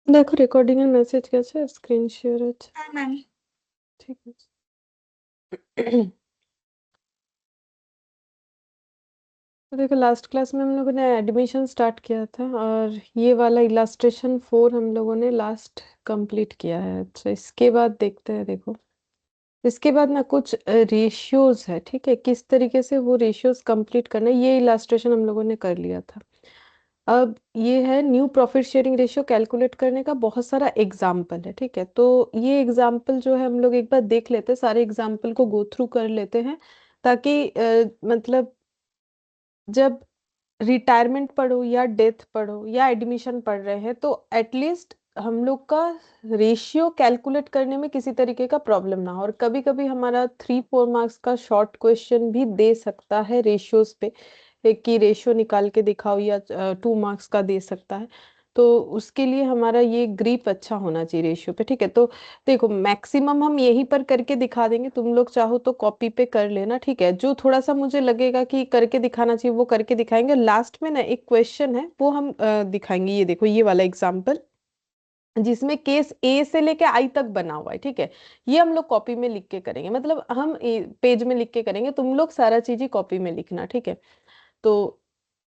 দেখো রেকর্ডিং এর মেসেজ গেছে, স্ক্রিন শেয়ার হচ্ছে। হ্যাঁ ম্যাম। ঠিক আছে। तो देखो लास्ट क्लास में हम लोगों ने एडमिशन स्टार्ट किया था और ये वाला इलास्ट्रेशन 4 हम लोगों ने लास्ट कंप्लीट किया है। अच्छा, इसके बाद देखते हैं। देखो इसके बाद ना कुछ रेशियोज है, ठीक है, किस तरीके से वो रेशियोज कंप्लीट करना है, ये इलास्ट्रेशन हम लोगों ने कर लिया था। अब ये है new profit sharing ratio calculate करने का बहुत सारा एग्जाम्पल है, ठीक है। तो ये एग्जाम्पल जो है हम लोग एक बार देख लेते हैं, सारे एग्जाम्पल को गो थ्रू कर लेते हैं, ताकि मतलब जब रिटायरमेंट पढ़ो या डेथ पढ़ो या एडमिशन पढ़ रहे हैं तो एटलीस्ट हम लोग का रेशियो कैलकुलेट करने में किसी तरीके का प्रॉब्लम ना हो। और कभी कभी हमारा 3-4 मार्क्स का शॉर्ट क्वेश्चन भी दे सकता है रेशियोज पे, कि रेशियो निकाल के दिखाओ, या 2 मार्क्स का दे सकता है। तो उसके लिए हमारा ये ग्रिप अच्छा होना चाहिए रेशियो पे, ठीक है। तो देखो मैक्सिमम हम यहीं पर करके दिखा देंगे, तुम लोग चाहो तो कॉपी पे कर लेना, ठीक है। जो थोड़ा सा मुझे लगेगा कि करके दिखाना चाहिए वो करके दिखाएंगे। लास्ट में ना एक क्वेश्चन है वो हम दिखाएंगे। ये देखो ये वाला एग्जाम्पल जिसमें केस ए से लेके आई तक बना हुआ है, ठीक है। ये हम लोग कॉपी में लिख के करेंगे, मतलब हम पेज में लिख के करेंगे, तुम लोग सारा चीज ही कॉपी में लिखना, ठीक है। तो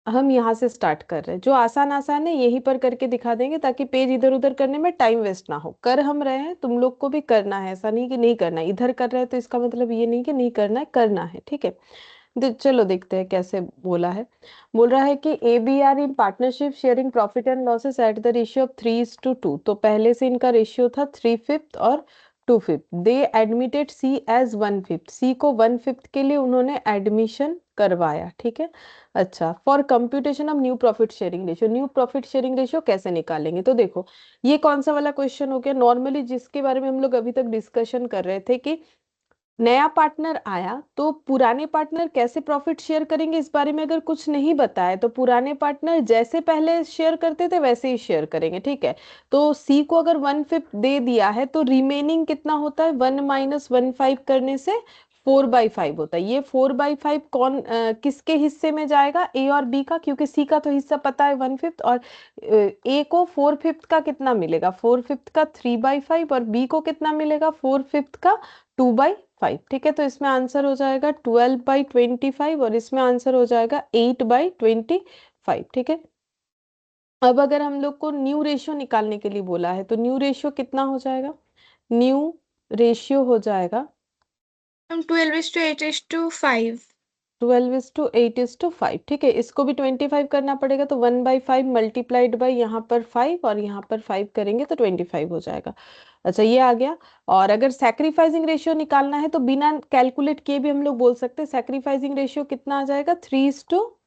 हम यहाँ से स्टार्ट कर रहे हैं, जो आसान आसान है यहीं पर करके दिखा देंगे, ताकि पेज इधर उधर करने में टाइम वेस्ट ना हो। कर हम रहे हैं, तुम लोग को भी करना है, ऐसा नहीं कि नहीं करना है। इधर कर रहे हैं तो इसका मतलब ये नहीं कि नहीं करना है, करना है, ठीक है। चलो देखते हैं कैसे बोला है। बोल रहा है कि A B are in partnership sharing profit and losses at the ratio of 3:2। तो पहले से इनका रेशियो था 3/5 और 2/5। They admitted C as 1/5। सी को 1/5 के लिए उन्होंने एडमिशन करवाया, ठीक है। अच्छा, for computation of new profit sharing ratio, new profit sharing ratio कैसे निकालेंगे? तो देखो ये कौन सा वाला क्वेश्चन हो गया, नॉर्मली जिसके बारे में हम लोग अभी तक डिस्कशन कर रहे थे कि नया पार्टनर आया तो पुराने पार्टनर कैसे प्रॉफिट शेयर करेंगे, इस बारे में अगर कुछ नहीं बताया तो पुराने पार्टनर जैसे पहले शेयर करते थे वैसे ही शेयर करेंगे, ठीक है। तो सी को अगर 1/5 दे दिया है तो रिमेनिंग कितना होता है, 1 - 1/5 करने से 4/5 होता है। ये 4/5 कौन किसके हिस्से में जाएगा, ए और बी का, क्योंकि सी का तो हिस्सा पता है 1/5, और ए को 4/5 का कितना मिलेगा, 4/5 का 3/5, और बी को कितना मिलेगा 4/5 का 2/5, ठीक है। तो इसमें आंसर हो जाएगा 12/25 और इसमें आंसर हो जाएगा 8/25, ठीक है। अब अगर हम लोग को न्यू रेशियो निकालने के लिए बोला है तो न्यू रेशियो कितना हो जाएगा, न्यू रेशियो हो जाएगा 12:8:5। 12:8:5, ठीक है। इसको भी 25 करना पड़ेगा, तो 1/5 मल्टीप्लाइड बाई यहाँ पर 5 और यहाँ पर 5 करेंगे तो 25 हो जाएगा। अच्छा, ये आ गया। और अगर सैक्रिफाइसिंग रेशियो निकालना है तो बिना कैलकुलेट किए भी हम लोग बोल सकते हैं सैक्रिफाइसिंग रेशियो कितना आ जाएगा, 3:2,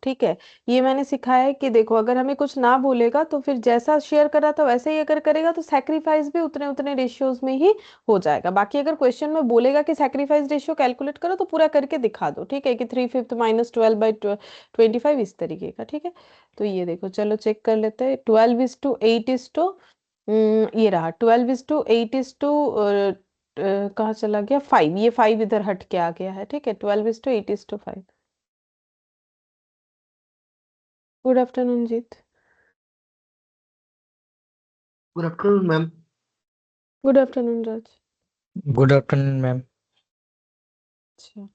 ठीक है। ये मैंने सिखाया है कि देखो अगर हमें कुछ ना बोलेगा तो फिर जैसा शेयर करा था वैसे ही अगर करेगा तो सैक्रिफाइस भी उतने उतने रेशियोज में ही हो जाएगा। बाकी अगर क्वेश्चन में बोलेगा कि सैक्रिफाइस रेशियो कैलकुलेट करो तो पूरा करके दिखा दो, ठीक है, कि 3/5 - 12/25 इस तरीके का, ठीक है। तो ये देखो चलो चेक कर लेते हैं। 12:8 ये रहा 12:8 कहाँ चला गया, 5, ये 5 इधर हट के आ गया है, ठीक है। 12:8:5। Good afternoon Jeet. Good afternoon ma'am. Good afternoon Raj. Good afternoon ma'am. अच्छा।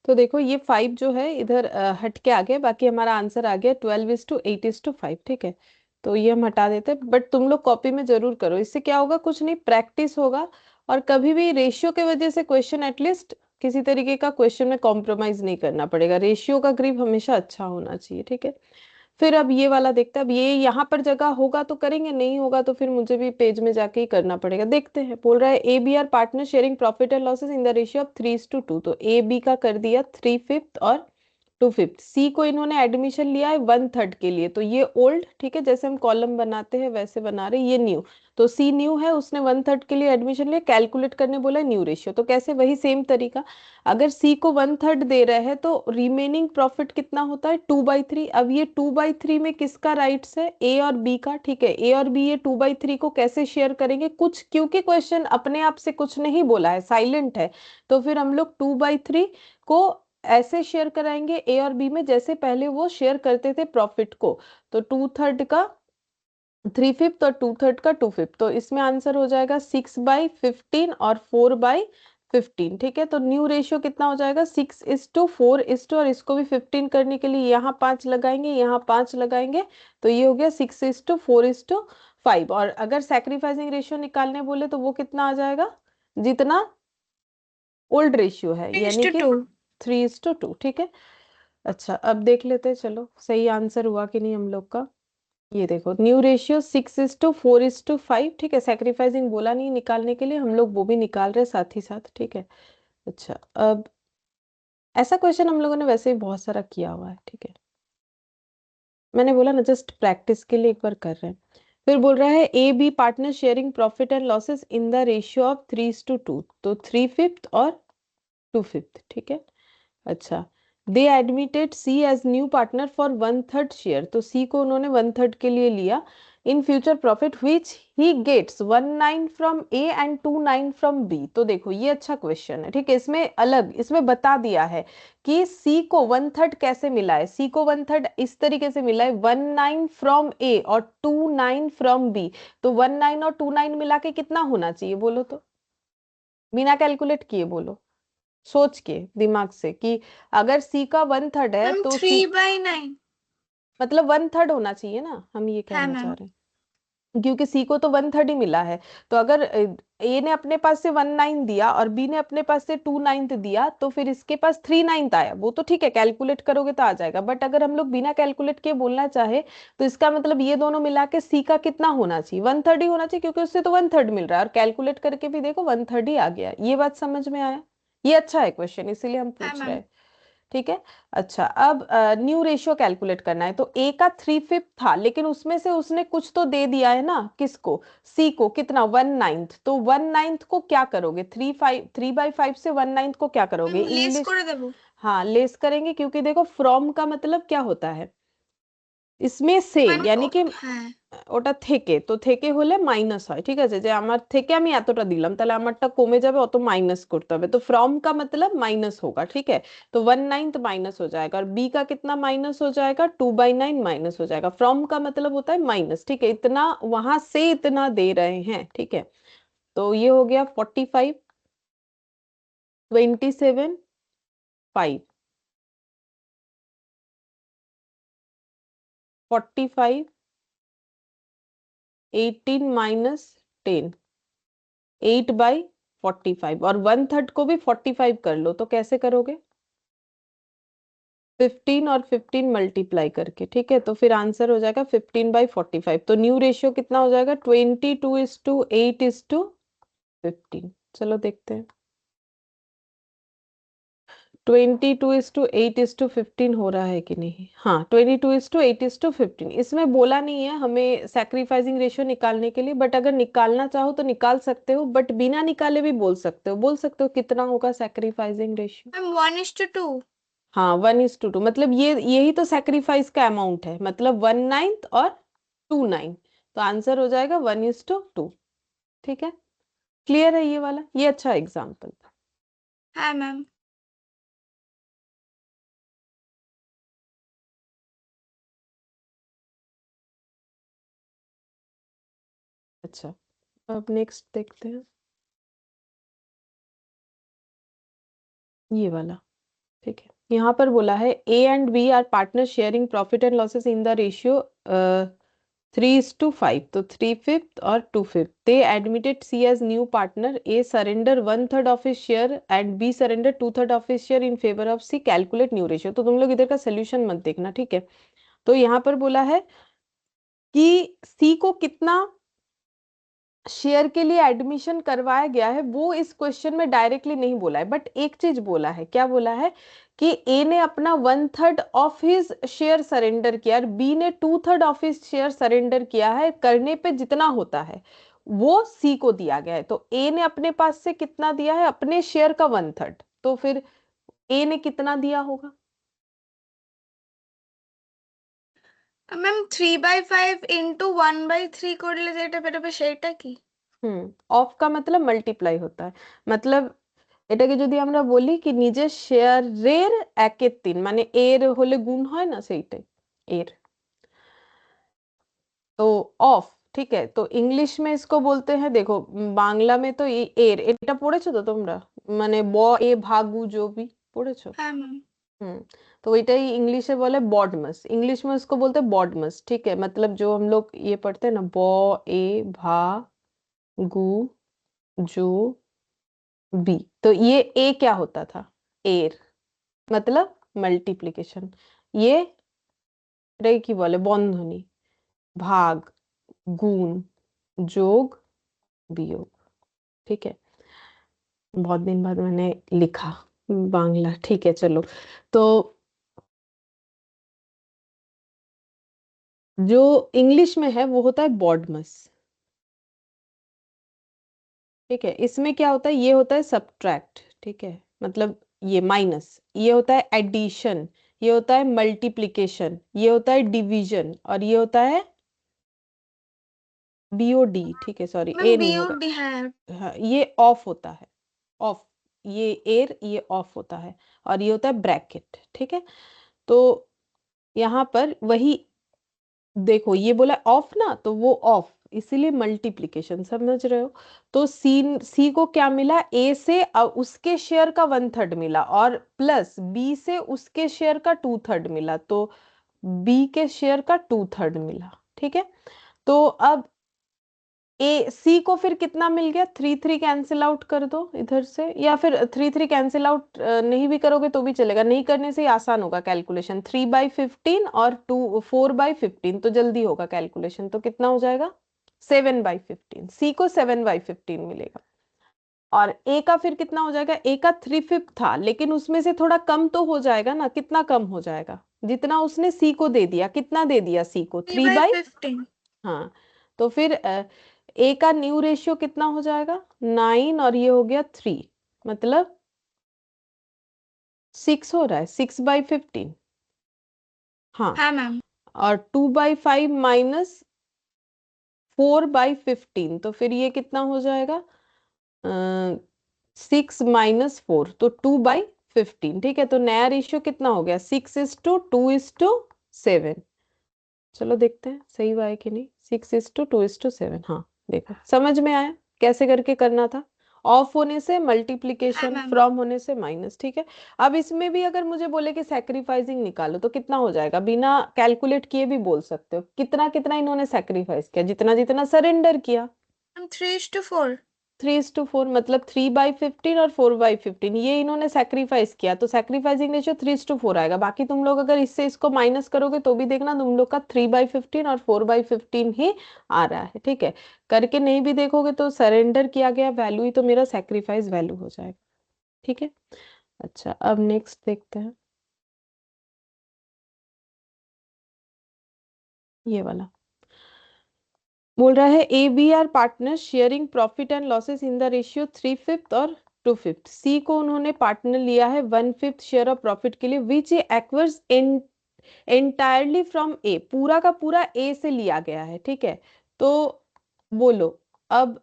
तो देखो ये 5 जो है इधर हट के आ गया, बाकी हमारा आंसर आ गया 12:8:5, ठीक है। तो ये हम हटा देते हैं, बट तुम लोग कॉपी में जरूर करो, इससे क्या होगा, कुछ नहीं प्रैक्टिस होगा। और कभी भी रेशियो के वजह से क्वेश्चन एटलीस्ट किसी तरीके का क्वेश्चन में कॉम्प्रोमाइज नहीं करना पड़ेगा, रेशियो का ग्रिप हमेशा अच्छा होना चाहिए, ठीक है। फिर अब ये वाला देखते हैं, अब ये यहाँ पर जगह होगा तो करेंगे, नहीं होगा तो फिर मुझे भी पेज में जाके ही करना पड़ेगा। देखते हैं, बोल रहा है A B are partner sharing profit and losses in the ratio of 3:2। तो ए बी का कर दिया 3/5 और 2/5। सी को इन्होंने एडमिशन लिया है 1/3 के लिए, तो ये ओल्ड, ठीक है, जैसे हम कॉलम बनाते हैं वैसे बना रहे, ये न्यू। तो सी न्यू है, उसने 1/3 के लिए एडमिशन लिया, कैलकुलेट करने बोला है न्यू रेशियो, तो कैसे, वही सेम तरीका। अगर सी को 1/3 दे रहे हैं तो रिमेनिंग प्रॉफिट कितना होता है, 2/3। अब ये 2/3 में किसका राइट्स है, ए और बी का, ठीक है। ए और बी ये 2/3 को कैसे शेयर करेंगे, कुछ क्योंकि क्वेश्चन अपने आप से कुछ नहीं बोला है, साइलेंट है, तो फिर हम लोग 2/3 को ऐसे शेयर कराएंगे ए और बी में जैसे पहले वो शेयर करते थे प्रॉफिट को। तो 2/3 का 3/5 और 2/3 का 2/5, तो इसमें आंसर हो जाएगा 6/15 और 4/15। ठीक है, तो न्यू रेशियो कितना हो जाएगा 6:4 और इसको भी 15 करने के लिए यहाँ 5 लगाएंगे, यहाँ 5 लगाएंगे, तो ये हो गया 6:4:5। और अगर सैक्रिफाइसिंग रेशियो निकालने बोले तो वो कितना आ जाएगा, जितना ओल्ड रेशियो है, यानी कि 3:2। ठीक है, अच्छा अब देख लेते हैं, चलो सही आंसर हुआ कि नहीं हम लोग का। ये देखो न्यू रेशियो 6:4:5। ठीक है, सैक्रिफाइसिंग बोला नहीं निकालने के लिए, हम लोग वो भी निकाल रहे साथ ही साथ। ठीक है, अच्छा अब ऐसा क्वेश्चन हम लोगों ने वैसे ही बहुत सारा किया हुआ है। ठीक है, मैंने बोला ना जस्ट प्रैक्टिस के लिए एक बार कर रहे हैं। फिर बोल रहा है A B partner sharing profit and losses in the ratio of 3:2, तो 3/5 और 2/5। ठीक है, अच्छा they admitted C as new partner for 1/3 share, तो सी को उन्होंने 1/3 के लिए लिया। In future profit which he gets 19 from A and 29 from B. तो देखो ये अच्छा क्वेश्चन है। ठीक है, इसमें अलग इसमें बता दिया है कि सी को 1/3 कैसे मिला है। सी को 1/3 इस तरीके से मिला है, 19 फ्रॉम ए और 29 फ्रॉम बी। तो 19 और 29 मिला के कितना होना चाहिए बोलो तो, बिना कैलकुलेट किए बोलो, सोच के दिमाग से, कि अगर सी का 1/3 है मैम तो सी 3/9। मतलब 1/3 होना चाहिए ना, हम ये हाँ कहना चाह मैम। रहे हैं, क्योंकि सी को तो 1/3 ही मिला है। तो अगर ए ने अपने पास से 1/9 दिया और बी ने अपने पास से 2/9 दिया, तो फिर इसके पास 3/9 आया, वो तो ठीक है कैलकुलेट करोगे तो आ जाएगा। बट अगर हम लोग बिना कैलकुलेट के बोलना चाहे तो इसका मतलब ये दोनों मिला के सी का कितना होना चाहिए, 1/3 ही होना चाहिए, क्योंकि उससे तो 1/3 मिल रहा है, और कैलकुलेट करके भी देखो 1/3 ही आ गया। ये बात समझ में आया, ये अच्छा है क्वेश्चन, इसीलिए हम हाँ पूछ रहे मैम। हैं। ठीक है, अच्छा अब न्यू रेशियो कैलकुलेट करना है। तो ए का 3/5 था, लेकिन उसमें से उसने कुछ तो दे दिया है ना, किसको, सी को, कितना 1/9। तो 1/9 को क्या करोगे, 3/5 से 1/9 को क्या करोगे मैम लेस इंग्लिश। করে দেবো। हाँ लेस करेंगे, क्योंकि देखो फ्रॉम का मतलब क्या होता है इसमें से, মানে यानी कि হ্যাঁ। ওটা থেকে, তো থেকে হলে মাইনাস হয়। ঠিক আছে, যে আমার থেকে আমি এতটা দিলাম, তাহলে আমারটা কমে যাবে, অত মাইনাস করতে হবে। तो फ्रॉम का मतलब माइनस होगा। ठीक है, तो 1/9 माइनस हो जाएगा, और बी का कितना माइनस हो जाएगा, 2/9 माइनस हो जाएगा। फ्रॉम का मतलब होता है माइनस। ठीक है, इतना वहां से इतना दे रहे हैं। ठीक है, तो ये हो गया 45, 27, 5, 45, 18 माइनस 10, 8/45, और 1/3 को भी 45 कर लो, तो कैसे करोगे 15 और 15 मल्टीप्लाई करके। ठीक है, तो फिर आंसर हो जाएगा 15/45। तो न्यू रेशियो कितना हो जाएगा 22:8:15। चलो देखते हैं 22:8:15 हो रहा है कि नहीं। हाँ 22:8:15, इसमें बोला नहीं है हमें सैक्रिफाइसिंग रेशियो निकालने के लिए, बट अगर निकालना चाहो तो निकाल सकते हो, बट बिना निकाले भी बोल सकते हो। बोल सकते हो कितना होगा सैक्रिफाइसिंग रेशियो। मैम 1:2। हाँ 1:2, मतलब ये यही तो सैक्रिफाइस का अमाउंट है, मतलब 1/9 और 2/9। तो आंसर हो जाएगा 1:2। ठीक है, क्लियर है ये वाला, ये अच्छा एग्जाम्पल था। हाँ मैम। अच्छा अब नेक्स्ट देखते हैं ये वाला। ठीक है, यहाँ पर बोला है A and B are partner sharing profit and losses in the ratio 3:5, तो 3/5 और 2/5। They admitted C as new partner, A surrender 1/3 of his share and B surrender 2/3 of his share in favour of C, calculate new ratio. तो तुम लोग इधर का solution मत देखना। ठीक है, तो यहाँ पर बोला है कि सी को कितना शेयर के लिए एडमिशन करवाया गया है, वो इस क्वेश्चन में डायरेक्टली नहीं बोला है, बट एक चीज बोला है। क्या बोला है कि ए ने अपना 1/3 ऑफ हिज शेयर सरेंडर किया और बी ने 2/3 ऑफ हिज शेयर सरेंडर किया है, करने पे जितना होता है वो सी को दिया गया है। तो ए ने अपने पास से कितना दिया है, अपने शेयर का 1/3, तो फिर ए ने कितना दिया होगा। ম্যাম 3/5 ইন্টু 1/3 করলে যেটা বেরোবে সেইটা কি? ऑफ का मतलब मल्टीप्लाई होता है, मतलब এটাকে যদি আমরা বলি কি নিজের শেয়ারের 1/3 মানে এর হলে গুণ হয় না সেইটাই এর। तो ऑफ, ठीक है, तो इंग्लिश में इसको बोलते हैं, देखो बांग्ला में तो এর এটা পড়েছো তো তোমরা, মানে ব এ ভাগু जो भी পড়েছো। হ্যাঁ ম্যাম। तो वही इंग्लिश में बोले बॉडमस, इंग्लिश में उसको बोलते हैं बॉडमस, ठीक है, मतलब जो हम लोग ये पढ़ते हैं ना बो ए भा गु जो बी, तो ये ए क्या होता था, एर, मतलब मल्टीप्लिकेशन, ये रे की बोले बंधनी, भाग, गुण, जोग, वियोग, ठीक है। बहुत दिन बाद मैंने लिखा बांग्ला, ठीक है चलो। तो जो इंग्लिश में है वो होता है बॉडमस, ठीक है। इसमें क्या होता है, ये होता है सब्ट्रैक्ट, ठीक है, मतलब ये माइनस, ये होता है एडिशन, ये होता है मल्टीप्लिकेशन, ये होता है डिवीजन, और ये होता है बीओडी, ठीक है, सॉरी ए मैम नहीं होगा, बीओडी है। हाँ, ये ऑफ होता है, ऑफ, ये एयर ये ऑफ होता है, और ये होता है ब्रैकेट, ठीक है। तो यहाँ पर वही देखो ये बोला ऑफ ना, तो वो ऑफ, इसीलिए मल्टीप्लिकेशन, समझ रहे हो। तो सी को क्या मिला, ए से उसके शेयर का 1/3 मिला, और प्लस बी से उसके शेयर का 2/3 मिला, तो बी के शेयर का 2/3 मिला, ठीक है। तो अब ए सी को फिर कितना मिल गया, 3 कैंसिल आउट कर दो इधर से, या फिर 3 कैंसिल आउट नहीं भी करोगे तो भी चलेगा, नहीं करने से ही आसान होगा कैलकुलेशन, 3/15 और 4/15, तो जल्दी होगा कैलकुलेशन, तो कितना हो जाएगा 7/15, सी को 7/15 मिलेगा। और ए का फिर कितना हो जाएगा, ए का 3/5 था, लेकिन उसमें से थोड़ा कम तो हो जाएगा ना, कितना कम हो जाएगा, जितना उसने सी को दे दिया, कितना दे दिया सी को 3/15। हाँ, तो फिर ए का न्यू रेशियो कितना हो जाएगा 9, और ये हो गया 3, मतलब 6 हो रहा है, 6/15, हाँ। हाँ मैम। और 2/5 माइनस 4/15, तो फिर ये कितना हो जाएगा 6 माइनस 4, तो 2/15, ठीक है। तो नया रेशियो कितना हो गया 6:2:7, चलो देखते हैं सही हुआ है कि नहीं, 6:2:7, हाँ देखो समझ में आया कैसे करके करना था, ऑफ होने से मल्टीप्लिकेशन, हाँ, मैम। फ्रॉम होने से माइनस, ठीक है। अब इसमें भी अगर मुझे बोले कि सैक्रिफाइसिंग निकालो तो कितना हो जाएगा, बिना कैलकुलेट किए भी बोल सकते हो, कितना कितना इन्होंने सैक्रिफाइस किया, जितना जितना सरेंडर किया। मैम 3:4। 3:4 मतलब 3/15 और 4/15, ये इन्होंने सैक्रिफाइस किया, तो सैक्रिफाइसिंग रेशियो 3:4 आएगा। बाकी तुम लोग अगर इससे इसको माइनस करोगे तो भी देखना तुम लोग का 3/15 और 4/15 ही आ रहा है, ठीक है। करके नहीं भी देखोगे तो सरेंडर किया गया वैल्यू ही तो मेरा सैक्रिफाइस वैल्यू हो जाएगा, ठीक है। अच्छा अब नेक्स्ट देखते हैं, ये वाला बोल रहा है A B are partner sharing profit and losses in the ratio 3/5 और 2/5, सी को उन्होंने पार्टनर लिया है 1/5 शेयर ऑफ प्रॉफिट के लिए, विच एक्वर्स एंटायरली फ्रॉम ए, पूरा का पूरा ए से लिया गया है, ठीक है। तो बोलो अब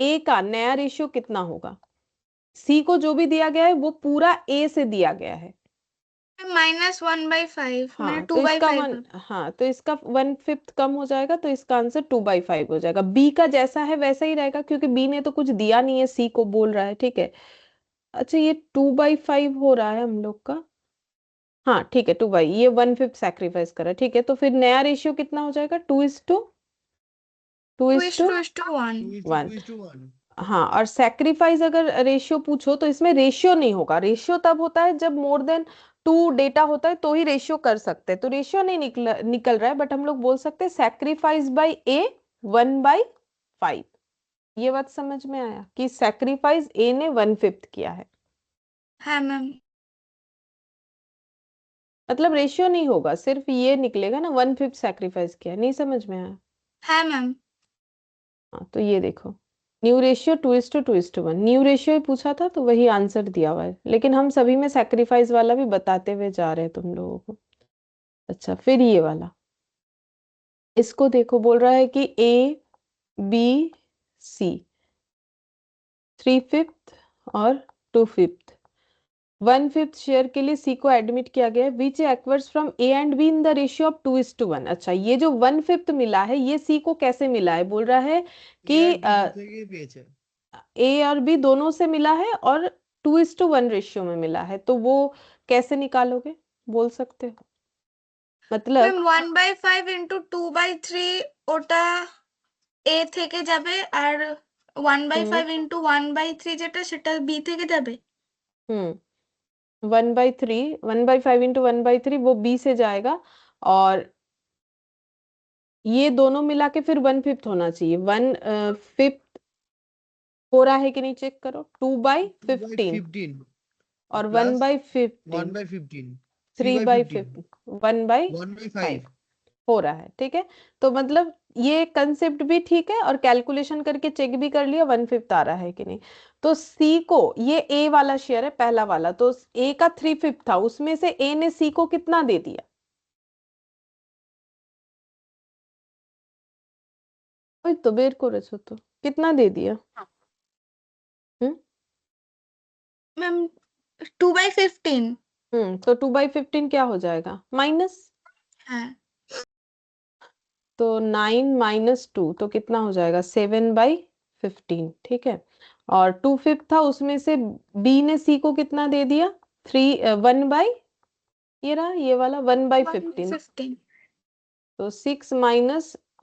ए का नया रेशियो कितना होगा, सी को जो भी दिया गया है वो पूरा ए से दिया गया है, -1/5, मैंने हाँ तो इसका 2/5। हाँ तो इसका 1/5 कम हो जाएगा, तो इसका आंसर 2/5 हो जाएगा। बी का जैसा है वैसा ही रहेगा, क्योंकि बी ने तो कुछ दिया नहीं है, सी को बोल रहा है, ठीक है। अच्छा ये 2/5 हो रहा है हम लोग का, हाँ ठीक है 2/, ये 1/5 सैक्रिफाइस करा, ठीक है। तो फिर नया रेशियो कितना हो जाएगा 2:1, हाँ। और सैक्रिफाइस अगर रेशियो पूछो तो इसमें रेशियो नहीं होगा, रेशियो तब होता है जब मोर देन 2 डेटा होता है तो ही रेशियो कर सकते हैं, तो रेशियो नहीं निकल रहा है, बट हम लोग बोल सकते हैं सैक्रिफाइस बाय ए 1/5, ये बात समझ में आया कि सैक्रिफाइस ए ने 1/5 किया है, हाँ मैम। मतलब रेशियो नहीं होगा, सिर्फ ये निकलेगा ना 1/5 सैक्रिफाइस किया है, नहीं समझ में आया। हाँ मैम। हाँ तो ये देखो न्यू रेशियो 2:2:1, न्यू रेशियो ही पूछा था तो वही आंसर दिया हुआ है, लेकिन हम सभी में सैक्रिफाइस वाला भी बताते हुए जा रहे हैं तुम लोगों को। अच्छा फिर ये वाला, इसको देखो बोल रहा है कि ए बी सी 3/5 और 2/5 1/5 शेयर के लिए सी को एडमिट किया गया है which acquires from A and B in the ratio of 2:1। अच्छा, ये जो 1/5 मिला है ये सी को कैसे मिला है, बोल रहा है कि ए और बी दोनों से मिला है और 2:1 रेशियो में मिला है, तो वो कैसे निकालोगे, बोल सकते हो? मतलब ম্যাম 1/5 ইন্টু 2/3 ওটা এ থেকে যাবে আর 1/5 ইন্টু 1/3 যেটা সেটা বি থেকে যাবে। 1/5 इंटू 1/3 वो बी से जाएगा और ये दोनों मिला के फिर 1/5 होना चाहिए। 1/5 हो रहा है कि नहीं, चेक करो। 2/15 और 1/15 3/15 1/5 हो रहा है, ठीक है। तो मतलब ये कंसेप्ट भी ठीक है और कैलकुलेशन करके चेक भी कर लिया 1/5 आ रहा है कि नहीं। तो सी को, ये ए वाला शेयर है पहला वाला, तो ए का 3/5 था, उसमें से ए ने सी को कितना दे दिया? ওই তো বের করেছো তো, कितना दे दिया? हम्म ম্যাম 2/15। तो 2/15 क्या हो जाएगा, माइनस, হ্যাঁ तो 9 - 2 तो कितना हो जाएगा 7/15, ठीक है। और 2/5 था, उसमें से बी ने सी को कितना दे दिया, 1 बाई, ये रहा ये वाला 1/15, 15 तो 6 -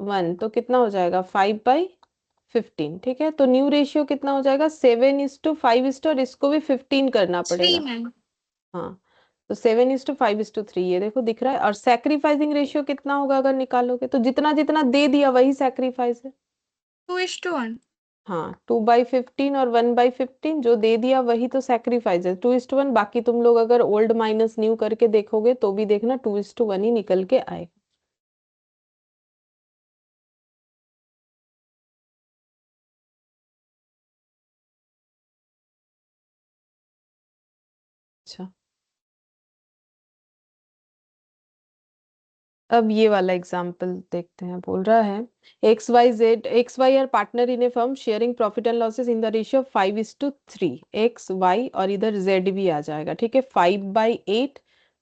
1 तो कितना हो जाएगा 5/15, ठीक है। तो न्यू रेशियो कितना हो जाएगा 7:5 और इसको भी 15 करना 3 पड़ेगा। ম্যাम हाँ, तो 7:5:3 ये देखो दिख रहा है। और सैक्रिफाइसिंग रेशियो कितना होगा अगर निकालोगे, तो जितना जितना दे दिया वही सैक्रिफाइस है। 2:1। हाँ, 2/15 और 1/15 जो दे दिया वही तो सैक्रिफाइस है। 2:1, बाकी तुम लोग अगर ओल्ड माइनस न्यू करके देखोगे तो भी देखना 2:1 ही निकल के आए। अच्छा, अब ये वाला एग्जाम्पल देखते हैं। बोल रहा है XY are partner in a firm sharing profit and losses in the ratio of 5:3। XY और इधर Z भी आ जाएगा, ठीक है। 5/8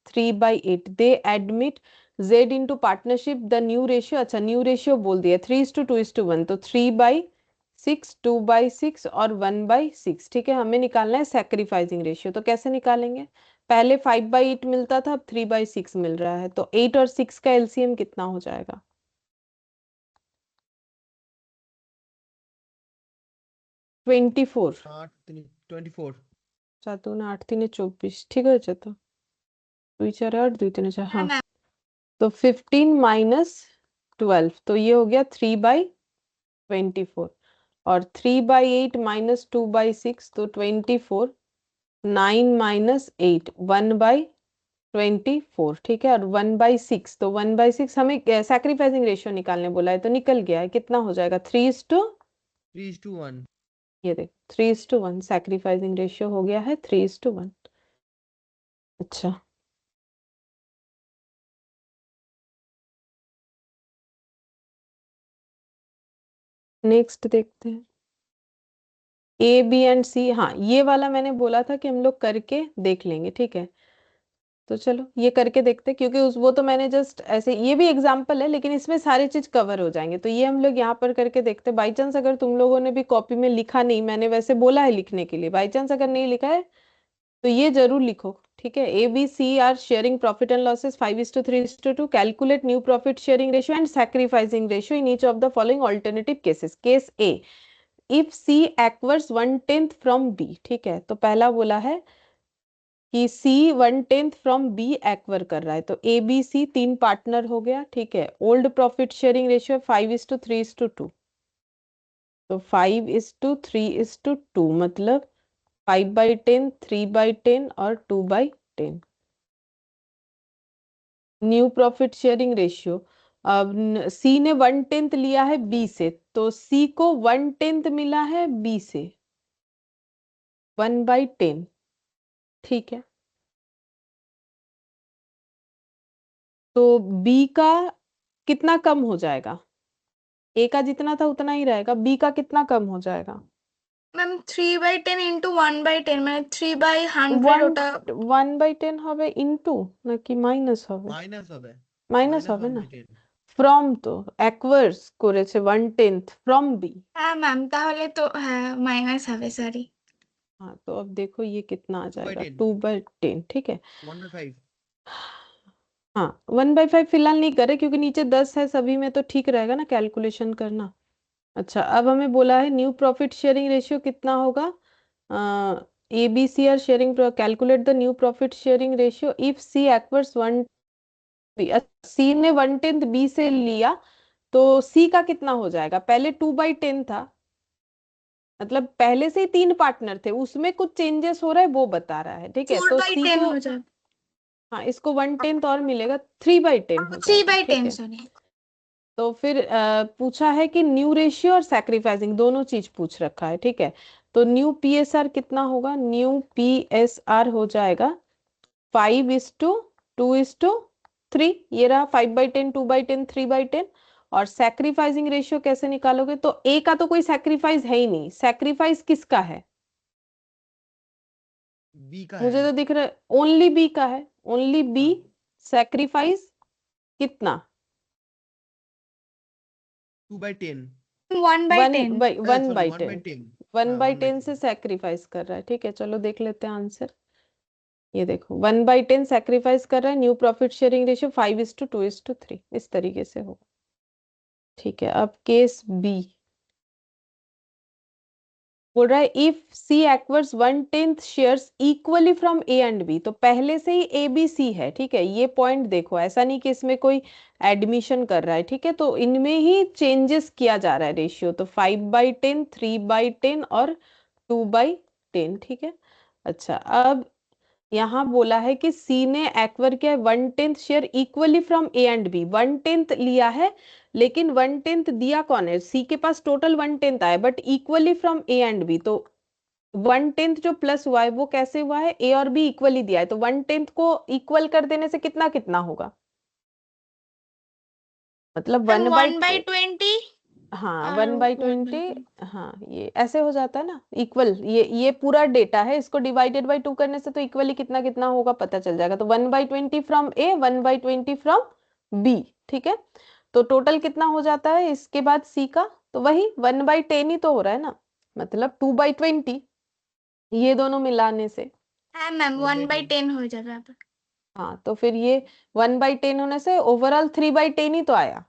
3/8 दे admit Z into partnership the new ratio. अच्छा, न्यू रेशियो बोल दिया 3:2:1, तो 3/6 2/6 और 1/6, ठीक है। हमें निकालना है सैक्रिफाइसिंग रेशियो, तो कैसे निकालेंगे? पहले 5/8 मिलता था, अब 3/6 मिल रहा है, तो 8 और 6 का एलसीएम कितना हो जाएगा? 24। 24 7 × 8 × 24 ঠিক হয়েছে তো? 2 4 8 2 3 4, হ্যাঁ हाँ। ম্যাম तो 15 - 12 तो ये हो गया 3/24 और 3/8 - 2/6 तो 24। 9 - 8 1/24, ठीक है। और 1/6 तो 1/6 हमें सैक्रिफाइसिंग रेशियो निकालने बोला है, तो निकल गया है। कितना हो जाएगा 3:1 ये देखो 3:1 सैक्रिफाइसिंग रेशियो हो गया है 3:1। अच्छा, नेक्स्ट देखते हैं। ए बी एंड सी, हाँ ये वाला मैंने बोला था कि हम लोग करके देख लेंगे, ठीक है। तो चलो ये करके देखते हैं, क्योंकि उस वो तो मैंने जस्ट ऐसे, ये भी एग्जाम्पल है लेकिन इसमें सारी चीज कवर हो जाएंगे, तो ये हम लोग यहाँ पर करके देखते हैं। बाई चांस अगर तुम लोगों ने भी कॉपी में लिखा नहीं, मैंने वैसे बोला है लिखने के लिए, बाई चांस अगर नहीं लिखा है तो ये जरूर लिखो, ठीक है। A B C are sharing profit and losses 5:3:2। Calculate new profit sharing ratio and sacrificing ratio in each of the following alternative cases. Case A, if C acquires 1/10 from B, ठीक है। तो पहला बोला है कि सी 1/10 फ्रॉम बी एक्वर कर रहा है, तो ए बी सी 3 पार्टनर हो गया, ठीक है। ओल्ड प्रॉफिट शेयरिंग रेशियो 5:3:2, तो 5:3:2 मतलब 5/10 3/10 और 2/10। न्यू प्रॉफिट शेयरिंग रेशियो, अब सी ने 1/10 लिया है बी से, तो सी को 1/10 मिला है बी से 1/10, ठीक है। तो बी का कितना कम हो जाएगा, ए का जितना था उतना ही रहेगा, बी का कितना कम हो जाएगा? मैम 3/10 इंटू 1/10 মানে 3/100 ওটা 1/10 হবে ইনটু নাকি মাইনাস হবে? মাইনাস হবে মাইনাস মাইনাস হবে না, 1/10 ফ্রম তো অ্যাকভার্স করেছে 1/10 ফ্রম বি। হ্যাঁ ম্যাম তাহলে তো হ্যাঁ মাইনাস হবে সরি। हाँ तो अब देखो ये कितना आ जाएगा 2/10 2/10, ठीक है। 1/5 हाँ 1/5 फिलहाल नहीं करे क्योंकि नीचे 10 है सभी में, तो ठीक रहेगा ना कैलकुलेशन करना। अच्छा अब हमें बोला है न्यू प्रॉफिट शेयरिंग रेशियो कितना होगा, A B C are sharing, calculate the new profit sharing ratio if C acquires 1 B. C ने 1/10 बी से लिया तो सी का कितना हो जाएगा, पहले 2/10 था, मतलब पहले से ही 3 पार्टनर थे, उसमें कुछ चेंजेस हो रहा है वो बता रहा है, ठीक है। तो सी 4/10 को हो जाए हाँ इसको 1/10 और मिलेगा, 3/10 हो जाएगा, ठीक 3/10 है। सॉरी। तो फिर पूछा है कि न्यू रेशियो और सैक्रिफाइसिंग दोनों चीज पूछ रखा है, ठीक है। तो न्यू पीएसआर कितना होगा, न्यू पीएसआर हो जाएगा 5:2:3, ये रहा 5/10 2/10 3/10। और सैक्रिफाइसिंग रेशियो कैसे निकालोगे, तो ए का तो कोई सैक्रिफाइस है ही नहीं, सैक्रिफाइस किसका है, बी का मुझे है तो दिख रहा है ओनली बी का है, ओनली बी। हाँ सैक्रिफाइस कितना, 2/10 1/10 वन सॉरी बाई 1/10 वन हाँ बाई 1/10 टेन से सैक्रिफाइस कर रहा है, ठीक है। चलो देख लेते हैं आंसर। ये देखो 1/10 सैक्रिफाइस कर रहा है, न्यू प्रॉफिट शेयरिंग रेशियो 5:2:3, इस तरीके से होगा, ठीक है। अब केस बी बोल रहा है if C acquires 1/10 shares equally from A and B, तो पहले से ही ए बी सी है, ठीक है। ये पॉइंट देखो, ऐसा नहीं कि इसमें कोई एडमिशन कर रहा है, ठीक है। तो इनमें ही चेंजेस किया जा रहा है रेशियो, तो 5/10 3/10 और 2/10, ठीक है। अच्छा अब यहाँ बोला है कि सी ने एक्वायर किया 1/10 share equally from A and B, 1/10 लिया है, लेकिन 1/10 दिया कौन है, सी के पास टोटल 1/10 आया but equally from A and B. तो 1/10 जो प्लस हुआ है वो कैसे हुआ है, ए और बी इक्वली दिया है, तो 1/10 को इक्वल कर देने से कितना कितना होगा, मतलब मैम 1/10, 1/20 हाँ और 1/20, 1/20 हाँ ये ऐसे हो जाता है ना इक्वल, ये पूरा डेटा है, इसको डिवाइडेड बाय 2 करने से तो इक्वली कितना कितना होगा पता चल जाएगा। तो 1/20 फ्रॉम ए 1/20 फ्रॉम बी, ठीक है। तो टोटल कितना हो जाता है इसके बाद सी का, तो वही 1/10 ही तो हो रहा है ना, मतलब 2/20, ये दोनों मिलाने से। হ্যাঁ ম্যাম 1/10 1/10 হয়ে যাবে আবার। हाँ तो फिर ये 1/10 होने से ओवरऑल 3/10 ही तो आया,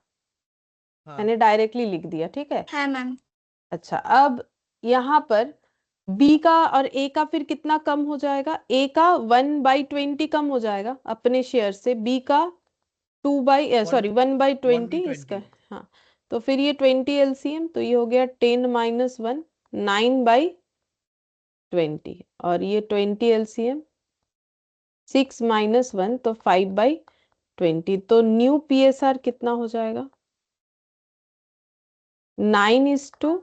हाँ मैंने डायरेक्टली लिख दिया, ठीक है। হ্যাঁ ম্যাম अच्छा अब यहाँ पर बी का और ए का फिर कितना कम हो जाएगा, ए का 1/20 कम हो जाएगा अपने शेयर से, बी का 1/20 इसका, 1/20 हाँ। तो फिर ये 20 एलसीएम, तो ये हो गया 10 - 1 9/20, और ये 20 एलसीएम 6 - 1 तो 5/20। तो न्यू पीएसआर कितना हो जाएगा, 9:3,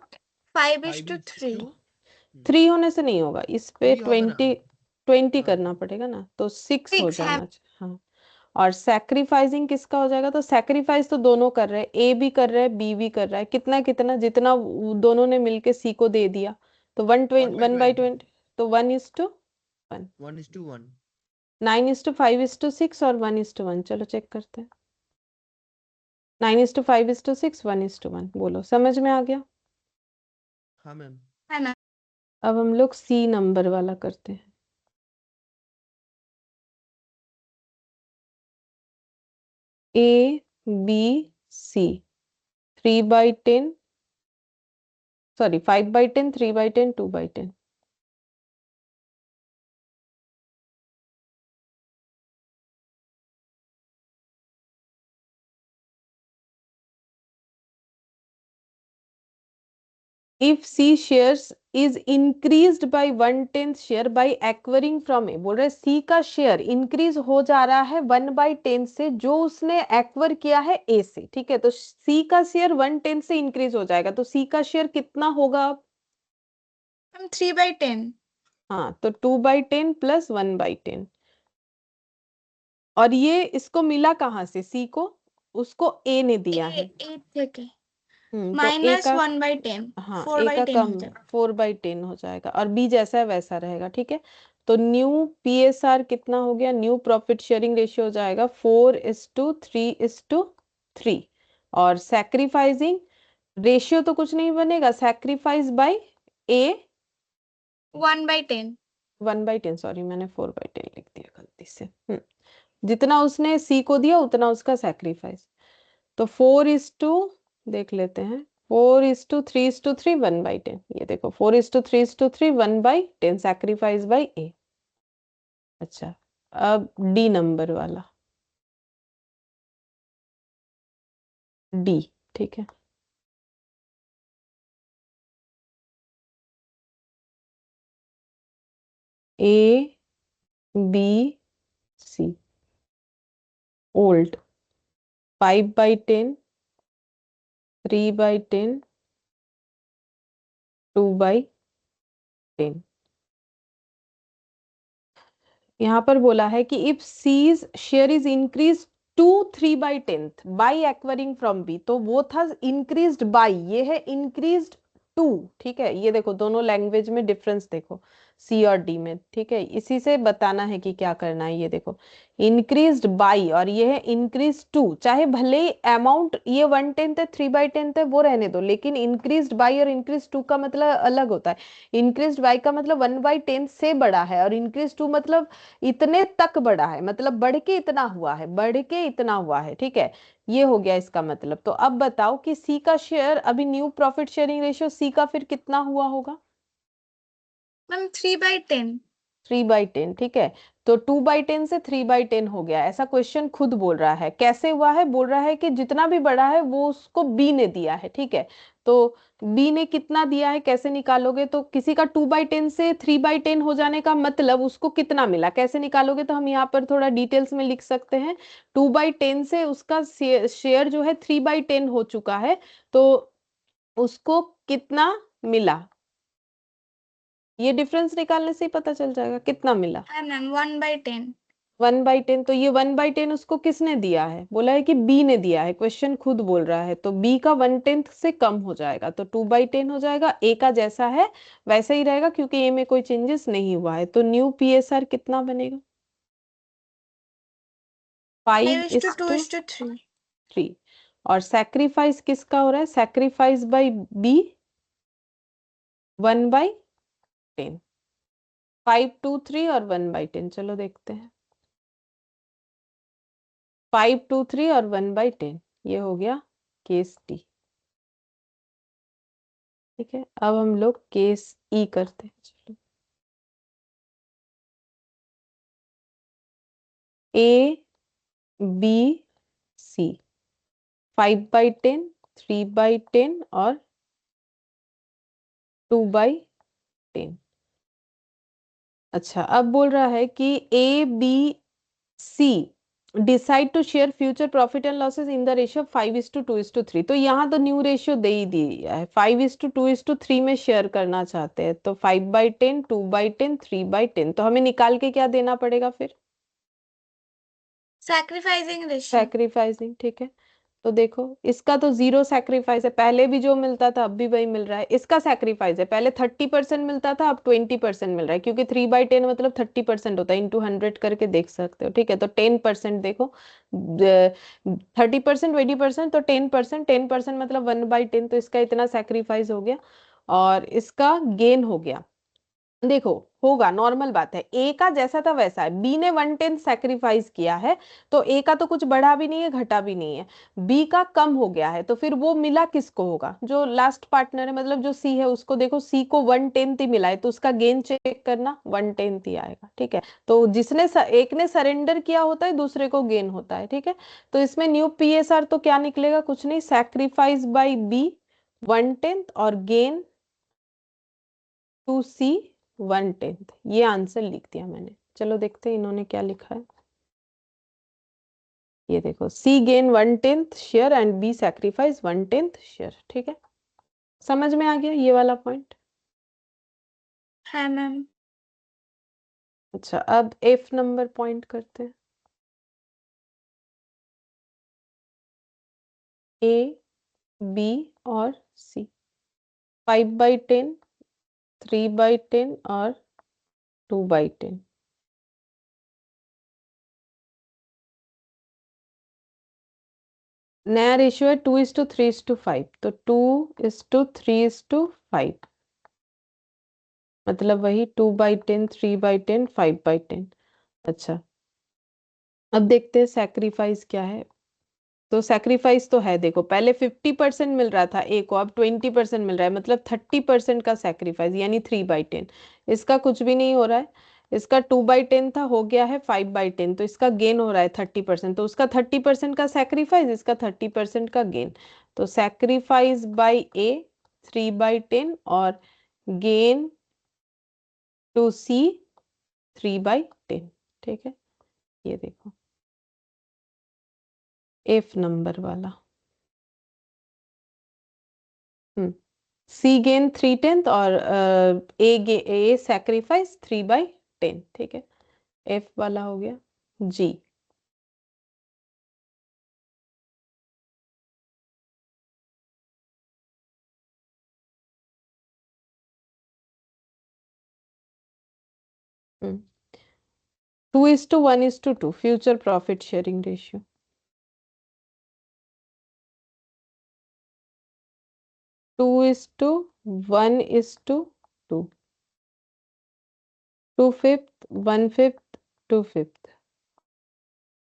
5:3 3 होने से नहीं होगा, इस पे 3 होगा ना 20 हाँ करना पड़ेगा ना, तो 6 हो 6 হ্যাঁ जाना चाहिए, हाँ। और सैक्रिफाइसिंग किसका हो जाएगा, तो सैक्रिफाइस तो दोनों कर रहे हैं, ए भी कर रहा है बी भी कर रहा है, कितना कितना जितना दोनों ने मिलके सी को दे दिया, तो 1/20, तो 1:1, 1:1 9:5:6 और 1:1, चलो चेक करते हैं। 9:5:6 1:1, बोलो समझ में आ गया। हाँ मैम হ্যাঁ ম্যাম अब हम लोग सी नंबर वाला करते हैं, ए B C 3/10, sorry 5/10 3/10 2/10। If C shares is increased by 1/10 share by acquiring from A, बोल रहे C का शेयर इंक्रीज हो जा रहा है 1/10 से जो उसने एक्वायर किया है A से, ठीक है। तो C का शेयर 1/10 से इंक्रीज हो जाएगा, तो C का शेयर कितना होगा अब, ম্যাম 3/10 हाँ तो 2/10 प्लस 1/10। और ये इसको मिला कहाँ से, C को, उसको A ने दिया है, এ থেকে तो ए माइनस का 1/10 हाँ 4 ए बाई का 10 कम हो जाएगा। 4/10 हो जाएगा और बी जैसा है वैसा रहेगा। ठीक है, तो न्यू पीएसआर कितना हो गया, न्यू प्रॉफिट शेयरिंग रेशियो हो जाएगा 4:3:3 और सैक्रिफाइसिंग रेशियो तो कुछ नहीं बनेगा, सैक्रिफाइस बाय ए 1/10 1/10, सॉरी मैंने 4/10 लिख दिया गलती से। जितना उसने सी को दिया उतना उसका सैक्रिफाइस। तो 4:, देख लेते हैं, 4:3:3 1/10, ये देखो 4:3:3 1/10 सैक्रिफाइस बाय ए। अच्छा, अब डी नंबर वाला, डी। ठीक है, ए बी सी ओल्ड 5/10 3/10 2/10। यहाँ पर बोला है कि if C's share is increase to 3/10 by acquiring from B, तो वो था इंक्रीज्ड बाई, ये है इंक्रीज्ड टू। ठीक है, ये देखो दोनों लैंग्वेज में डिफरेंस देखो, सी और डी में। ठीक है, इसी से बताना है कि क्या करना है। ये देखो इंक्रीज्ड बाई और ये है इंक्रीज टू, चाहे भले अमाउंट ये 1/10 है 3/10 है वो रहने दो, लेकिन इंक्रीज्ड बाई और इंक्रीज टू का मतलब अलग होता है। इंक्रीज्ड बाई का मतलब 1/10 से बड़ा है और इंक्रीज टू मतलब इतने तक बढ़ा है, मतलब बढ़ के इतना हुआ है, बढ़ के इतना हुआ है। ठीक है, ये हो गया इसका मतलब। तो अब बताओ कि सी का शेयर, अभी new profit sharing ratio C का फिर कितना हुआ होगा? मैम 3/10 3/10। ठीक है, तो 2/10 से 3/10 हो गया, ऐसा क्वेश्चन खुद बोल रहा है। कैसे हुआ है? बोल रहा है कि जितना भी बड़ा है वो उसको बी ने दिया है। ठीक है, तो बी ने कितना दिया है कैसे निकालोगे? तो किसी का 2/10 से 3/10 हो जाने का मतलब उसको कितना मिला कैसे निकालोगे? तो हम यहाँ पर थोड़ा डिटेल्स में लिख सकते हैं। 2/10 से उसका शेयर जो है 3/10 हो चुका है, तो उसको कितना मिला, ये डिफरेंस निकालने से ही पता चल जाएगा कितना मिला। है मैम 1/10 1/10, तो ये 1/10 उसको किसने दिया है? बोला है कि बी ने दिया है, क्वेश्चन खुद बोल रहा है, तो बी का 1/10 से कम हो जाएगा, तो 2/10 हो जाएगा। ए का जैसा है वैसा ही रहेगा क्योंकि ए में कोई चेंजेस नहीं हुआ है, तो न्यू पीएसआर कितना बनेगा? 5:2:3 5:3। और सैक्रिफाइस किसका हो रहा है? सैक्रिफाइस बाय बी 1/10, 5:2:3 और 1/10। चलो देखते हैं, 5:2:3 और 1/10, ये हो गया केस डी। ठीक है, अब हम लोग केस ई करते हैं। चलो, ए बी सी 5/10 3/10 और 2/10। अच्छा, अब बोल रहा है कि A B C decide to share future profit and losses in the ratio 5:2:3। तो यहाँ तो न्यू रेशियो दे ही दिया है, 5:2:3 में शेयर करना चाहते हैं, तो 5/10 2/10 3/10, तो हमें निकाल के क्या देना पड़ेगा फिर? Sacrificing ratio sacrificing. ठीक है, तो देखो इसका तो जीरो सैक्रिफाइस है, पहले भी जो मिलता था अब भी वही मिल रहा है। इसका सैक्रिफाइस है, पहले 30% मिलता था अब 20% मिल रहा है, क्योंकि 3/10 मतलब 30% होता है, इंटू 100 करके देख सकते हो। ठीक है, तो 10% देखो, 30% 20% तो 10%, 10% मतलब 1/10, तो इसका इतना सैक्रिफाइस हो गया और इसका गेन हो गया। देखो होगा, नॉर्मल बात है, ए का जैसा था वैसा है, बी ने 1/10 सैक्रिफाइस किया है, तो ए का तो कुछ बढ़ा भी नहीं है घटा भी नहीं है, बी का कम हो गया है, तो फिर वो मिला किसको होगा? जो लास्ट पार्टनर है, मतलब जो सी है उसको। देखो सी को 1/10 ही मिला है, तो उसका गेन चेक करना 1/10 ही आएगा। ठीक है, तो जिसने एक ने सरेंडर किया होता है दूसरे को गेन होता है। ठीक है, तो इसमें न्यू पीएसआर तो क्या निकलेगा? कुछ नहीं, सैक्रिफाइस बाय बी 1/10 और गेन टू सी 1/10, ये आंसर लिख दिया मैंने। चलो देखते हैं इन्होंने क्या लिखा है। ये देखो, C gain 1/10 share and B sacrifice 1/10 share. ठीक है, समझ में आ गया ये वाला पॉइंट? है मैम। अच्छा, अब एफ नंबर पॉइंट करते हैं। ए बी और सी। 5/10, 3/10 और 2/10। नया रेशियो है 2:3:5, तो 2:3:5, मतलब वही 2/10, 3/10, 5/10। अच्छा, अब देखते हैं सैक्रिफाइस क्या है। तो सैक्रिफाइस तो है, देखो पहले 50% मिल रहा था ए को, अब 20% मिल रहा है, मतलब 30% का सैक्रिफाइस, यानी 3/10। इसका कुछ भी नहीं हो रहा है, इसका 2/10 था, हो गया है 5/10, तो इसका गेन हो रहा है 30%, तो उसका 30% का सैक्रिफाइस, इसका 30% का गेन। तो सैक्रिफाइस बाय ए 3/10 और गेन टू सी 3/10। ठीक है, ये देखो एफ नंबर वाला। सी गेन 3/10 और ए सैक्रिफाइस 3/10। ठीक है, एफ वाला हो गया जी। हम्म 2:1:2 future profit sharing ratio. 2:1:2, 2/5, 1/5, 2/5,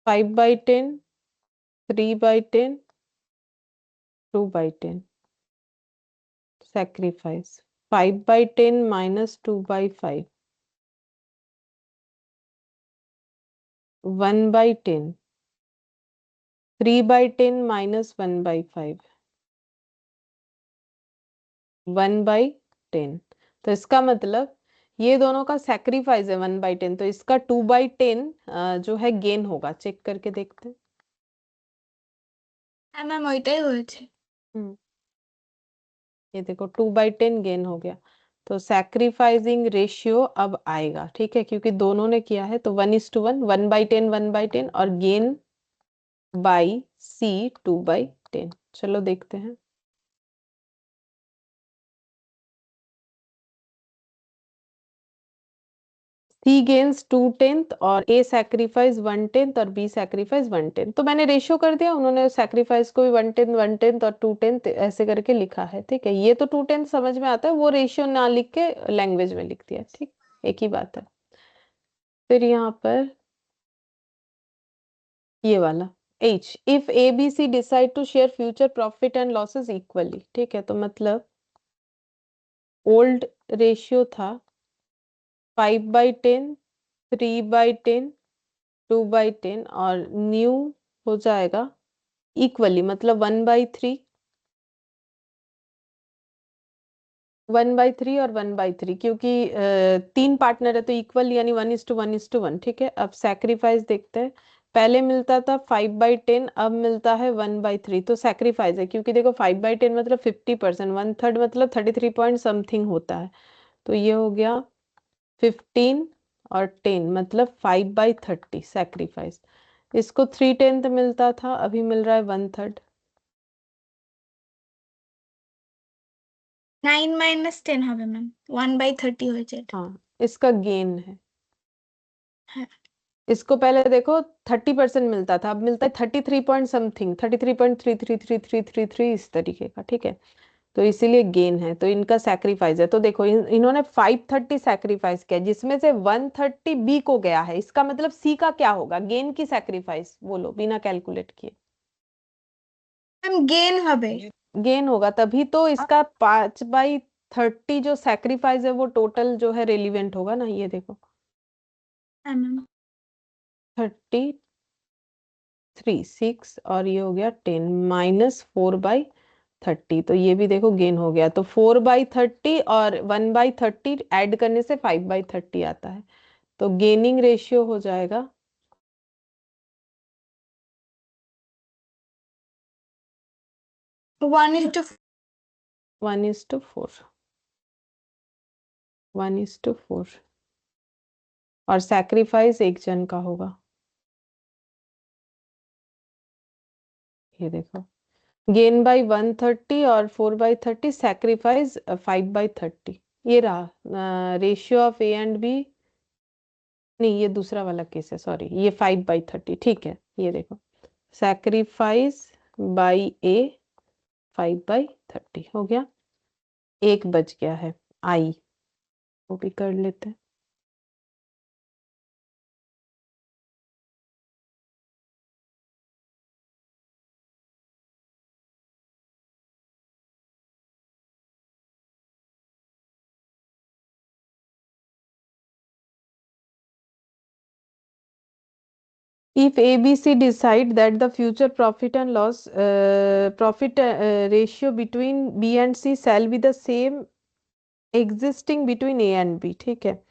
5/10, 3/10, 2/10। sacrifice 5/10 minus 2/5, 1/10, 3/10 minus 1/5, 1/10। तो इसका मतलब ये दोनों का सैक्रिफाइस है 1/10, तो इसका 2/10 जो है गेन होगा। चेक करके देखते हैं। হ্যাঁ ম্যাম ওইটাই হয়েছে। हम्म ये देखो 2/10 गेन हो गया, तो सैक्रिफाइसिंग रेशियो अब आएगा। ठीक है, क्योंकि दोनों ने किया है, तो 1:1, 1/10, 1/10 और गेन बाई सी 2/10। चलो देखते हैं। सी गेन्स 2/10 और ए सैक्रिफाइस 1/10 और बी सैक्रिफाइस 1/10। तो मैंने रेशियो कर दिया, उन्होंने सैक्रिफाइस को भी 1/10, 1/10 और 2/10 ऐसे करके लिखा है। ठीक है, ये तो 2/10 समझ में आता है, वो रेशियो ना लिख के लैंग्वेज में लिख दिया। ठीक, एक ही बात है। फिर यहाँ पर ये वाला H, if A B C decide to share future profit and losses equally. ठीक है, तो मतलब ओल्ड रेशियो था 5/10, 3/10, 2/10 और न्यू हो जाएगा इक्वली, मतलब 1/3, 1/3 और 1/3, क्योंकि 3 पार्टनर है तो इक्वल, यानी 1:1:1। ठीक है, अब सैक्रिफाइस देखते हैं। पहले मिलता था 5/10, अब मिलता है 1/3, तो सैक्रिफाइस है, क्योंकि देखो 5/10 मतलब 50%, 1/3 मतलब 33 पॉइंट समथिंग होता है, तो ये हो गया 15 और 10 मतलब 5/30 सैक्रिफाइस। इसको 3/10 मिलता था, अभी मिल रहा है 1/3। 9 - 10 হবে ম্যাম, 1/30 হয়েছে এটা। हाँ, इसका गेन है। হ্যাঁ इसको पहले देखो 30% मिलता था, अब मिलता है 33 पॉइंट समथिंग, 33.333333 इस तरीके का। ठीक है, तो इसीलिए गेन है, तो इनका सैक्रिफाइस है। तो देखो इन्होंने 530 सैक्रिफाइस किया, जिसमें से 130 बी को गया है, इसका मतलब सी का क्या होगा, गेन की सैक्रिफाइस बोलो बिना कैलकुलेट किए। ম্যাম গেন হবে। गेन होगा, तभी तो इसका 5/30 जो सैक्रिफाइस है वो टोटल जो है रेलिवेंट होगा ना। ये देखो হ্যাঁ ম্যাম 33, 6 और ये हो गया 10 माइनस 4/30, तो ये भी देखो गेन हो गया। तो 4/30 और 1/30 ऐड करने से 5/30 आता है, तो गेनिंग रेशियो हो जाएगा 1:4। 1:4, 1:4, और सैक्रिफाइस एक जन का होगा। ये देखो, गेन बाई 130 और 4/30, सैक्रिफाइस 5/30। ये रहा ratio of A and B. नहीं, ये दूसरा वाला केस है, सॉरी, ये 5/30, ठीक है। ये देखो, सैक्रिफाइस बाई ए 5/30 हो गया। एक बच गया है आई, वो भी कर लेते हैं। If ABC decide that the future profit and loss profit ratio between B and C shall be the same existing between A and B, ठीक है।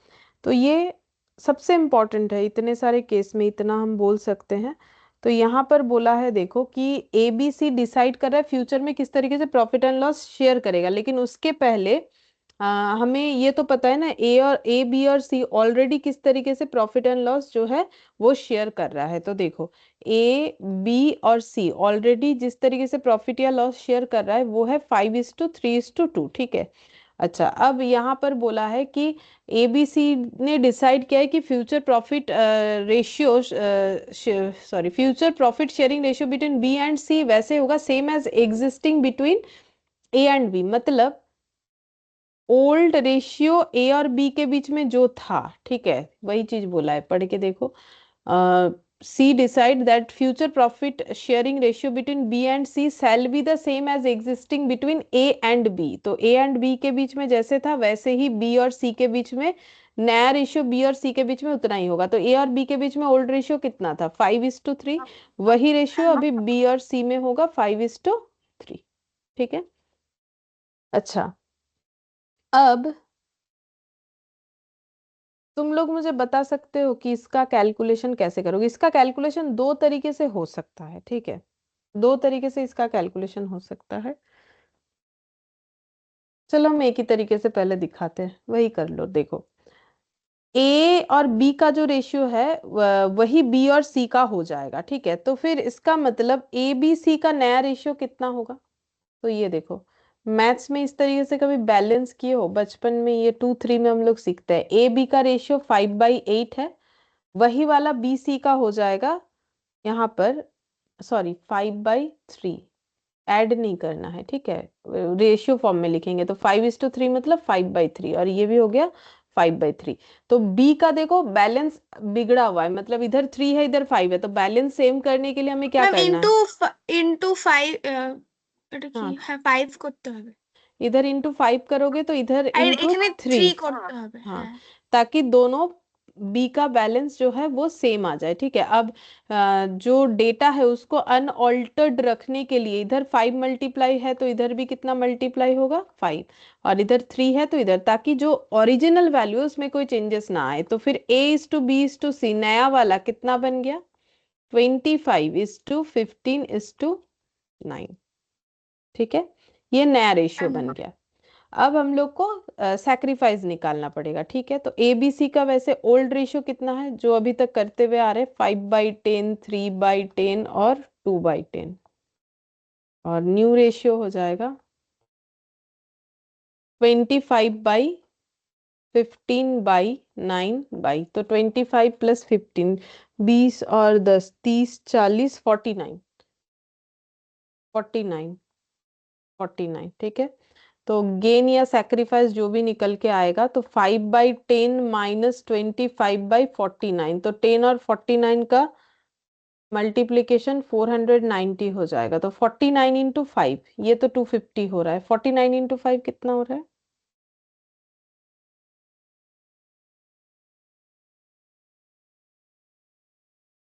तो ये सबसे इम्पोर्टेंट है, इतने सारे केस में इतना हम बोल सकते हैं। तो यहाँ पर बोला है देखो कि ABC डिसाइड कर रहा है फ्यूचर में किस तरीके से प्रॉफिट एंड लॉस शेयर करेगा, लेकिन उसके पहले हमें ये तो पता है ना, ए बी और सी ऑलरेडी किस तरीके से प्रॉफिट एंड लॉस जो है वो शेयर कर रहा है। तो देखो, ए बी और सी ऑलरेडी जिस तरीके से प्रॉफिट या लॉस शेयर कर रहा है वो है 5:3:2, ठीक है। अच्छा, अब यहाँ पर बोला है कि एबीसी ने डिसाइड किया है कि future profit ratio sorry future profit sharing ratio between B and C वैसे होगा same as existing between A and B. मतलब ओल्ड रेशियो ए और बी के बीच में जो था, ठीक है, वही चीज बोला है, पढ़ के देखो। C decide that future profit sharing ratio between B and C shall be the same as existing between A and B. तो ए एंड बी के बीच में जैसे था वैसे ही बी और सी के बीच में नया रेशियो बी और सी के बीच में उतना ही होगा। तो ए और बी के बीच में ओल्ड रेशियो कितना था, 5:3। वही रेशियो अभी बी और सी में होगा 5:3, ठीक है। अच्छा, अब तुम लोग मुझे बता सकते हो कि इसका कैलकुलेशन कैसे करोगे। इसका कैलकुलेशन दो तरीके से हो सकता है, ठीक है, दो तरीके से इसका कैलकुलेशन हो सकता है। चलो हम एक ही तरीके से पहले दिखाते हैं, वही कर लो। देखो, ए और बी का जो रेशियो है वही बी और सी का हो जाएगा, ठीक है। तो फिर इसका मतलब ए बी सी का नया रेशियो कितना होगा। तो ये देखो, मैथ्स में इस तरीके से कभी बैलेंस किए हो बचपन में, ये 2-3 में हम लोग सीखते हैं। ए बी का रेशियो 5/8 है, वही वाला बी सी का हो जाएगा यहाँ पर, सॉरी 5/3, ऐड नहीं करना है, ठीक है, रेशियो फॉर्म में लिखेंगे। तो 5:3 मतलब 5/3, और ये भी हो गया 5/3। तो बी का देखो बैलेंस बिगड़ा हुआ है, मतलब इधर 3 है इधर 5 है, तो बैलेंस सेम करने के लिए हमें क्या ম্যাম करना ইনটু है। ইনটু 5 এটা কি, हाँ, হ্যাঁ 5 করতে হবে इधर इंटू 5 करोगे तो इधर আর इंटू এখানে 3। 3 করতে হবে। हाँ, হ্যাঁ ताकि दोनों बी का बैलेंस जो है वो सेम आ जाए, ठीक है। अब जो डेटा है उसको अनऑल्टर्ड रखने के लिए इधर 5 मल्टीप्लाई है तो इधर भी कितना मल्टीप्लाई होगा, 5, और इधर 3 है तो इधर, ताकि जो ओरिजिनल वैल्यू उसमें कोई चेंजेस ना आए। तो फिर A:B:C नया वाला कितना बन गया, 25:15:9, ठीक है। ये नया रेशियो बन गया। अब हम लोग को सैक्रिफाइस निकालना पड़ेगा, ठीक है। तो ए बी सी का वैसे ओल्ड रेशियो कितना है जो अभी तक करते हुए आ रहे हैं, 5/10, 3/10 और 2/10, और न्यू रेशियो हो जाएगा 25/15/9 तो 25 + 15, 20 और 10, 30, 40, 49, 49, 49, ठीक है। तो गेन या सैक्रिफाइस जो भी निकल के आएगा, तो 5/10 माइनस 25/49, तो 10 और 49 का मल्टीप्लीकेशन 490 हो जाएगा। तो 49 × 5, ये तो 250 हो रहा है, 49 × 5 कितना हो रहा है,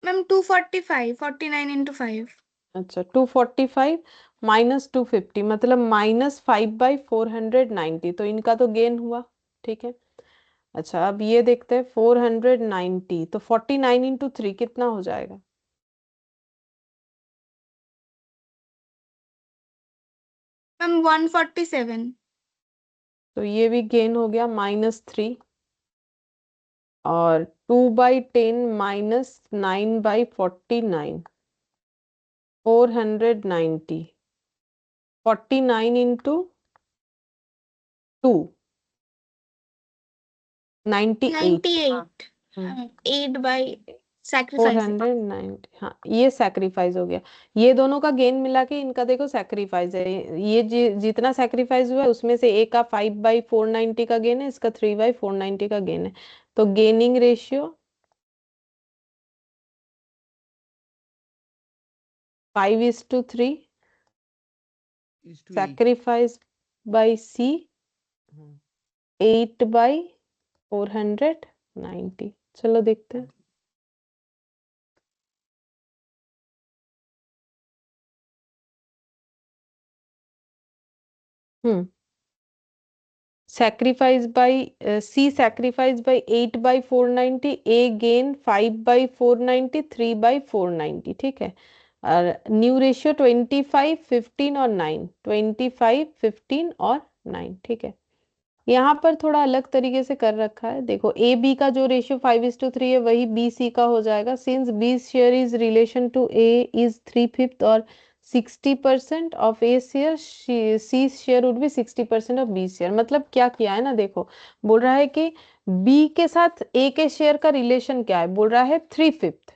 ম্যাম 245 49 ইনটু 5 अच्छा 245 माइनस 250 मतलब -5/490, तो इनका तो गेन हुआ, ठीक है। अच्छा, अब ये देखते हैं 490, तो 49 × 3 कितना हो जाएगा, ম্যাম 147 तो ये भी गेन हो गया -3, और 2/10 माइनस 9/49, 490, 49 इंटू 2 98 98 हम्म 8 बाय सैक्रिफाइस 490 हाँ ये सैक्रिफाइस हो गया। ये दोनों का गेन मिला के इनका देखो सैक्रिफाइस है। ये जितना सैक्रिफाइस हुआ है उसमें से एक का 5/490 का गेन है, इसका 3/490 का गेन है। तो gaining ratio 5:3, is to 8. Sacrifice by C हाँ 8/490। चलो देखते हैं। हम्म sacrifice by C sacrifice by 8/490, A gain 5/490, 3/490 ठीक है। और न्यू रेशियो 25, 15 और 9, 25, 15 और 9 ठीक है। यहाँ पर थोड़ा अलग तरीके से कर रखा है। देखो ए बी का जो रेशियो 5:3 है वही बी सी का हो जाएगा। Since B share is relation to A is 3/5 और 60% of A share, C share would be 60% of B share. मतलब क्या किया है ना, देखो बोल रहा है कि बी के साथ ए के शेयर का रिलेशन क्या है, बोल रहा है 3/5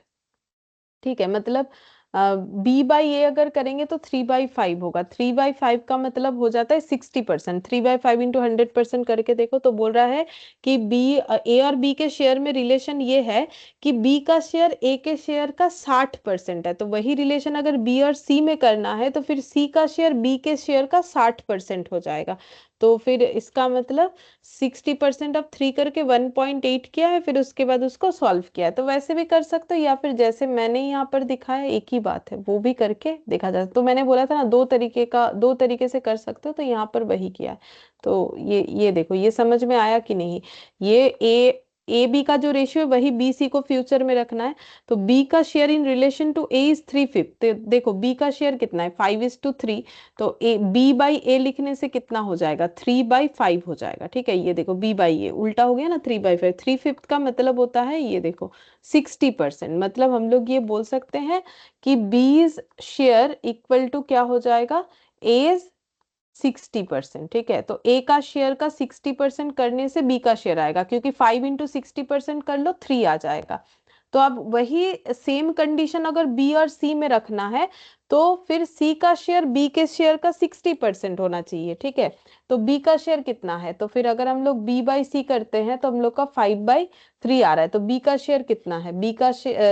ठीक है। मतलब बी बाई ए अगर करेंगे तो 3/5 होगा। 3/5 का मतलब हो जाता है 60%। 3/5 इंटू 100% करके देखो तो बोल रहा है कि बी ए और बी के शेयर में रिलेशन ये है कि बी का शेयर ए के शेयर का 60% है। तो वही रिलेशन अगर बी और सी में करना है तो फिर सी का शेयर बी के शेयर का 60% हो जाएगा। तो फिर इसका मतलब 60% ऑफ 3 करके 1.8 किया है, फिर उसके बाद उसको सॉल्व किया है। तो वैसे भी कर सकते हो या फिर जैसे मैंने यहाँ पर दिखाया एक ही बात है वो भी करके देखा जा सकता। तो मैंने बोला था ना दो तरीके से कर सकते हो, तो यहाँ पर वही किया है। तो ये देखो, ये समझ में आया कि नहीं। ये ए बी का जो रेशियो है वही बी सी को फ्यूचर में रखना है। तो बी का share in relation to A is 3/5। देखो बी का शेयर कितना है 5:3। तो ए बी बाई ए लिखने से कितना हो जाएगा 3/5 हो जाएगा ठीक है। ये देखो बी बाई ए उल्टा हो गया ना 3/5। 3/5 का मतलब होता है ये देखो 60%। मतलब हम लोग ये बोल सकते हैं कि बीज शेयर इक्वल टू क्या हो जाएगा एज 60% ठीक है। तो ए का शेयर का 60% करने से बी का शेयर आएगा, क्योंकि 5 इंटू 60% कर लो 3 आ जाएगा। तो अब वही सेम कंडीशन अगर बी और सी में रखना है तो फिर सी का शेयर बी के शेयर का 60% होना चाहिए ठीक है। तो बी का शेयर कितना है, तो फिर अगर हम लोग बी बाई सी करते हैं तो हम लोग का 5/3 आ रहा है। तो बी का शेयर कितना है,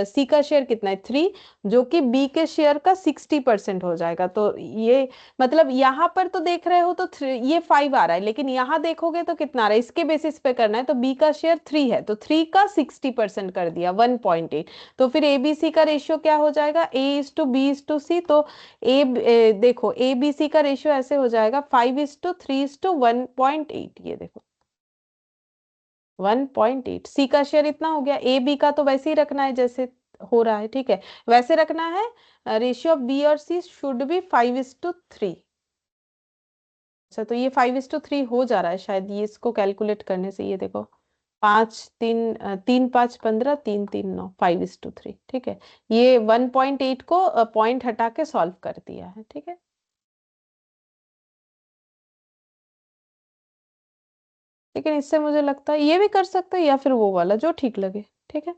सी का शेयर कितना है 3, जो कि बी के शेयर का 60% हो जाएगा। तो ये मतलब यहाँ पर तो देख रहे हो तो ये 5 आ रहा है, लेकिन यहाँ देखोगे तो कितना आ रहा है, इसके बेसिस पे करना है। तो बी का शेयर 3 है तो 3 का 60% कर दिया 1.8। तो फिर ए बी सी का रेशियो क्या हो जाएगा A:B:C। तो देखो ए बी सी का रेशियो ऐसे हो जाएगा 5:3:1.8। ये देखो 1.8। सी का शेयर इतना हो गया। ए बी का तो वैसे ही रखना है जैसे हो रहा है ठीक है, वैसे रखना है। रेशियो ऑफ बी और सी शुड बी 5:3। अच्छा तो ये 5:3 हो जा रहा है शायद, ये इसको कैलकुलेट करने से। ये देखो 3 5 15 3 3 9 5:3 ठीक है। ये 1.8 को पॉइंट हटा के सॉल्व कर दिया है ठीक है। लेकिन इससे मुझे लगता है ये भी कर सकते हैं या फिर वो वाला जो ठीक लगे ठीक है।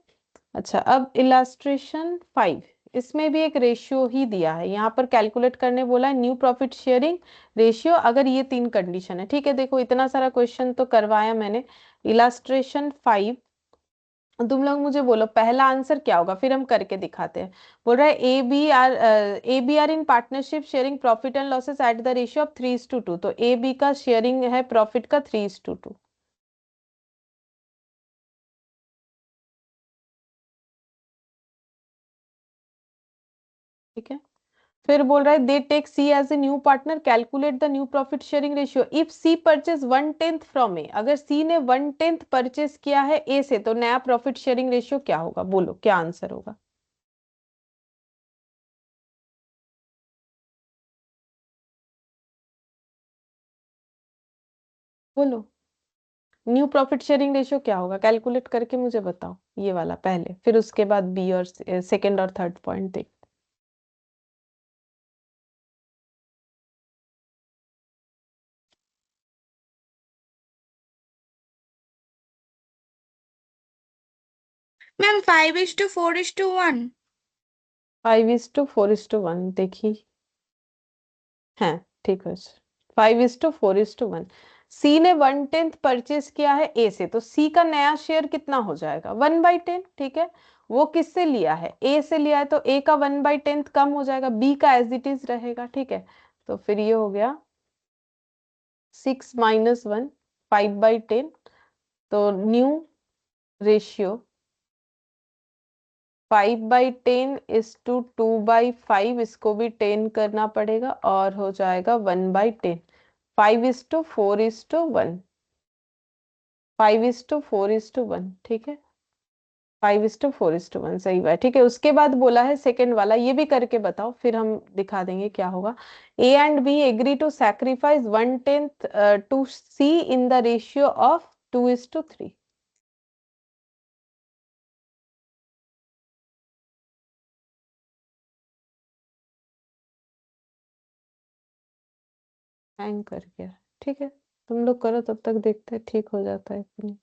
अच्छा अब इलास्ट्रेशन 5, इसमें भी एक रेशियो ही दिया है। यहाँ पर कैलकुलेट करने बोला है न्यू प्रॉफिट शेयरिंग रेशियो अगर ये 3 कंडीशन है ठीक है। देखो इतना सारा क्वेश्चन तो करवाया मैंने। इलास्ट्रेशन 5 तुम लोग मुझे बोलो पहला आंसर क्या होगा, फिर हम करके दिखाते हैं। बोल रहा है A B are in partnership sharing profit and losses at the ratio of 3:2। तो ए बी का शेयरिंग है प्रॉफिट का 3:2 ठीक है। फिर बोल रहा है they take C as a new partner, calculate the new profit sharing ratio if C purchase 1/10 from A. अगर सी ने 1/10 परचेज किया है ए से तो नया प्रॉफिट शेयरिंग रेशियो क्या होगा, बोलो क्या आंसर होगा। बोलो न्यू प्रॉफिट शेयरिंग रेशियो क्या होगा, कैलकुलेट करके मुझे बताओ ये वाला पहले, फिर उसके बाद बी और सेकंड और थर्ड पॉइंट देख। मैम 5:4:1। 5:4:1 देखी। হ্যাঁ ঠিক হয়েছে। 5:4:1। सी ने 1/10 परचेज किया है ए से, तो सी का नया शेयर कितना हो जाएगा? 1/10। ठीक है, वो किससे लिया है? ए से लिया है, तो ए का 1/10 कम हो जाएगा, बी का एज इट इज रहेगा। ठीक है, तो फिर ये हो गया 6 - 1 5/10। तो न्यू रेशियो 5/10 is to 2/5, इसको भी 10 करना पड़ेगा और हो जाएगा 1/10। 5:4:1। 5:4:1। ठीक है, 5:4:1 सही बात। ठीक है, उसके बाद बोला है सेकंड वाला, ये भी करके बताओ, फिर हम दिखा देंगे क्या होगा। A and B agree to sacrifice 1/10 to C in the ratio of 2:3। Hang कर गया। ठीक है, तुम लोग करो, तब तक देखते हैं ठीक हो जाता है कि नहीं।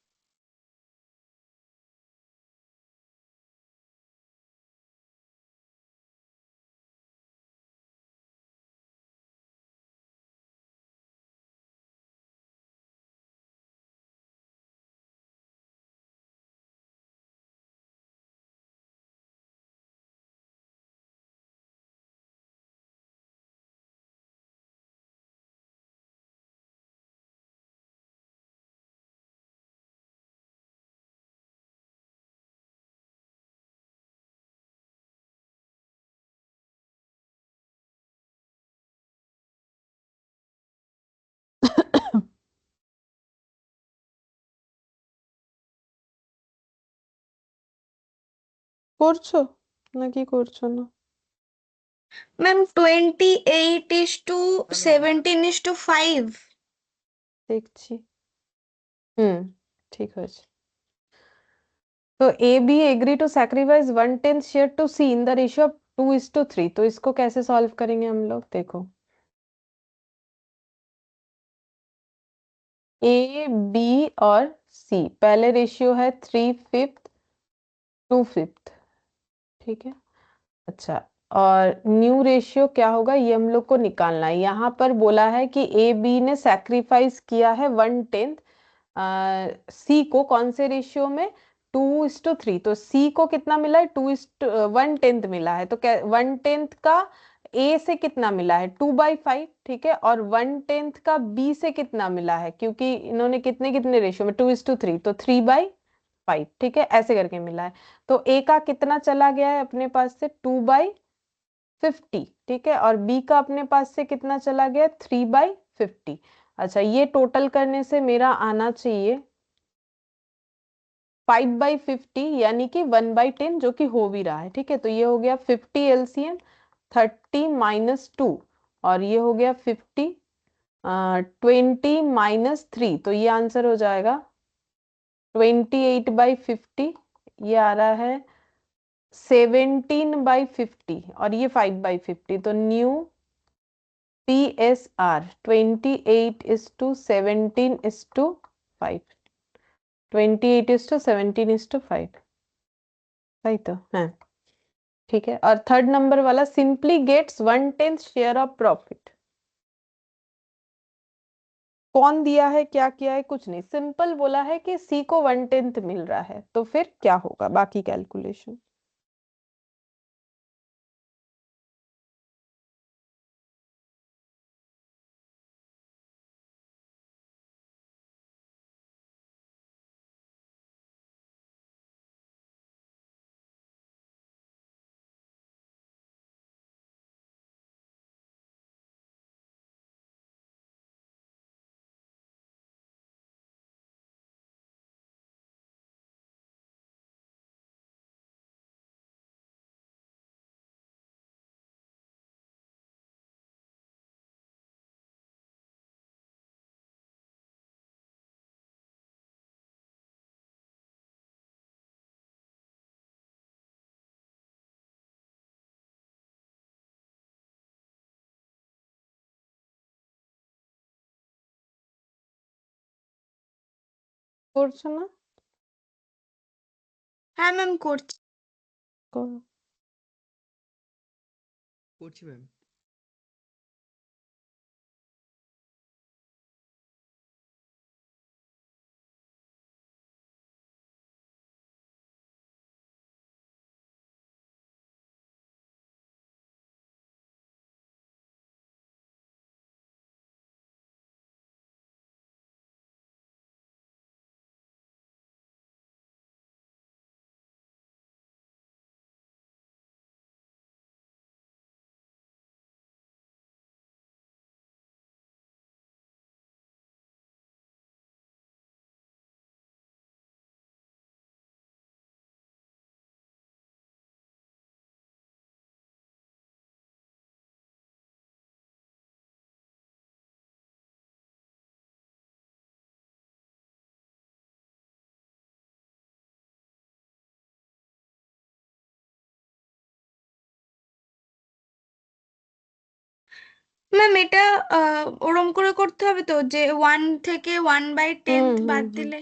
করছো নাকি করছো না? मैम 28:17:5। দেখছি। হুম, ঠিক হয়েছে। तो A B agree to sacrifice 1/10 share to C in the ratio of 2:3। तो इसको कैसे सॉल्व करेंगे हम लोग? देखो, ए बी और सी पहले रेशियो है 3/5 2/5। ठीक है, अच्छा, और न्यू रेशियो क्या होगा ये हम लोग को निकालना है। यहाँ पर बोला है कि ए बी ने सैक्रिफाइस किया है 1/10 सी को, कौन से रेशियो में? 2:3। तो सी को कितना मिला है? 1/10 मिला है, तो 1/10 का ए से कितना मिला है? 2/5। ठीक है, और 1/10 का बी से कितना मिला है? क्योंकि इन्होंने कितने कितने रेशियो में? 2:3, तो 3/5। ठीक है, ऐसे करके मिला है। तो ए का कितना चला गया है अपने पास से? 2/50। ठीक है, और बी का अपने पास से कितना चला गया? 3/50। अच्छा, ये टोटल करने से मेरा आना चाहिए 5/50, यानी कि 1/10, जो कि हो भी रहा है। ठीक है, तो ये हो गया 50 एलसीएम 30 - 2, और ये हो गया 50 20 - 3, तो ये आंसर हो जाएगा 28/50। ये आ रहा है 17/50, और ये 5/50। तो न्यू PSR 28:17:5। 28:17:5 सही तो है। ठीक है, और थर्ड नंबर वाला simply gets 1/10 share of profit. कौन दिया है, क्या किया है? कुछ नहीं, सिंपल बोला है कि सी को 1/10 मिल रहा है, तो फिर क्या होगा बाकी कैलकुलेशन? করছো না? হ্যাঁ ম্যাম করছি। করো। করছি ম্যাম। ম্যাম এটা ওরম করে করতে হবে তো, যে 1 থেকে 1/10 বাদ দিলে।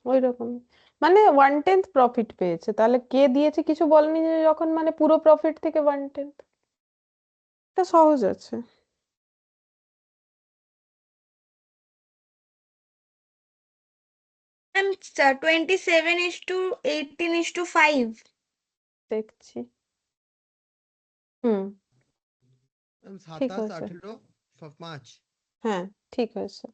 ওই রকম, মানে 1/10 প্রফিট পেয়েছে, তাহলে কে দিয়েছে কিছু বলেনি যে যখন মানে পুরো প্রফিট থেকে 1/10, এটা সহজ আছে। ম্যাম 27:18:5। দেখছি। হুম, ম্যাম ঠিক 27, আছে। 18, 5। হ্যাঁ, ঠিক হয়েছে।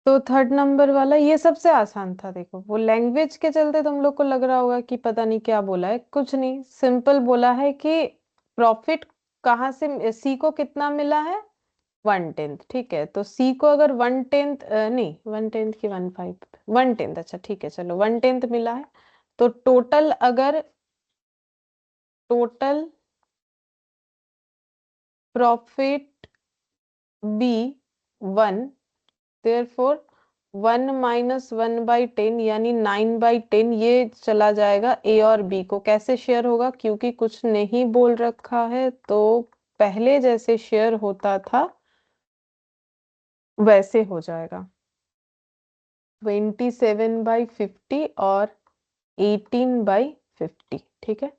तो थर्ड नंबर वाला ये सबसे आसान था। देखो वो लैंग्वेज के चलते तुम लोग को लग रहा होगा कि पता नहीं क्या बोला है, कुछ नहीं, सिंपल बोला है कि प्रॉफिट कहाँ से, सी को कितना मिला है 1/10, ठीक है, तो सी को अगर 1/10 नहीं 1/10 की 1/5 1/10, अच्छा ठीक है चलो 1/10 मिला है, तो टोटल अगर टोटल प्रॉफिट बी 1, therefore 1 - 1/10 यानी 9/10 ये चला जाएगा ए और बी को। कैसे शेयर होगा, क्योंकि कुछ नहीं बोल रखा है तो पहले जैसे शेयर होता था वैसे हो जाएगा, 27/50 और 18/50, ठीक है।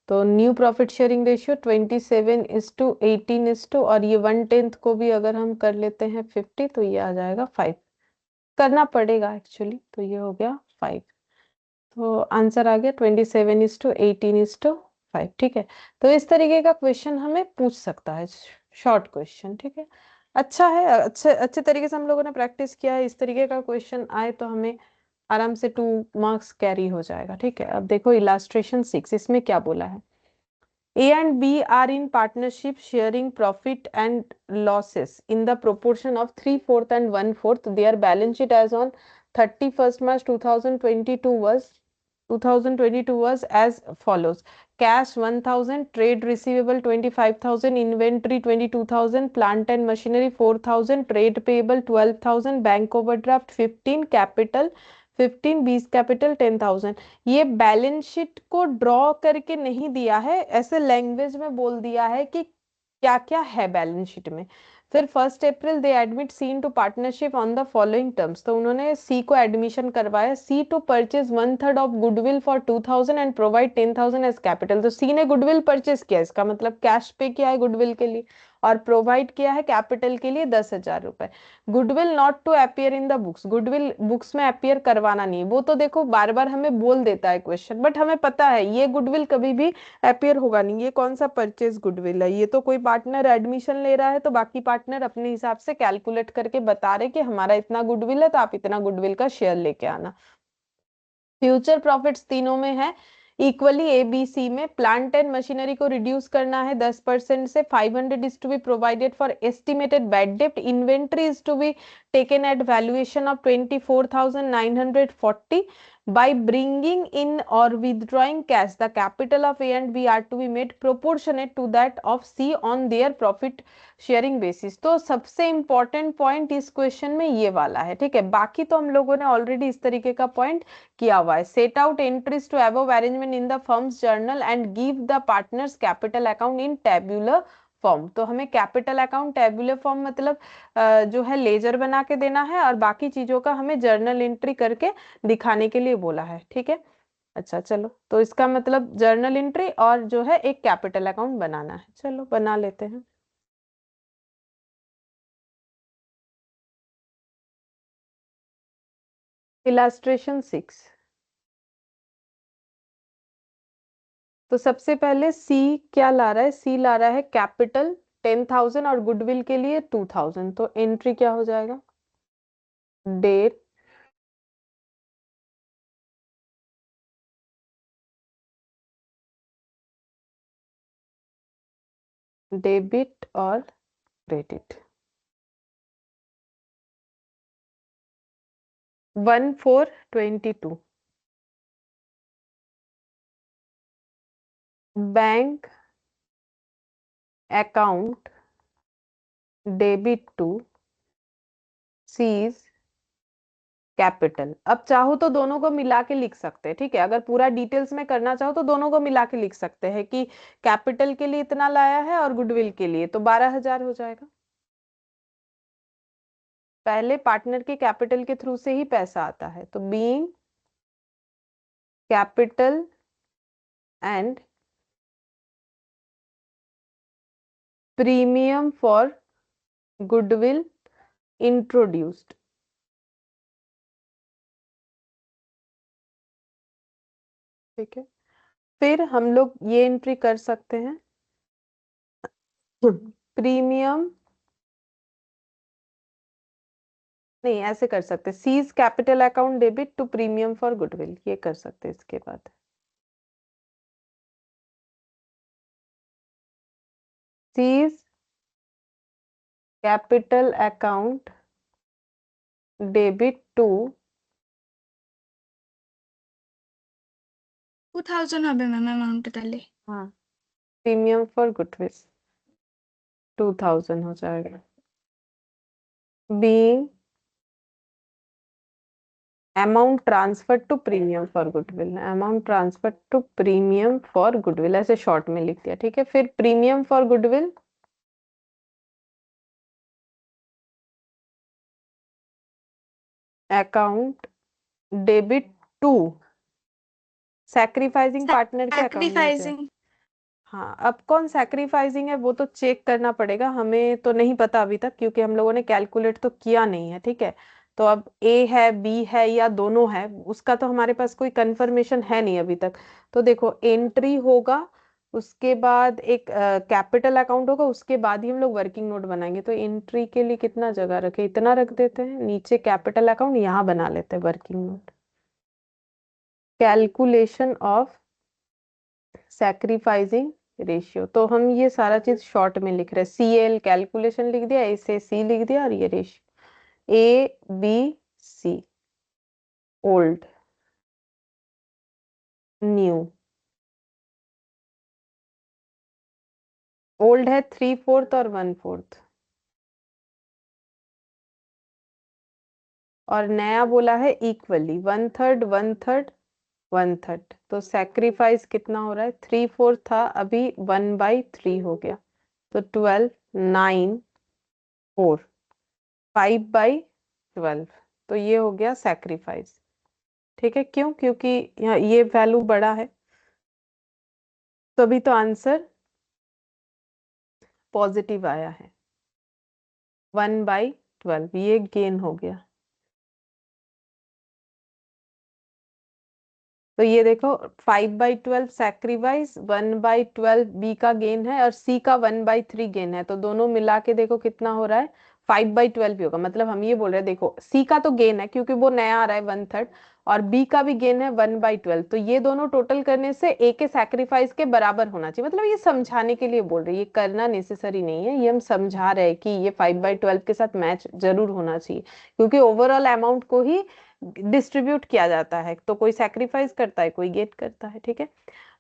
तो न्यू प्रॉफिट शेयरिंग रेशियो 27:18 और ये 1/10 को भी अगर हम कर लेते हैं 50 तो ये आ जाएगा 5, करना पड़ेगा एक्चुअली, तो ये हो गया 5, तो आंसर आ गया 27:18:5, ठीक है। तो इस तरीके का क्वेश्चन हमें पूछ सकता है, शॉर्ट क्वेश्चन, ठीक है। अच्छा है, अच्छे अच्छे तरीके से हम लोगों ने प्रैक्टिस किया है, इस तरीके का क्वेश्चन आए तो हमें आराम से 2 मार्क्स कैरी हो जाएगा, ठीक है। अब देखो इलास्ट्रेशन 6, इसमें क्या बोला है, A and B are in partnership sharing profit and losses in the proportion of 3/4 and 1/4. Their balance sheet as on 31st March 2022 was as follows: cash 1,000, trade receivable 25,000, inventory 22,000, plant and machinery 4,000, trade payable 12,000, bank overdraft 15, capital 15, 20 capital 10,000। ये balance sheet को draw करके नहीं दिया है, ऐसे language में बोल दिया है कि क्या क्या है बैलेंस शीट में। फिर 1 April they admit C into partnership on the following terms, तो उन्होंने सी को एडमिशन करवाया, C to purchase 1/3 of goodwill for 2,000 and provide 10,000 as capital. तो सी ने गुडविल परचेज किया, इसका मतलब कैश पे किया है गुडविल के लिए, और प्रोवाइड किया है कैपिटल के लिए 10,000 रुपए। Goodwill not to appear in the books, goodwill books में अपियर करवाना नहीं, वो तो देखो बार बार हमें बोल देता है क्वेश्चन, बट हमें पता है ये गुडविल कभी भी अपियर होगा नहीं। ये कौन सा परचेज गुडविल है, ये तो कोई पार्टनर एडमिशन ले रहा है तो बाकी पार्टनर अपने हिसाब से कैलकुलेट करके बता रहे कि हमारा इतना गुडविल है तो आप इतना गुडविल का शेयर लेके आना। फ्यूचर प्रॉफिट्स तीनों में है इक्वली, ए बी सी में प्लांट एंड मशीनरी को रिड्यूस करना है 10% से, 500 is to be provided for estimated bad डेप्ट, inventory is to be taken at valuation of 24,940, by bringing in or withdrawing cash the capital of A and B are to be made proportionate to that of C on their profit sharing basis. तो सबसे important point इस question में ये वाला है, ठीक है। बाकी तो हम लोगों ने ऑलरेडी इस तरीके का पॉइंट किया हुआ है। Set out entries to above arrangement in the firm's journal and give the partners capital account in tabular form. तो हमें कैपिटल अकाउंट टेबुलर फॉर्म मतलब जो है लेजर बना के देना है, और बाकी चीजों का हमें जर्नल एंट्री करके दिखाने के लिए बोला है, ठीक है। अच्छा चलो, तो इसका मतलब जर्नल एंट्री और जो है एक कैपिटल अकाउंट बनाना है। चलो बना लेते हैं। इलास्ट्रेशन 6। तो सबसे पहले सी क्या ला रहा है, सी ला रहा है कैपिटल 10,000 और गुडविल के लिए 2,000। तो एंट्री क्या हो जाएगा, डेट, डेबिट और credit. 1/4/22। Bank account debit to C's capital. अब चाहो तो दोनों को मिला के लिख सकते हैं, ठीक है। अगर पूरा डिटेल्स में करना चाहो तो दोनों को मिला के लिख सकते हैं कि कैपिटल के लिए इतना लाया है और गुडविल के लिए, तो 12,000 हो जाएगा। पहले पार्टनर के कैपिटल के थ्रू से ही पैसा आता है, तो being capital and premium for goodwill introduced. ठीक है, फिर हम लोग ये एंट्री कर सकते हैं, प्रीमियम, नहीं ऐसे कर सकते, C's capital account debit to premium for goodwill, ये कर सकते हैं। इसके बाद C's capital account debit to 2000 হবে ম্যাম অ্যামাউন্টটা তাহলে। हाँ प्रीमियम फॉर गुडविल 2,000 हो जाएगा। Being amount transfer to premium for goodwill, amount transfer to premium for goodwill ऐसे शॉर्ट में लिख दिया, ठीक है। फिर premium for goodwill account debit to sacrificing partner के अकाउंट में से। স্যাক্রিফাইসিং हाँ, अब कौन सैक्रिफाइसिंग है वो तो चेक करना पड़ेगा, हमें तो नहीं पता अभी तक, क्योंकि हम लोगों ने कैलकुलेट तो किया नहीं है, ठीक है। तो अब ए है, बी है या दोनों है, उसका तो हमारे पास कोई कंफर्मेशन है नहीं अभी तक। तो देखो एंट्री होगा, उसके बाद एक कैपिटल अकाउंट होगा, उसके बाद ही हम लोग वर्किंग नोट बनाएंगे। तो एंट्री के लिए कितना जगह रखे, इतना रख देते हैं, नीचे कैपिटल अकाउंट, यहाँ बना लेते हैं working note. Calculation of sacrificing ratio, तो हम ये सारा चीज शॉर्ट में लिख रहे हैं, CL कैलकुलेशन लिख दिया, ऐसे C लिख दिया, और ये ratio ABC, old new. Old है 3/4 और 1/4, और नया बोला है इक्वली 1/3 1/3 1/3। तो सैक्रिफाइस कितना हो रहा है, 3/4 था, अभी 1/3 हो गया, तो 12 9 4 5/12। तो ये हो गया सैक्रिफाइस, ठीक है। क्यों, क्योंकि यहाँ ये वैल्यू बड़ा है, तभी तो आंसर पॉजिटिव आया है। 1/12 ये गेन हो गया। तो ये देखो 5/12 सैक्रिफाइस, 1/12 बी का गेन है, और सी का 1/3 गेन है। तो दोनों मिला के देखो कितना हो रहा है, 5/12 भी होगा। मतलब हम ये बोल रहे हैं, देखो सी का तो गेन है क्योंकि वो नया आ रहा है 1/3, और बी का भी गेन है 1/12। तो ये दोनों टोटल करने से ए के सैक्रिफाइस के बराबर होना चाहिए। मतलब ये समझाने के लिए बोल रहे हैं, ये करना नेसेसरी नहीं है, ये हम समझा रहे हैं कि ये 5/12 के साथ मैच जरूर होना चाहिए, क्योंकि ओवरऑल अमाउंट को ही डिस्ट्रीब्यूट किया जाता है। तो कोई सैक्रिफाइस करता है, कोई गेट करता है, ठीक है।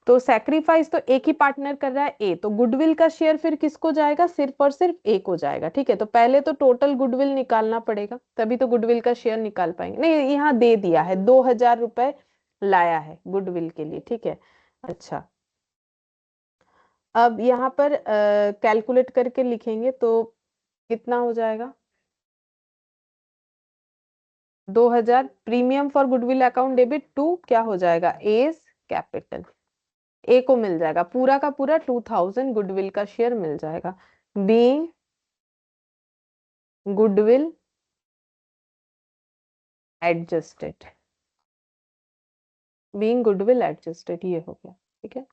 तो सैक्रिफाइस तो एक ही पार्टनर कर रहा है ए, तो गुडविल का शेयर फिर किसको जाएगा, सिर्फ और सिर्फ ए को जाएगा, ठीक है। तो पहले तो टोटल गुडविल निकालना पड़ेगा, तभी तो गुडविल का शेयर निकाल पाएंगे। नहीं, यहाँ दे दिया है 2,000 रुपए लाया है गुडविल के लिए, ठीक है। अच्छा, अब यहाँ पर कैलकुलेट करके लिखेंगे तो कितना हो जाएगा? 2000 premium for goodwill account debit to क्या हो जाएगा? As capital. ए को मिल जाएगा पूरा का पूरा 2000 गुडविल का शेयर मिल जाएगा। Being goodwill adjusted, being goodwill adjusted ये हो गया, ठीक है।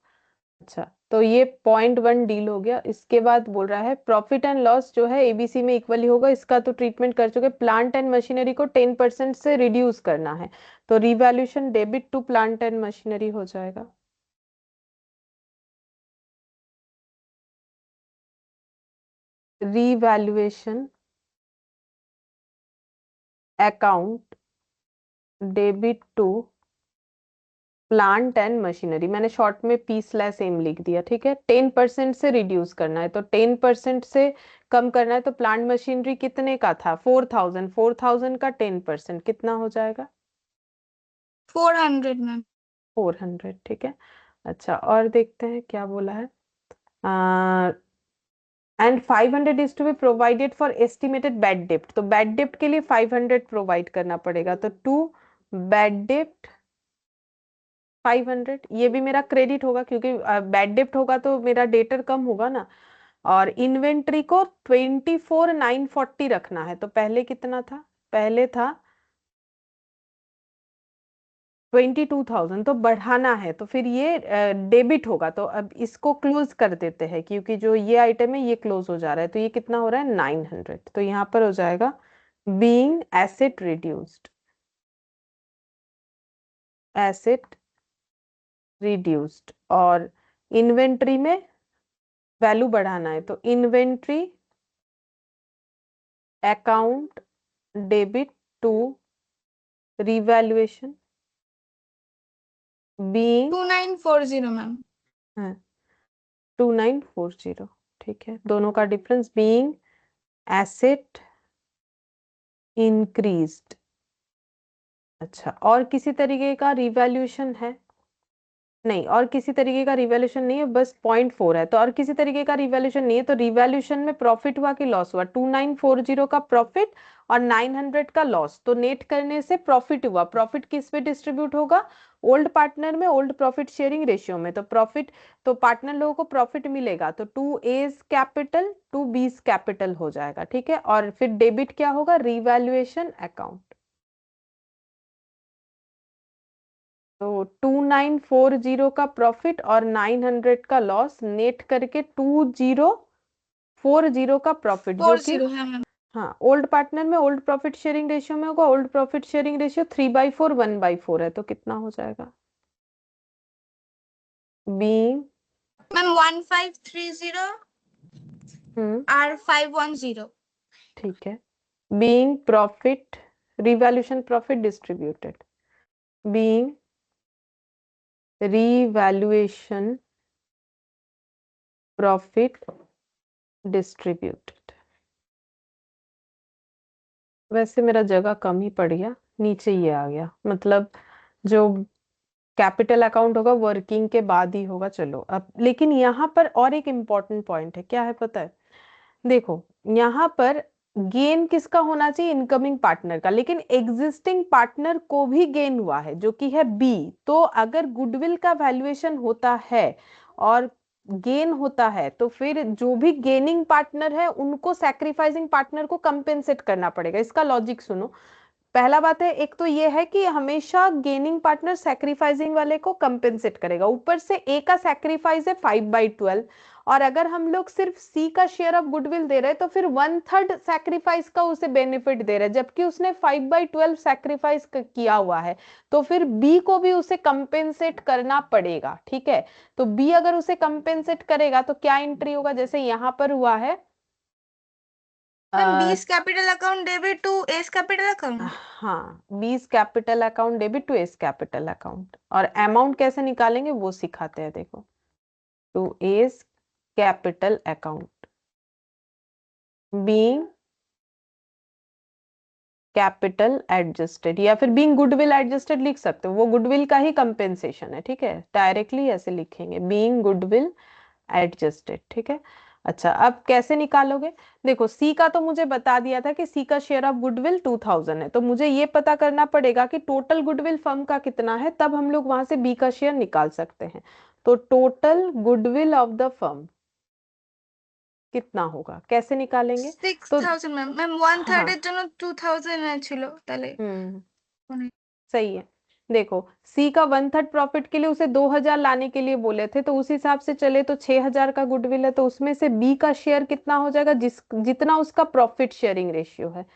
अच्छा, तो ये 0.1 डील हो गया। इसके बाद बोल रहा है प्रॉफिट एंड लॉस जो है एबीसी में इक्वली होगा, इसका तो ट्रीटमेंट कर चुके। प्लांट एंड मशीनरी को 10% से रिड्यूस करना है, तो revaluation debit to plant and machinery हो जाएगा। Revaluation account debit to plant and machinery, मैंने शॉर्ट में P/M लिख दिया, ठीक है। 10% से रिड्यूस करना है, तो 10% से कम करना है, तो प्लांट मशीनरी कितने का था? 4000, 4000 का 10% कितना हो जाएगा? 400 मैम। 400, ठीक है। अच्छा, और देखते हैं क्या बोला है। And 500 is to be provided for estimated bad डेप्ट, तो बैड डेप्ट के लिए 500 प्रोवाइड करना पड़ेगा, तो टू बैड डेप्ट 500। ये भी मेरा क्रेडिट होगा क्योंकि बैड डेप्ट होगा तो मेरा डेटर कम होगा ना। और इन्वेंट्री को 24,940 रखना है, तो पहले कितना था? पहले था 22,000, तो बढ़ाना है, तो फिर ये डेबिट होगा, तो अब इसको क्लोज कर देते हैं क्योंकि जो ये आइटम है ये क्लोज हो जा रहा है, तो ये कितना हो रहा है? 900, तो यहाँ पर हो जाएगा being asset reduced, asset reduced. और इन्वेंट्री में वैल्यू बढ़ाना है, तो inventory account debit to revaluation being 2940 ma'am. 2940, ठीक है। दोनों का डिफरेंस बीइंग एसेट इंक्रीज्ड। अच्छा, और किसी तरीके का रिवैल्यूएशन है? नहीं, और किसी तरीके का रिवैल्यूएशन नहीं है, बस 0.4 है, तो और किसी तरीके का रिवैल्यूएशन नहीं है, तो रिवैल्यूएशन में प्रॉफिट हुआ कि लॉस हुआ? 2940 का प्रॉफिट और 900 का लॉस, तो नेट करने से प्रॉफिट हुआ। प्रॉफिट किस पे डिस्ट्रीब्यूट होगा? ओल्ड पार्टनर में, ओल्ड प्रॉफिट शेयरिंग रेशियो में, तो प्रॉफिट, तो पार्टनर लोगों को प्रॉफिट मिलेगा, तो 2A's कैपिटल 2B's कैपिटल हो जाएगा, ठीक है। और फिर डेबिट क्या होगा? रिवैल्यूएशन अकाउंट, तो 2940 का प्रॉफिट और 900 का लॉस नेट करके 2040 का प्रॉफिट, जो कि 40 है मैम। हाँ ओल्ड पार्टनर में ओल्ड प्रॉफिट शेयरिंग रेशियो में होगा। ओल्ड प्रॉफिट शेयरिंग रेशियो 3/4 1/4 है, तो कितना हो जाएगा? बीइंग मैम 1530 और 510। ठीक है। Being profit revaluation profit distributed, being revaluation profit distributed. वैसे मेरा जगह कम ही पड़ गया, नीचे ये आ गया, मतलब जो कैपिटल अकाउंट होगा वर्किंग के बाद ही होगा। चलो अब, लेकिन यहाँ पर और एक इम्पॉर्टेंट पॉइंट है, क्या है पता है? देखो, यहाँ पर गेन किसका होना चाहिए? इनकमिंग पार्टनर का, लेकिन एग्जिस्टिंग पार्टनर को भी गेन हुआ है जो कि है बी। तो अगर गुडविल का वैल्यूएशन होता है और गेन होता है, तो फिर जो भी गेनिंग पार्टनर है उनको सैक्रिफाइसिंग पार्टनर को कंपेंसेट करना पड़ेगा। इसका लॉजिक सुनो। पहला बात है, एक तो ये है कि हमेशा गेनिंग पार्टनर सैक्रिफाइसिंग वाले को कंपेंसेट करेगा। ऊपर से ए का सैक्रिफाइस है 5/12, और अगर हम लोग सिर्फ सी का शेयर ऑफ गुडविल दे रहे हैं तो फिर 1/3 सैक्रिफाइस का उसे बेनिफिट दे रहे हैं, जबकि उसने 5/12 सैक्रिफाइस किया हुआ है, तो फिर बी को भी उसे कंपेंसेट करना पड़ेगा, ठीक है। तो बी अगर उसे कंपेंसेट करेगा तो क्या एंट्री होगा? जैसे यहां पर हुआ है ma'am 20 capital account debit to A's capital account. हाँ, 20 capital account debit to A's capital account, और अमाउंट कैसे निकालेंगे वो सिखाते हैं, देखो। To A's capital account being capital adjusted, या फिर बीइंग गुडविल एडजस्टेड लिख सकते हो, वो गुडविल का ही कंपेंसेशन है, ठीक है। डायरेक्टली ऐसे लिखेंगे, बीइंग गुडविल एडजस्टेड, ठीक है। अच्छा, अब कैसे निकालोगे? देखो, सी का तो मुझे बता दिया था कि सी का शेयर ऑफ गुडविल 2000 है, तो मुझे ये पता करना पड़ेगा कि टोटल गुडविल फर्म का कितना है, तब हम लोग वहां से बी का शेयर निकाल सकते हैं। तो total goodwill of the firm कितना होगा, कैसे निकालेंगे? तो 6000 ম্যাম। ম্যাম 1/3 हाँ, এর জন্য 2000 ছিল তাহলে মানে सही है। देखो, सी का 1/3 प्रॉफिट के लिए उसे 2000 लाने के लिए बोले थे, तो उस हिसाब से चले तो 6000 का गुडविल है, तो उसमें से बी का शेयर कितना हो जाएगा, जितना उसका प्रॉफिट शेयरिंग रेशियो है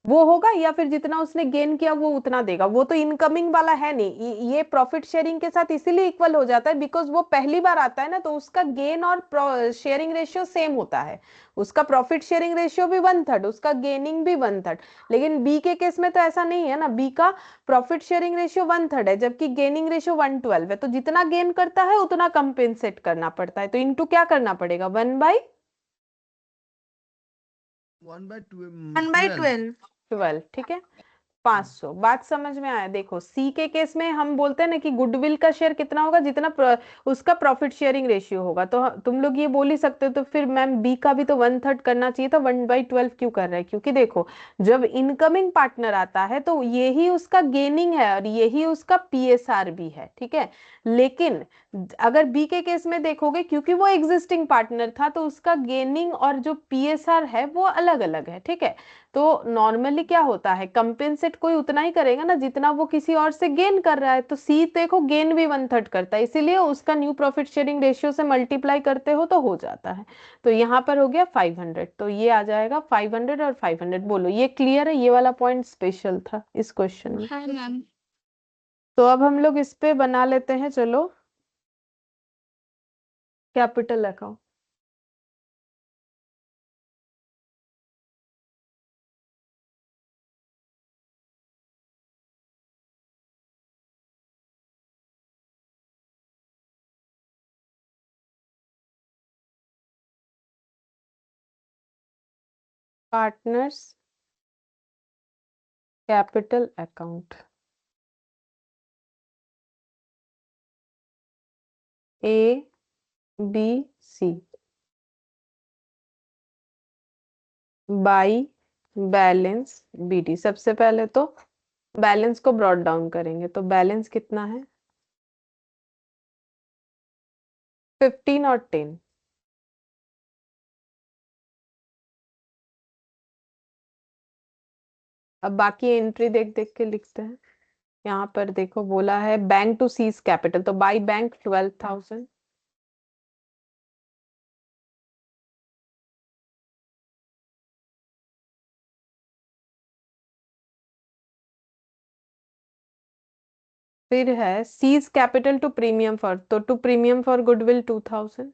वो होगा, या फिर जितना उसने गेन किया वो उतना देगा। वो तो इनकमिंग वाला है नहीं, ये प्रॉफिट शेयरिंग के साथ इसीलिए इक्वल हो जाता है बिकॉज वो पहली बार आता है ना, तो उसका गेन और शेयरिंग रेशियो सेम होता है। उसका प्रॉफिट शेयरिंग रेशियो भी 1/3, उसका गेनिंग भी 1/3। लेकिन बी के केस में तो ऐसा नहीं है ना, बी का प्रॉफिट शेयरिंग रेशियो 1/3 है, जबकि गेनिंग रेशियो 112 है, तो जितना गेन करता है उतना कंपेंसेट करना पड़ता है। तो इनटू क्या करना पड़ेगा, 1/12, 1/12। ठीक है, 500। बात समझ में आया? देखो, सी के केस में हम बोलते हैं ना कि गुडविल का शेयर कितना होगा, जितना उसका प्रॉफिट शेयरिंग रेशियो होगा। तो तुम लोग ये बोल ही सकते हो, तो फिर मैम बी का भी तो 1/3 करना चाहिए था, 1/12 क्यों कर रहा है? क्योंकि देखो, जब इनकमिंग पार्टनर आता है तो यही उसका गेनिंग है और यही उसका पीएसआर भी है, ठीक है। लेकिन अगर बी के केस में देखोगे, क्योंकि वो एग्जिस्टिंग पार्टनर था, तो उसका गेनिंग और जो पीएसआर है वो अलग अलग है, ठीक है। तो नॉर्मली क्या होता है, कंपेंसेट कोई उतना ही करेगा ना जितना वो किसी और से गेन कर रहा है। तो सी देखो गेन भी 1/3 करता है, इसीलिए उसका न्यू प्रॉफिट शेयरिंग रेशियो से मल्टीप्लाई करते हो तो हो जाता है। तो यहाँ पर हो गया 500, तो ये आ जाएगा 500 और 500। बोलो, ये क्लियर है? ये वाला पॉइंट स्पेशल था इस क्वेश्चन में। হ্যাঁ ম্যাম। तो अब हम लोग इस पे बना लेते हैं, चलो, capital account. Partners capital account, A B C, by balance BD. सबसे पहले तो बैलेंस को ब्रॉट डाउन करेंगे, तो बैलेंस कितना है, 15 और 10। अब बाकी एंट्री देख देख के लिखते हैं। यहाँ पर देखो, बोला है बैंक टू सीज कैपिटल, तो बाई बैंक 12,000, फिर है C's capital to premium for, तो टू प्रीमियम फॉर गुडविल 2000,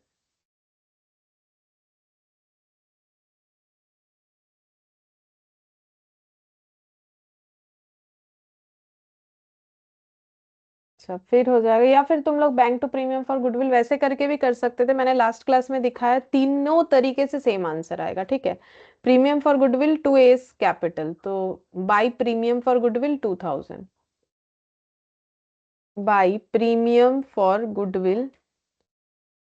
अच्छा फिर हो जाएगा। या फिर तुम लोग bank to premium for goodwill वैसे करके भी कर सकते थे, मैंने लास्ट क्लास में दिखाया, तीनों तरीके से सेम आंसर आएगा, ठीक है। Premium for goodwill to A's capital, तो by premium for goodwill 2000, by premium for goodwill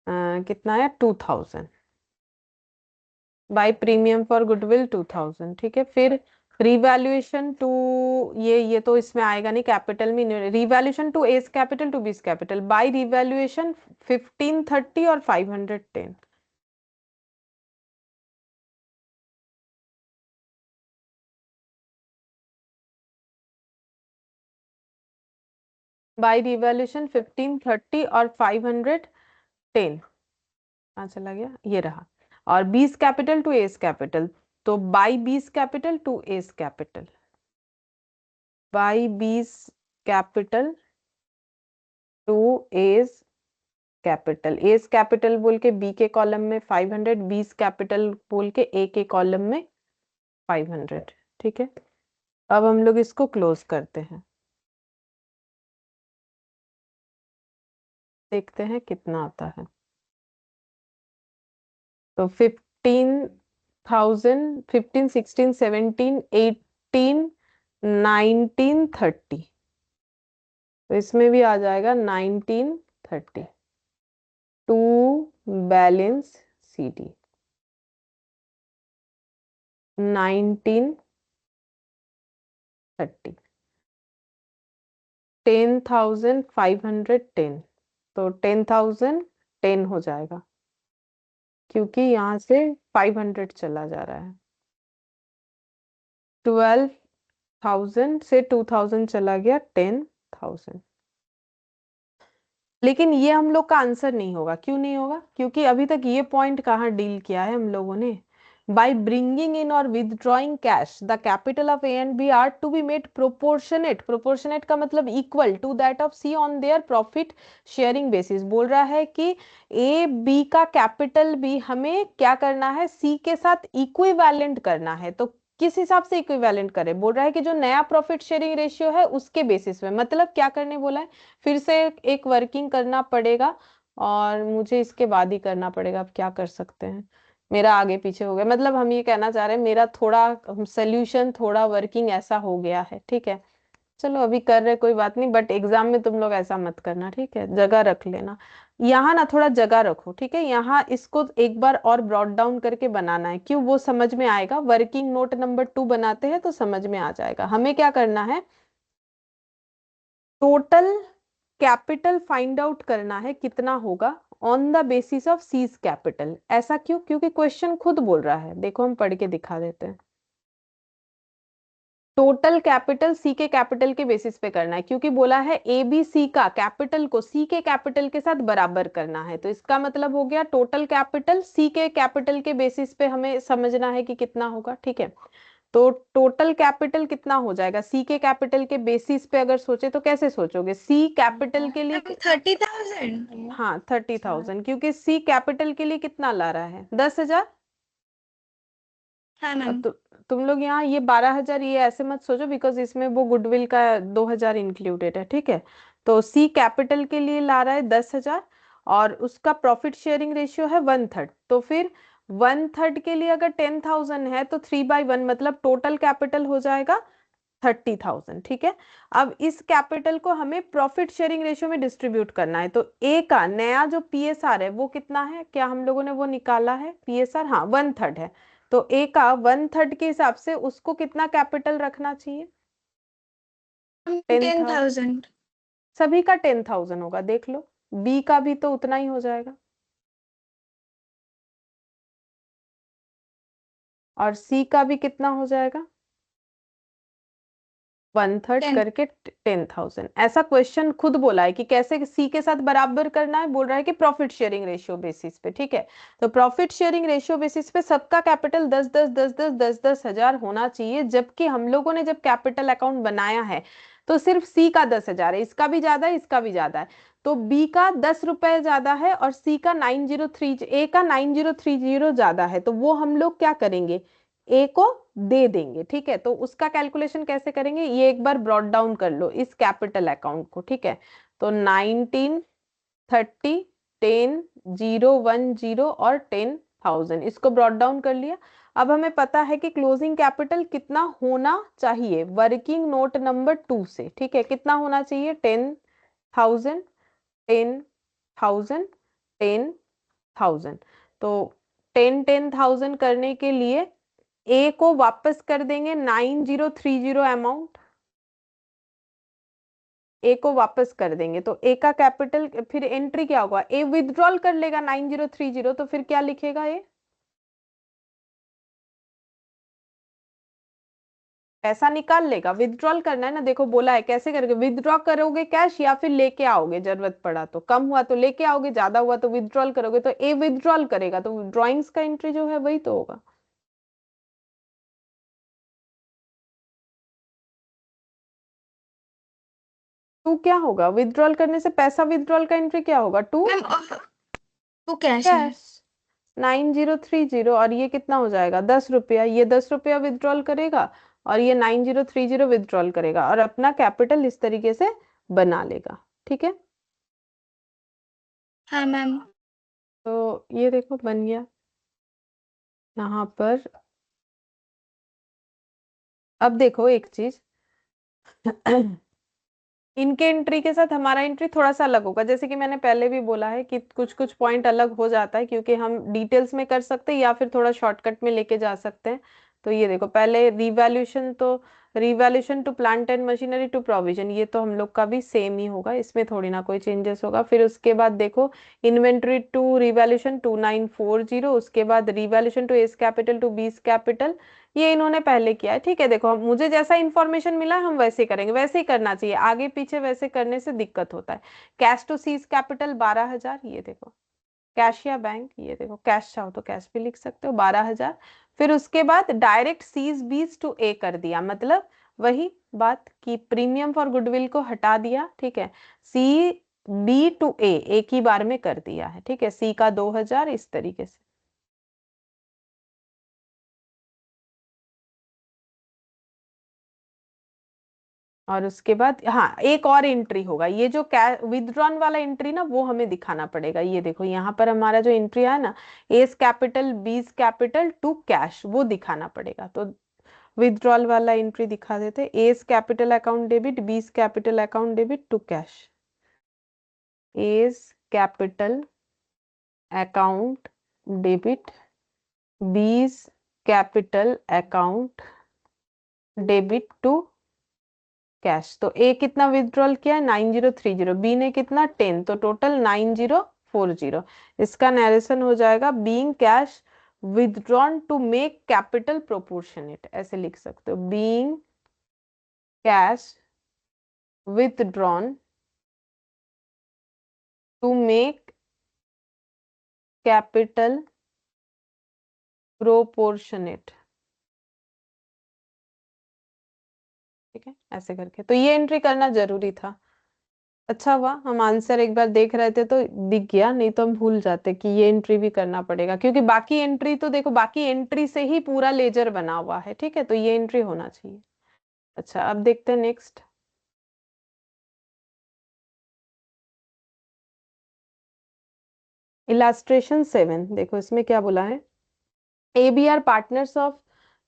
कितना है, 2000, बाई प्रीमियम फॉर गुडविल 2000, ठीक है। फिर रिवैल्यूएशन टू, ये तो इसमें आएगा नहीं, कैपिटल में revaluation to A's capital to B's capital, by revaluation 1530 और 510, बाई रिवैल्यूएशन 1530 और 510। कहाँ चला गया, ये रहा। और B's capital to A's capital, तो by B's capital to A's capital, by B's capital to A's capital, A's capital बोल के बी के कॉलम में 500, बीस कैपिटल बोल के ए के कॉलम में 500, ठीक है। अब हम लोग इसको क्लोज करते हैं, देखते हैं कितना आता है। तो 15,000, 15, 16, 17, 18, 19, 30, तो इसमें भी आ जाएगा 1930, टू बैलेंस CD 1930 10,510 तो 10,010 हो जाएगा क्योंकि यहाँ से 500 चला जा रहा है। 12,000 से 2,000 चला गया 10,000। लेकिन ये हम लोग का आंसर नहीं होगा। क्यों नहीं होगा? क्योंकि अभी तक ये पॉइंट कहाँ डील किया है हम लोगों ने? Bye bringing in or withdrawing cash the capital of A and B are to be made proportionate. Proportionate का मतलब equal to that of C on their profit sharing basis. बोल रहा है कि ए बी का कैपिटल भी हमें क्या करना है? सी के साथ इक्विवेलेंट करना है। तो किस हिसाब से इक्विवेलेंट करें? बोल रहा है कि जो नया प्रॉफिट शेयरिंग रेशियो है उसके बेसिस पे। मतलब क्या करने बोला है? फिर से एक वर्किंग करना पड़ेगा और मुझे इसके बाद ही करना पड़ेगा। अब क्या कर सकते हैं? मेरा आगे पीछे हो गया। मतलब हम ये कहना चाह रहे हैं मेरा थोड़ा सोल्यूशन थोड़ा वर्किंग ऐसा हो गया है। ठीक है, चलो अभी कर रहे कोई बात नहीं, बट एग्जाम में तुम लोग ऐसा मत करना। ठीक है, जगह रख लेना यहाँ ना, थोड़ा जगह रखो। ठीक है, यहाँ इसको एक बार और ब्रॉड डाउन करके बनाना है। क्यों? वो समझ में आएगा। वर्किंग नोट नंबर 2 बनाते हैं तो समझ में आ जाएगा। हमें क्या करना है? टोटल कैपिटल फाइंड आउट करना है कितना होगा on the basis of seize capital. ऐसा क्यों? क्योंकि क्वेश्चन खुद बोल रहा है। देखो हम पढ़ के दिखा देते हैं। टोटल कैपिटल सी के कैपिटल के बेसिस पे करना है, क्योंकि बोला है ए बी सी का कैपिटल को सी के कैपिटल के साथ बराबर करना है। तो इसका मतलब हो गया टोटल कैपिटल सी के कैपिटल के बेसिस पे हमें समझना है कि कितना होगा। ठीक है, तो टोटल कैपिटल कितना हो जाएगा सी के कैपिटल के बेसिस पे? अगर सोचे तो कैसे सोचोगे? सी कैपिटल के लिए 30,000। हाँ 30,000, क्योंकि सी कैपिटल के लिए कितना ला रहा है? 10,000। हाँ अब मैम। तुम लोग यहाँ ये 12,000 ये ऐसे मत सोचो, बिकॉज इसमें वो गुडविल का 2,000 इंक्लूडेड है। ठीक है, तो सी कैपिटल के लिए ला रहा है 10,000 और उसका प्रॉफिट शेयरिंग रेशियो है 1/3। तो फिर 1/3 के लिए अगर 10,000 है तो 3/1 मतलब टोटल कैपिटल हो जाएगा 30,000। ठीक है, अब इस कैपिटल को हमें प्रॉफिट शेयरिंग रेशियो में डिस्ट्रीब्यूट करना है। तो ए का नया जो पीएसआर है वो कितना है? क्या हम लोगों ने वो निकाला है पीएसआर? हाँ 1/3 है। तो ए का 1/3 के हिसाब से उसको कितना कैपिटल रखना चाहिए? 10,000। 10,000। सभी का 10,000 होगा, देख लो। बी का भी तो उतना ही हो जाएगा और सी का भी कितना हो जाएगा? 1/3 10। करके 10,000। ऐसा क्वेश्चन खुद बोला है कि कैसे सी के साथ बराबर करना है। बोल रहा है कि प्रॉफिट शेयरिंग रेशियो बेसिस पे। ठीक है, तो प्रॉफिट शेयरिंग रेशियो बेसिस पे सबका कैपिटल 10,000 होना चाहिए। जबकि हम लोगों ने जब कैपिटल अकाउंट बनाया है तो सिर्फ सी का 10,000 है, इसका भी ज्यादा है, इसका भी ज्यादा है। तो बी का 10 रुपए ज्यादा है और सी का 903, ए का 9,030 ज्यादा है। तो वो हम लोग क्या करेंगे? ए को दे देंगे। ठीक है, तो उसका कैलकुलेशन कैसे करेंगे ये एक बार ब्रॉड डाउन कर लो इस कैपिटल अकाउंट को। ठीक है, तो 1930 10,010 और 10,000 इसको ब्रॉड डाउन कर लिया। अब हमें पता है कि क्लोजिंग कैपिटल कितना होना चाहिए वर्किंग नोट नंबर 2 से। ठीक है, कितना होना चाहिए? 10,000 10,000 10,000। तो 10,000 करने के लिए ए को वापस कर देंगे 9,030 अमाउंट। ए को वापस कर देंगे तो ए का कैपिटल फिर एंट्री क्या होगा? ए विथड्रॉल कर लेगा 9,030, तो फिर क्या लिखेगा? ए पैसा निकाल लेगा, विथड्रॉल करना है ना। देखो बोला है कैसे करोगे? विथड्रॉ करोगे कैश या फिर लेके आओगे? जरूरत पड़ा तो, कम हुआ तो लेके आओगे, ज्यादा हुआ तो विथड्रॉल करोगे। तो ए विथड्रॉल करेगा तो ड्रॉइंग्स का एंट्री जो है वही तो होगा। टू क्या होगा? विथड्रॉल करने से पैसा विथड्रॉल का एंट्री क्या होगा? टू मैम वो कैश है। कैश 9,030 और ये कितना हो जाएगा? 10 रुपया। ये 10 रुपया विथड्रॉल करेगा और ये 9,030 विथड्रॉल करेगा और अपना कैपिटल इस तरीके से बना लेगा। ठीक है, हाँ मैम। तो ये देखो बन गया यहाँ पर। अब देखो एक चीज इनके एंट्री के साथ हमारा एंट्री थोड़ा सा अलग होगा, जैसे कि मैंने पहले भी बोला है कि कुछ कुछ पॉइंट अलग हो जाता है, क्योंकि हम डिटेल्स में कर सकते हैं या फिर थोड़ा शॉर्टकट में लेके जा सकते हैं। तो ये देखो, पहले revaluation to plant and machinery to provision, ये तो हम लोग का भी सेम ही होगा, इसमें थोड़ी ना कोई चेंजेस होगा। फिर उसके बाद देखो, इन्वेंट्री टू रिवैल्यूएशन 2940, उसके बाद revaluation to A's capital to B's capital, ये इन्होंने पहले किया है। ठीक है, देखो मुझे जैसा इंफॉर्मेशन मिला हम वैसे करेंगे, वैसे ही करना चाहिए, आगे पीछे वैसे करने से दिक्कत होता है। कैश टू सीज कैपिटल 12,000, ये देखो कैश या बैंक, ये देखो कैश चाहो तो कैश भी लिख सकते हो, 12,000। फिर उसके बाद डायरेक्ट सीज बीस टू ए कर दिया, मतलब वही बात कि प्रीमियम फॉर गुडविल को हटा दिया। ठीक है, सी बी टू ए एक ही बार में कर दिया है। ठीक है, सी का 2,000 इस तरीके से। और उसके बाद हाँ, एक और एंट्री होगा, ये जो विदड्रॉन वाला एंट्री ना, वो हमें दिखाना पड़ेगा। ये देखो यहाँ पर हमारा जो एंट्री है ना, A's capital B's capital to cash, वो दिखाना पड़ेगा। तो विदड्रॉल वाला एंट्री दिखा देते, A's capital account debit B's capital account debit to cash, A's capital account debit B's capital account debit to cash. तो ए कितना विथड्रॉल किया है, 9030, बी ने कितना 10, तो टोटल 9040। इसका नरेशन हो जाएगा, being cash withdrawn to make capital proportionate, ऐसे लिख सकते हो, being cash withdrawn to make capital proportionate. ठीक है, ऐसे करके तो ये एंट्री करना जरूरी था। अच्छा हुआ हम आंसर एक बार देख रहे थे तो दिख गया, नहीं तो हम भूल जाते कि ये एंट्री भी करना पड़ेगा, क्योंकि बाकी एंट्री तो देखो, बाकी एंट्री से ही पूरा लेजर बना हुआ है। ठीक है, तो ये एंट्री होना चाहिए। अच्छा, अब देखते हैं नेक्स्ट। इलास्ट्रेशन 7, देखो इसमें क्या बोला है, ABR partners of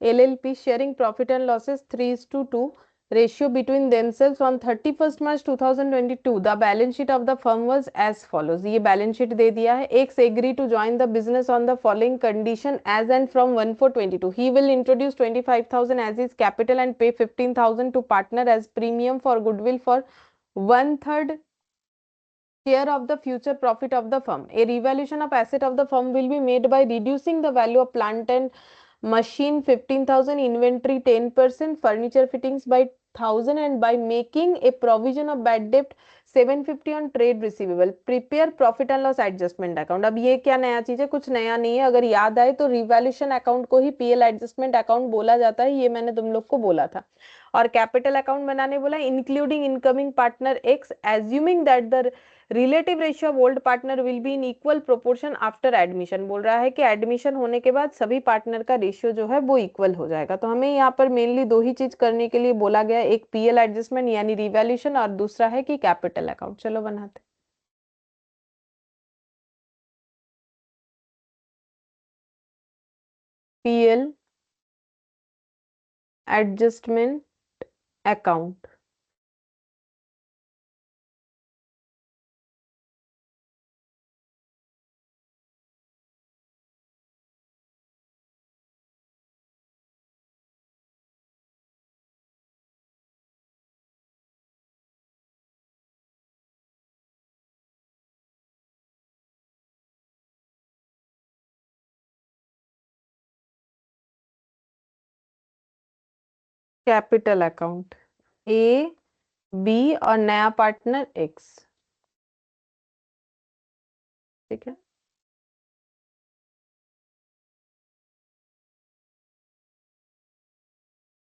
LLP sharing profit and losses 3:2 ratio between themselves on 31st March 2022. The balance sheet of the firm was as follows. ये balance sheet दे दिया है। X agree to join the business on the following condition as and from 1/4/22. He will introduce 25,000 as his capital and pay 15,000 to partner as premium for goodwill for 1/3 share of the future profit of the firm. A revaluation of asset of the firm will be made by reducing the value of plant and machine 15,000, inventory 10%, furniture fittings by 1,000, and by making a provision of bad debt 750 on trade receivable. Prepare profit and loss adjustment account. अब ये क्या नया चीज है, कुछ नया नहीं है। अगर याद आए तो रिवैल्यूएशन अकाउंट को ही पीएल एडजस्टमेंट अकाउंट बोला जाता है, ये मैंने तुम लोग को बोला था। और कैपिटल अकाउंट बनाने बोला, including incoming partner x, assuming that the relative ratio of old partner will be in equal proportion after admission. बोल रहा है कि एडमिशन होने के बाद सभी पार्टनर का रेशियो जो है वो इक्वल हो जाएगा। तो हमें यहाँ पर मेनली दो ही चीज करने के लिए बोला गया, एक पीएल एडजस्टमेंट यानी रिवैल्यूएशन, और दूसरा है कि कैपिटल अकाउंट। चलो बनाते। PL adjustment account. Capital account A B और नया पार्टनर एक्स। ठीक है,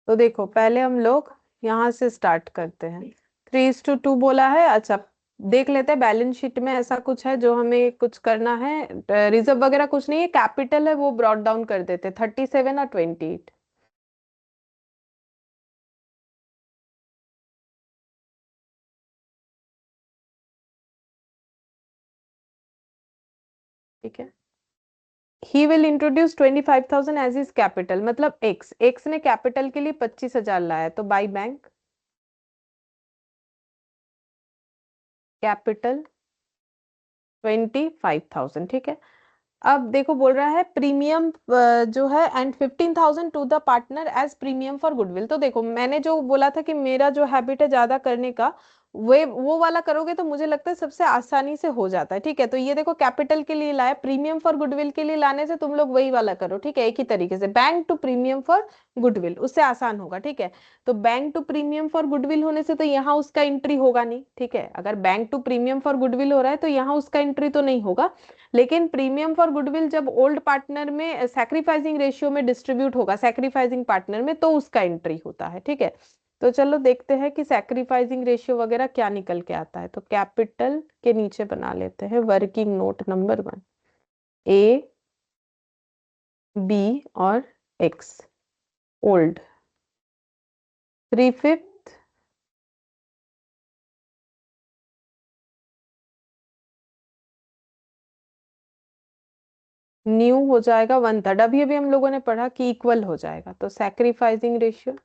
तो देखो पहले हम लोग यहाँ से स्टार्ट करते हैं। 3:2 बोला है। अच्छा, देख लेते हैं बैलेंस शीट में ऐसा कुछ है जो हमें कुछ करना है, रिजर्व वगैरह कुछ नहीं है, कैपिटल है वो ब्रॉट डाउन कर देते, 37 और 28। ठीक है, he will introduce 25,000 as his capital, मतलब एक्स ने कैपिटल के लिए 25,000 लाया, तो बाई बैंक कैपिटल 25,000, ठीक है। अब देखो बोल रहा है प्रीमियम जो है and 15,000 to the partner as premium for goodwill. तो देखो मैंने जो बोला था कि मेरा जो हैबिट है ज्यादा करने का, वो वाला करोगे तो मुझे लगता है सबसे आसानी से हो जाता है, ठीक है। तो ये देखो कैपिटल के लिए लाया, प्रीमियम फॉर गुडविल के लिए लाने से तुम लोग वही वाला करो, ठीक है, एक ही तरीके से bank to premium for goodwill, उससे आसान होगा, ठीक है। तो bank to premium for goodwill होने से तो यहाँ उसका एंट्री होगा नहीं, ठीक है। अगर bank to premium for goodwill हो रहा है तो यहाँ उसका एंट्री तो नहीं होगा, लेकिन प्रीमियम फॉर गुडविल जब ओल्ड पार्टनर में सैक्रिफाइसिंग रेशियो में डिस्ट्रीब्यूट होगा, सैक्रिफाइसिंग पार्टनर में, तो उसका एंट्री होता है, ठीक है। तो चलो देखते हैं कि सैक्रिफाइसिंग रेशियो वगैरह क्या निकल के आता है। तो कैपिटल के नीचे बना लेते हैं working note number 1, A B और एक्स ओल्ड 3/5 न्यू हो जाएगा 1/3। अभी अभी हम लोगों ने पढ़ा कि इक्वल हो जाएगा, तो सैक्रिफाइसिंग रेशियो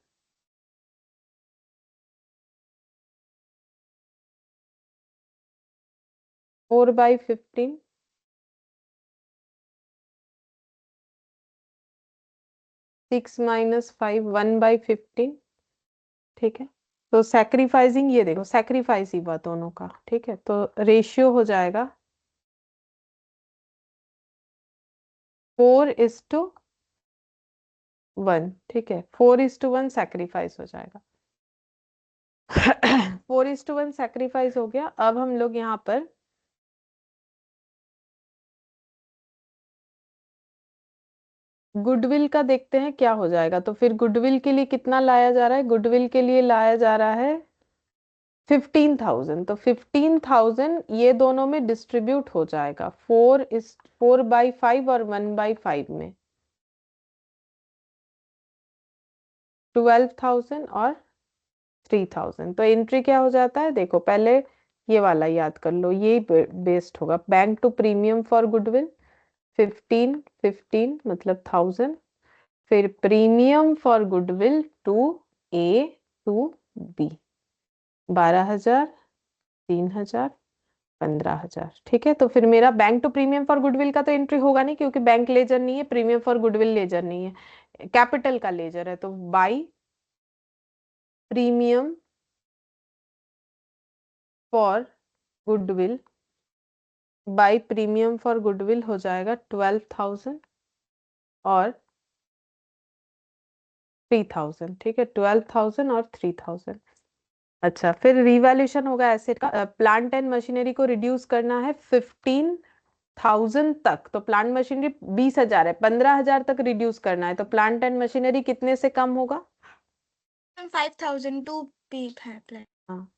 4/15 6 - 5 1/15, ठीक है। तो सैक्रिफाइसिंग, ये देखो सैक्रिफाइस ही हुआ दोनों का, ठीक है। तो रेशियो हो जाएगा 4:1, ठीक है। 4:1 सैक्रिफाइस हो जाएगा। 4:1 सैक्रिफाइस हो गया। अब हम लोग यहाँ पर गुडविल का देखते हैं क्या हो जाएगा। तो फिर गुडविल के लिए कितना लाया जा रहा है? गुडविल के लिए लाया जा रहा है 15,000। तो 15,000 ये दोनों में डिस्ट्रीब्यूट हो जाएगा 4/5 और 1/5 में, 12,000 और 3,000। तो एंट्री क्या हो जाता है? देखो पहले ये वाला याद कर लो, ये बेस्ड होगा bank to premium for goodwill 15 15 मतलब 1,000, फिर premium for goodwill to A to B 12,000 3,000 15,000, ठीक है। तो फिर मेरा bank to premium for goodwill का तो एंट्री होगा नहीं, क्योंकि बैंक लेजर नहीं है, प्रीमियम फॉर गुडविल लेजर नहीं है, कैपिटल का लेजर है। तो by premium for goodwill, by premium for goodwill हो जाएगा 12,000 और 3,000, ठीक है। 12,000 और 3,000। अच्छा, फिर रिवैल्यूएशन होगा एसेट का। प्लांट एंड मशीनरी को रिड्यूस करना है 15,000 तक। तो प्लांट मशीनरी 20,000 है, 15,000 तक रिड्यूस करना है। तो प्लांट एंड मशीनरी कितने से कम होगा? 5,000 टू बी है प्लान। हाँ,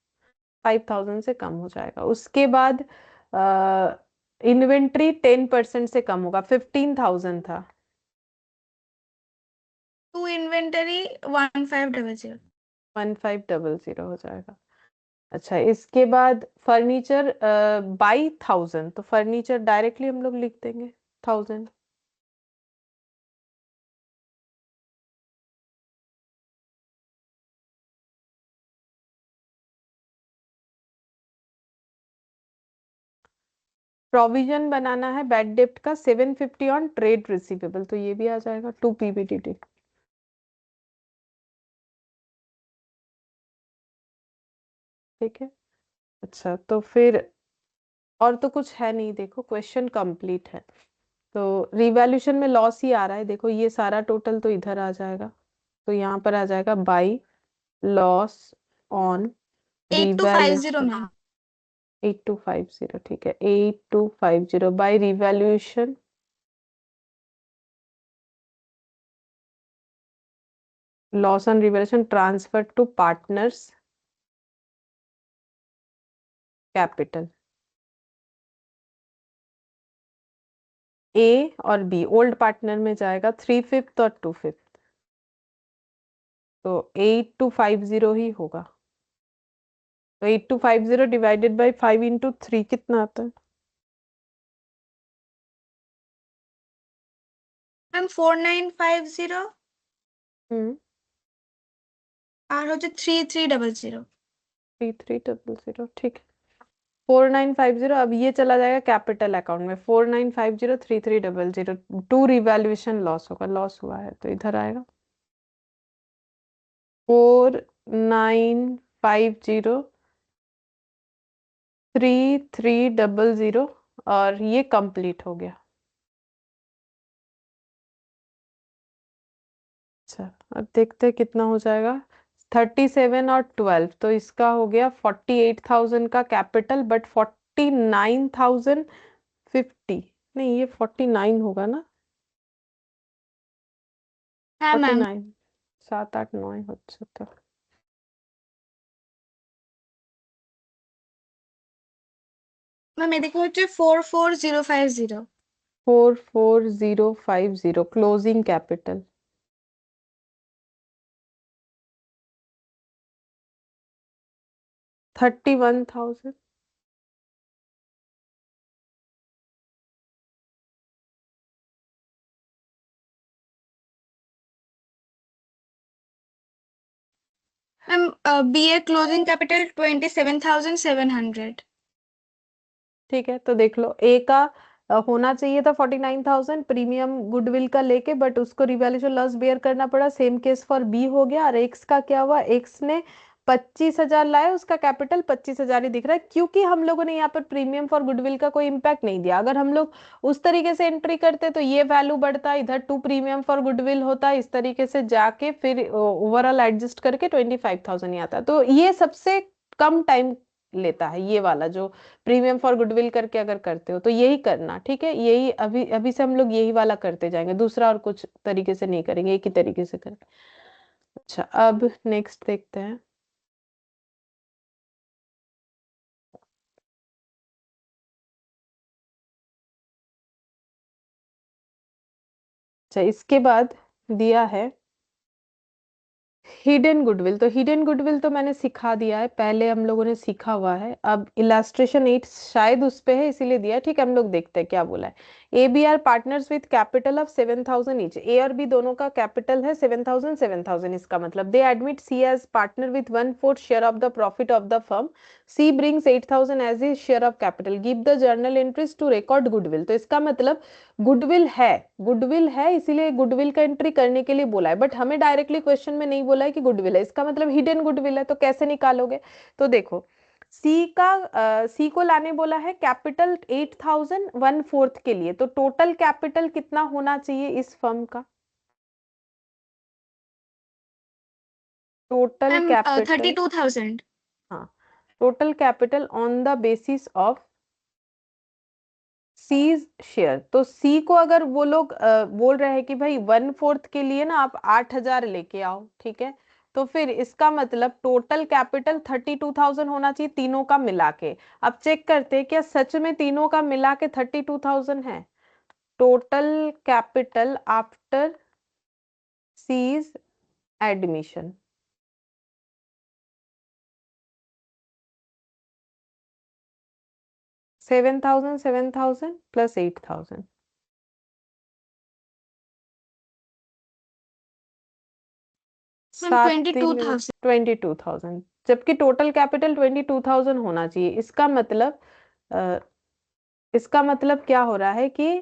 5,000 से कम हो जाएगा। उसके बाद इन्वेंट्री 10% से कम होगा, 15,000 था, टू इन्वेंटरी 1500 1500 हो जाएगा। अच्छा, इसके बाद फर्नीचर बाई 1,000। तो फर्नीचर डायरेक्टली हम लोग लिख देंगे 1,000। प्रोविजन बनाना है बैड डेप्ट का 750 ऑन ट्रेड रिसीवेबल, तो ये भी आ जाएगा 2 PBDT, ठीक है। अच्छा, तो फिर और तो कुछ है नहीं, देखो क्वेश्चन कंप्लीट है। तो रिवैल्यूएशन में लॉस ही आ रहा है, देखो ये सारा टोटल तो इधर आ जाएगा, तो यहाँ पर आ जाएगा by loss on 8250 revaluation ma'am. 8250, ठीक है। 8250 by revaluation loss on revaluation transfer to partners capital. A और बी ओल्ड पार्टनर में जाएगा 3/5 और 2/5, तो 8250 ही होगा। तो 8250 डिवाइडेड बाई 5 × 3 कितना आता है? मैम 4950 हम्म, আর হচ্ছে 3300। 3300, ठीक है। 4950, अब ये चला जाएगा कैपिटल अकाउंट में 49503300, 2 रिवैल्यूएशन लॉस होगा, लॉस हुआ है तो इधर आएगा 49503300 और ये कंप्लीट हो गया। अच्छा अब देखते हैं कितना हो जाएगा, 37 और 12, तो इसका हो गया 48,000 का कैपिटल, बट 49,050, नहीं ये 49 होगा ना, हाँ मैम 49, 7 8 9 अच्छा तक। ম্যাম এদিকে হচ্ছে 44050 44050 क्लोजिंग कैपिटल 31,000। ম্যাম বি এর ক্লোজিং ক্যাপিটাল 27,700। ठीक है, तो देख लो ए का होना चाहिए था 49,000 प्रीमियम गुडविल का लेके, बट उसको रिवैल्यूएशन लॉस बेयर करना पड़ा, सेम केस फॉर बी हो गया। और एक्स का क्या हुआ, एक्स ने 25,000 लाया, उसका कैपिटल 25,000 ही दिख रहा है, क्योंकि हम लोगों ने यहाँ पर प्रीमियम फॉर गुडविल का कोई इम्पैक्ट नहीं दिया। अगर हम लोग उस तरीके से एंट्री करते तो ये वैल्यू बढ़ता, इधर 2 प्रीमियम फॉर गुडविल होता, इस तरीके से जाके फिर ओवरऑल एडजस्ट करके 25,000 ही आता। तो ये सबसे कम टाइम लेता है ये वाला, जो प्रीमियम फॉर गुडविल करके अगर करते हो तो यही करना, ठीक है। यही अभी अभी से हम लोग यही वाला करते जाएंगे, दूसरा और कुछ तरीके से नहीं करेंगे, एक ही तरीके से करेंगे। अच्छा अब नेक्स्ट देखते हैं। अच्छा इसके बाद दिया है हिडन गुडविल। तो हिडन गुडविल तो मैंने सिखा दिया है, पहले हम लोगों ने सीखा हुआ है। अब इलास्ट्रेशन 8 शायद उस पे है इसीलिए दिया है, ठीक है। हम लोग देखते हैं क्या बोला है। A B are partners with capital of 7,000 each. A और बी दोनों का कैपिटल है 7,000 7,000, इसका मतलब they admit C as partner with 1/4 share of the profit of the firm. C brings 8,000 as his share of capital, give the journal entries to record goodwill. तो इसका मतलब goodwill है, गुडविल है, इसीलिए गुडविल का एंट्री करने के लिए बोला है, बट हमें डायरेक्टली क्वेश्चन में नहीं बोला है कि गुडविल है, इसका मतलब हिडन गुडविल है। तो कैसे निकालोगे, तो देखो सी का सी को लाने बोला है कैपिटल 8,000 1/4 के लिए, तो टोटल कैपिटल कितना होना चाहिए इस फर्म का, टोटल ম্যাম कैपिटल, 32,000। हाँ total capital on the basis of C's share. तो सी को अगर वो लोग बोल रहे हैं कि भाई 1/4 के लिए ना आप 8,000 लेके आओ, ठीक है, तो फिर इसका मतलब टोटल कैपिटल 32,000 होना चाहिए तीनों का मिला के। अब चेक करते हैं क्या सच में तीनों का मिला के 32,000 है। Total capital after C's admission, $7,000 plus 8,000, ma'am 22,000। 22,000, जबकि टोटल कैपिटल 22,000 होना चाहिए। अ, इसका मतलब क्या हो रहा है कि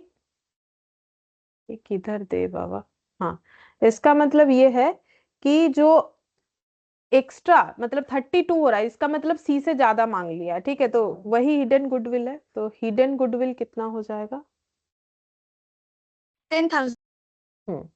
किधर दे बाबा, हाँ इसका मतलब ये है कि जो एक्स्ट्रा मतलब 32 हो रहा है, इसका मतलब सी से ज्यादा मांग लिया, ठीक है, तो वही हिडन गुडविल है। तो हिडन गुडविल कितना हो जाएगा, 10,000। हम्म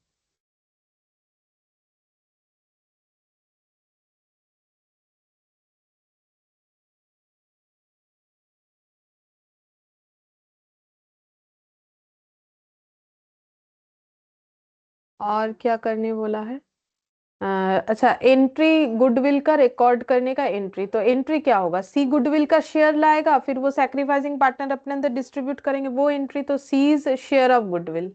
और क्या करने बोला है, अच्छा एंट्री गुडविल का रिकॉर्ड करने का एंट्री, तो एंट्री क्या होगा, सी गुडविल का शेयर लाएगा, फिर वो सैक्रिफाइसिंग पार्टनर अपने अंदर डिस्ट्रीब्यूट करेंगे, वो एंट्री। तो C's share of goodwill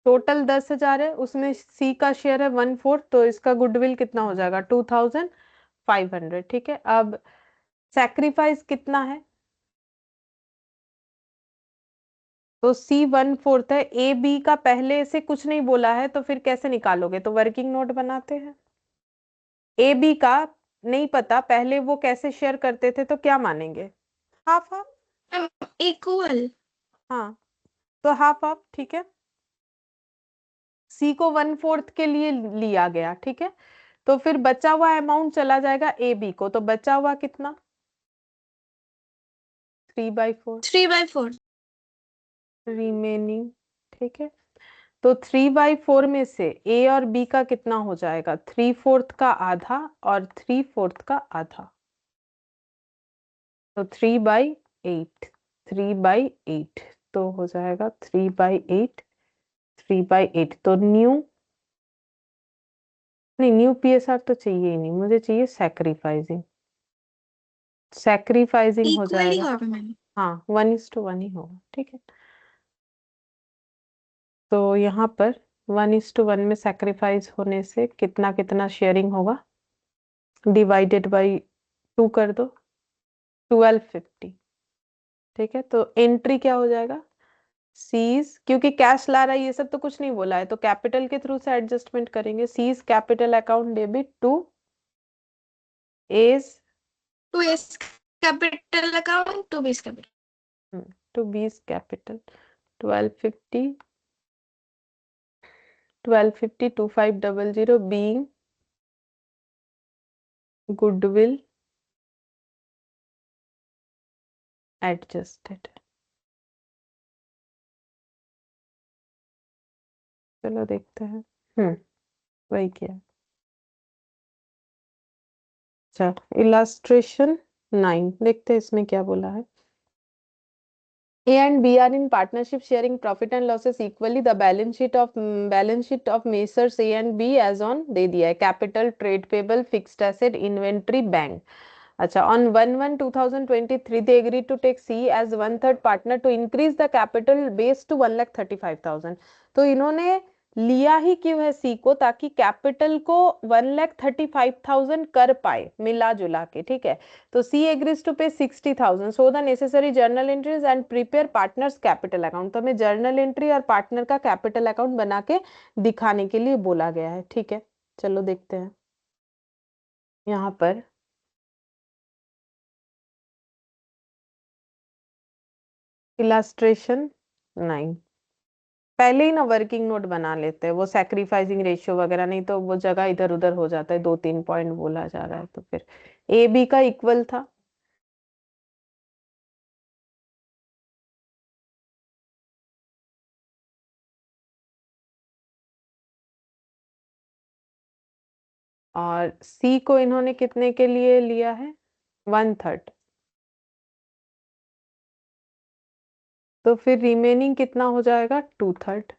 total 10,000 है, उसमें सी का शेयर है 1/4, तो इसका गुडविल कितना हो जाएगा 2,500, ठीक है। अब सैक्रिफाइस कितना है, तो सी 1/4 है, ए बी का पहले से कुछ नहीं बोला है, तो फिर कैसे निकालोगे, तो वर्किंग नोट बनाते हैं। ए बी का नहीं पता पहले वो कैसे शेयर करते थे, तो क्या मानेंगे? Half half. इक्वल। हाँ, तो हाफ हाफ, ठीक है। सी को 1/4 के लिए लिया गया, ठीक है। तो फिर बचा हुआ अमाउंट चला जाएगा ए बी को, तो बचा हुआ कितना? 3/4 3/4। रिमेनिंग, ठीक है। तो 3/4 में से ए और बी का कितना हो जाएगा? 3/4 का आधा और 3/4 का आधा, तो 3/8। 3/8 तो हो जाएगा 3/8। 3/8 तो न्यू पीएसआर तो चाहिए ही नहीं, मुझे चाहिए सैक्रिफाइसिंग। सैक्रिफाइसिंग हो इक्वली जाएगा, होगा मैम। हाँ 1:1 ही होगा, ठीक है। तो यहाँ पर 1:1 में सैक्रिफाइस होने से कितना कितना शेयरिंग होगा? डिवाइडेड बाई 2 कर दो, 1250, ठीक है। तो एंट्री क्या हो जाएगा? सीज, क्योंकि कैश ला रहा है ये सब तो कुछ नहीं बोला है, तो कैपिटल के थ्रू से एडजस्टमेंट करेंगे। C's capital account debit to A's to A's capital account, to B's capital. To B's capital 1250 2500 being goodwill adjusted। चलो देखते हैं। वही किया। अच्छा, इलास्ट्रेशन 9 देखते हैं इसमें क्या बोला है। A and B are in partnership sharing profit and losses equally. The balance sheet of Messrs A and B as on दे दिया है, capital, trade payable, fixed asset, inventory, bank। अच्छा, on 1/1/2023 they agreed to take C as 1/3 partner to increase the capital base to 1,35,000। तो इन्होंने लिया ही क्यों है सी को? ताकि कैपिटल को 1,35,000 कर पाए मिला जुला के, ठीक है। तो सी एग्रीज टू पे 60,000, so the necessary journal entries and prepare partners capital account. तो हमें जर्नल एंट्री और पार्टनर का कैपिटल अकाउंट बना के दिखाने के लिए बोला गया है, ठीक है। चलो देखते हैं यहाँ पर। इलास्ट्रेशन 9 पहले ही ना वर्किंग नोट बना लेते हैं, वो सैक्रिफाइसिंग रेशियो वगैरह, नहीं तो वो जगह इधर उधर हो जाता है, 2-3 पॉइंट बोला जा रहा है। तो फिर ए बी का इक्वल था, और सी को इन्होंने कितने के लिए लिया है? 1/3। तो फिर रिमेनिंग कितना हो जाएगा? 2/3।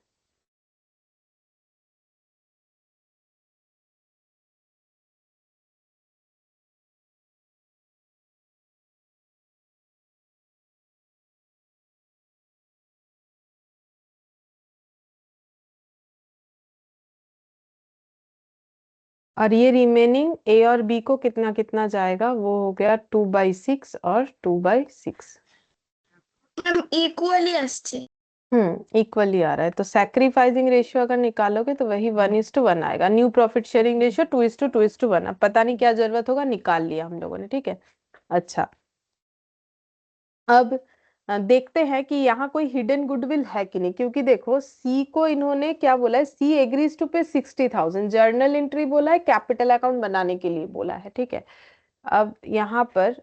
और ये रिमेनिंग ए और बी को कितना कितना जाएगा? वो हो गया 2/6 और 2/6। मैम इक्वली আসছে। इक्वली आ रहा है। तो सैक्रिफाइसिंग रेशियो अगर निकालोगे तो वही 1:1 आएगा। New profit sharing ratio 2:2:1। अब पता नहीं क्या जरूरत होगा, निकाल लिया हम लोगों ने, ठीक है। अच्छा, अब देखते हैं कि यहाँ कोई हिडन गुडविल है कि नहीं, क्योंकि देखो सी को इन्होंने क्या बोला है? सी एग्रीज टू पे 60,000, जर्नल एंट्री बोला है, कैपिटल अकाउंट बनाने के लिए बोला है, ठीक है। अब यहाँ पर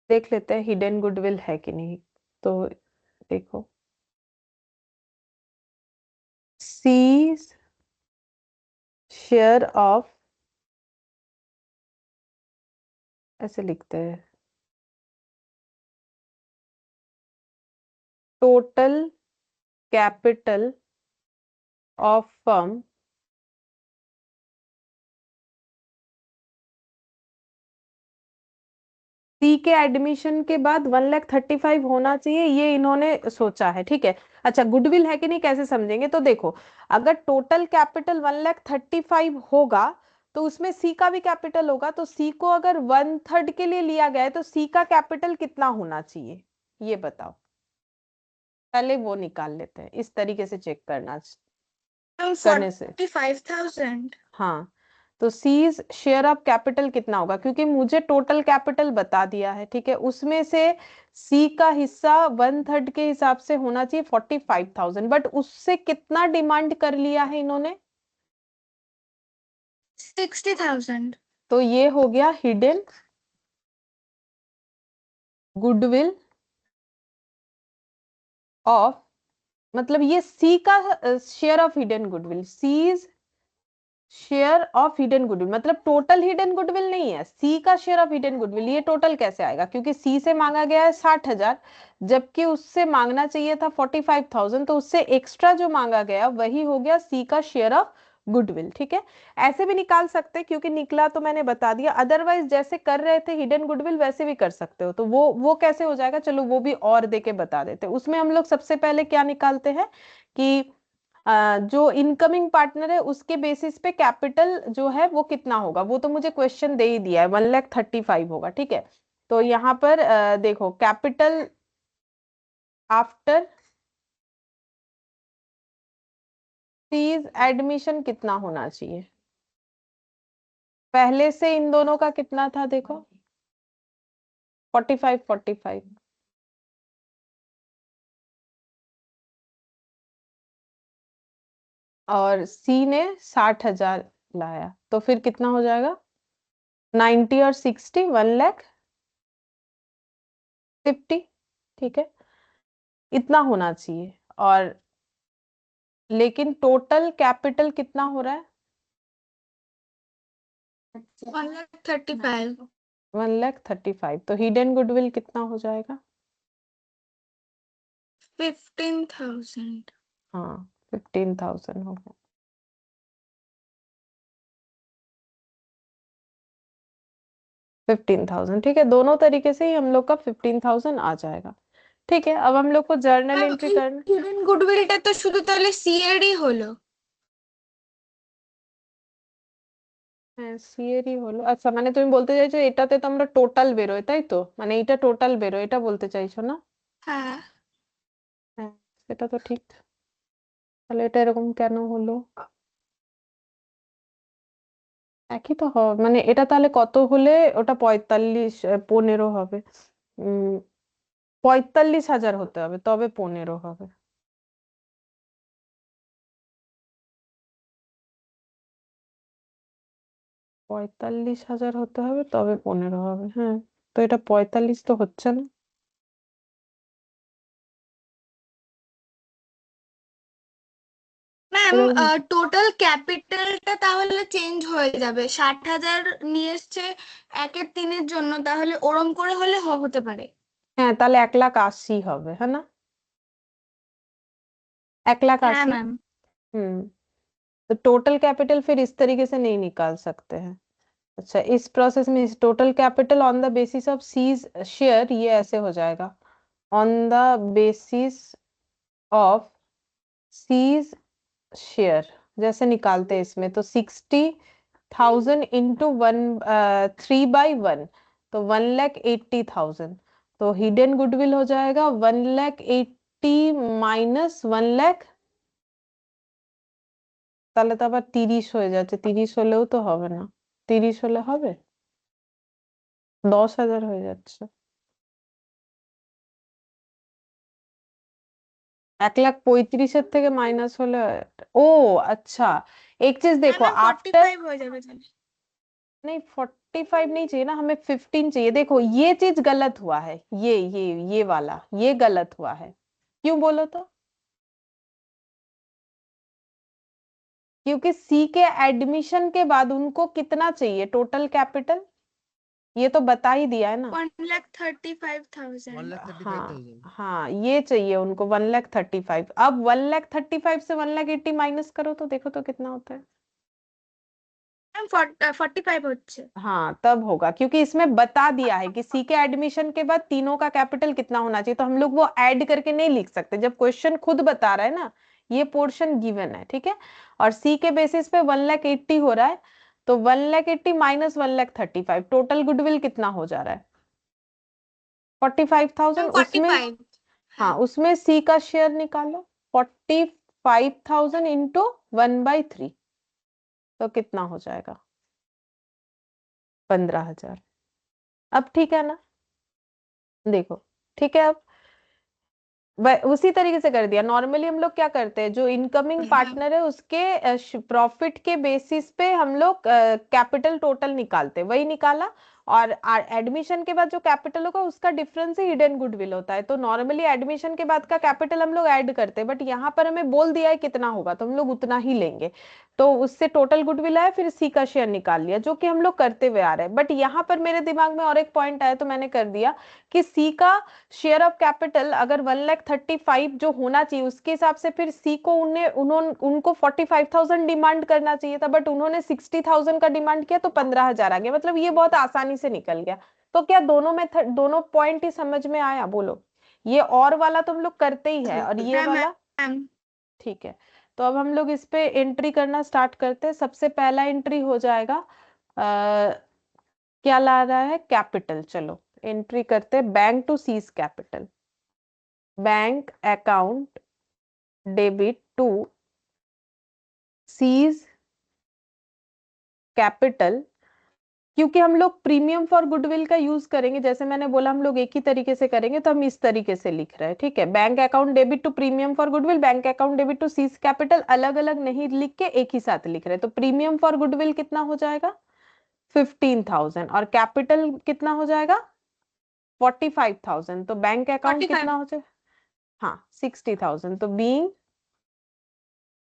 देख लेते हैं हिडन गुडविल है कि नहीं। तो देखो, सी शेयर ऑफ, ऐसे लिखते हैं, total capital of firm C के एडमिशन के बाद 1,35,000 होना चाहिए, ये इन्होंने सोचा है, ठीक है। अच्छा, गुडविल है कि नहीं कैसे समझेंगे? तो देखो, अगर टोटल कैपिटल 1,35,000 होगा तो उसमें सी का भी कैपिटल होगा, तो सी को अगर 1/3 के लिए लिया गया है तो सी का कैपिटल कितना होना चाहिए, ये बताओ। पहले वो निकाल लेते हैं, इस तरीके से चेक करने से। 45,000। हाँ, तो सीज शेयर ऑफ कैपिटल कितना होगा, क्योंकि मुझे टोटल कैपिटल बता दिया है, ठीक है, उसमें से सी का हिस्सा 1/3 के हिसाब से होना चाहिए 45,000, बट उससे कितना डिमांड कर लिया है इन्होंने, 60,000। तो ये हो गया हिडन गुडविल ऑफ, मतलब ये सी का share of hidden goodwill, C's share of hidden goodwill, मतलब टोटल हिडन गुडविल नहीं है, सी का शेयर ऑफ हिडन गुडविल। ये टोटल कैसे आएगा, क्योंकि सी से मांगा गया है 60,000, जबकि उससे मांगना चाहिए था 45,000, तो उससे एक्स्ट्रा जो मांगा गया वही हो गया सी का शेयर ऑफ गुडविल, ठीक है। ऐसे भी निकाल सकते हैं, क्योंकि निकला तो मैंने बता दिया, अदरवाइज जैसे कर रहे थे हिडन गुडविल वैसे भी कर सकते हो, तो वो कैसे हो जाएगा, चलो वो भी और देके बता देते हैं। उसमें हम लोग सबसे पहले क्या निकालते हैं कि जो इनकमिंग पार्टनर है उसके बेसिस पे कैपिटल जो है वो कितना होगा, वो तो मुझे क्वेश्चन दे ही दिया है, 1,35,000 होगा, ठीक है। तो यहाँ पर देखो कैपिटल आफ्टर फीस एडमिशन कितना होना चाहिए, पहले से इन दोनों का कितना था देखो 45 और सी ने 60,000 लाया, तो फिर कितना हो जाएगा 90 और 60 1,50,000, ठीक है, इतना होना चाहिए। और लेकिन टोटल कैपिटल कितना हो रहा है 1,35,000। 1,35,000, तो हिडन गुडविल कितना हो जाएगा, 15,000। हाँ 15,000 होगा। 15,000, ठीक है, दोनों तरीके से ही हम लोग का 15,000 आ जाएगा, ठीक है। अब हम लोग को जर्नल एंट्री करना হিডেন গুডউইলটা তো শুধু তাহলে সি এরই হলো। হ্যাঁ সিএরই হলো, আচ্ছা মানে তুমি বলতে চাইছো এটাতে তো আমরা টোটাল বেরোয়, তাই তো, মানে এটা টোটাল বেরোয়, এটা বলতে চাইছো না? হ্যাঁ। হ্যাঁ সেটা তো ঠিক, তাহলে এটা এরকম কেন হলো, একই তো হবে, মানে এটা তাহলে কত হলে ওটা 45 15 হবে, 45,000 হতে হবে তবে 15 হবে। 45,000 হতে হবে তবে 15 হবে, হ্যাঁ, তো এটা 45 তো হচ্ছে না। ম্যাম এরকম টোটাল ক্যাপিটালটা তাহলে চেঞ্জ হয়ে যাবে, 60,000 নিয়ে এসছে 1/3 জন্য, তাহলে ওরম করে হলে হতে পারে। হ্যাঁ তাহলে 1,80,000 হবে, হ্যাঁ না, হ্যাঁ 1,80,000। ম্যাম। तो टोटल कैपिटल फिर इस तरीके से नहीं निकाल सकते हैं। अच्छा इस प्रोसेस में total capital on the basis of C's share, ये ऐसे हो जाएगा on the basis of C's share, जैसे निकालते हैं इसमें तो 60,000 इंटू 3/1, तो 1,80,000, तो हिडन गुडविल हो जाएगा 1,80,000 माइनस 1,00,000, তাহলে তো আবার 30 হয়ে যাচ্ছে, 30 হলেও তো হবে না, 30 হলে হবে, 10,000 হয়ে যাচ্ছে, 1,35,000 থেকে মাইনাস হলে, ও अच्छा एक चीज देखो ম্যাম आफ्टर 45 হয়ে যাবে তাহলে। नहीं 45 नहीं चाहिए ना हमें, 15 चाहिए, देखो ये चीज गलत हुआ है, ये वाला ये गलत हुआ है, क्यों बोलो तो, क्योंकि सी के एडमिशन के बाद उनको कितना चाहिए टोटल कैपिटल, ये तो बता ही दिया है ना, 1,35,000। 1,35,000। हाँ ये चाहिए उनको 1,35,000, अब 1,35,000 से 1,80,000 माइनस करो तो देखो तो कितना होता है, ম্যাম 45 হচ্ছে। हाँ तब होगा, क्योंकि इसमें बता दिया है कि सी के एडमिशन के बाद तीनों का कैपिटल कितना होना चाहिए, तो हम लोग वो ऐड करके नहीं लिख सकते, जब क्वेश्चन खुद बता रहा है ना, ये पोर्शन गिवन है, ठीक है, और सी के बेसिस पे 1,80,000 हो रहा है, तो 1,80,000 माइनस 1,35,000, टोटल गुडविल कितना हो जा रहा है 45,000, उसमें 45। हाँ उसमें सी का शेयर निकालो 45,000 इंटू 1/3, तो कितना हो जाएगा 15,000। अब ठीक है ना, देखो ठीक है। अब उसी तरीके से कर दिया। नॉर्मली हम लोग क्या करते हैं, जो इनकमिंग पार्टनर है उसके प्रॉफिट के बेसिस पे हम लोग कैपिटल टोटल निकालते हैं, वही निकाला। और एडमिशन के बाद जो कैपिटल होगा उसका डिफरेंस ही हिडन गुडविल होता है। तो नॉर्मली एडमिशन के बाद का कैपिटल हम लोग ऐड करते हैं, बट यहाँ पर हमें बोल दिया है कितना होगा तो हम लोग उतना ही लेंगे। तो उससे टोटल गुडविल आया, फिर सी का शेयर निकाल लिया, जो कि हम लोग करते हुए आ रहे हैं। बट यहाँ पर मेरे दिमाग में और एक पॉइंट आया तो मैंने कर दिया कि सी का शेयर ऑफ कैपिटल अगर 1,35,000 जो होना चाहिए उसके हिसाब से फिर सी को उनको 45,000 डिमांड करना चाहिए था, बट उन्होंने 60,000 का डिमांड किया तो 15,000 आ गया। मतलब ये बहुत आसानी से निकल गया। तो क्या दोनों में दोनों पॉइंट ही समझ में आया, बोलो। ये और वाला तो हम लोग करते ही है, और ये वाला मैम ठीक है। तो अब हम लोग इस पे एंट्री करना स्टार्ट करते हैं। सबसे पहला एंट्री हो जाएगा क्या ला रहा है, कैपिटल। चलो एंट्री करते हैं, bank to C's capital. Bank account debit to C's capital. क्योंकि हम लोग प्रीमियम फॉर गुडविल का यूज करेंगे, जैसे मैंने बोला हम लोग एक ही तरीके से करेंगे, तो हम इस तरीके से लिख रहे हैं, ठीक है। Bank account debit to premium for goodwill, bank account debit to C's capital, अलग अलग नहीं लिख के एक ही साथ लिख रहे हैं। तो प्रीमियम फॉर गुडविल कितना हो जाएगा, 15,000, और कैपिटल कितना हो जाएगा, 45,000। तो बैंक अकाउंट 45 कितना हो जाएगा, हाँ 60,000। तो being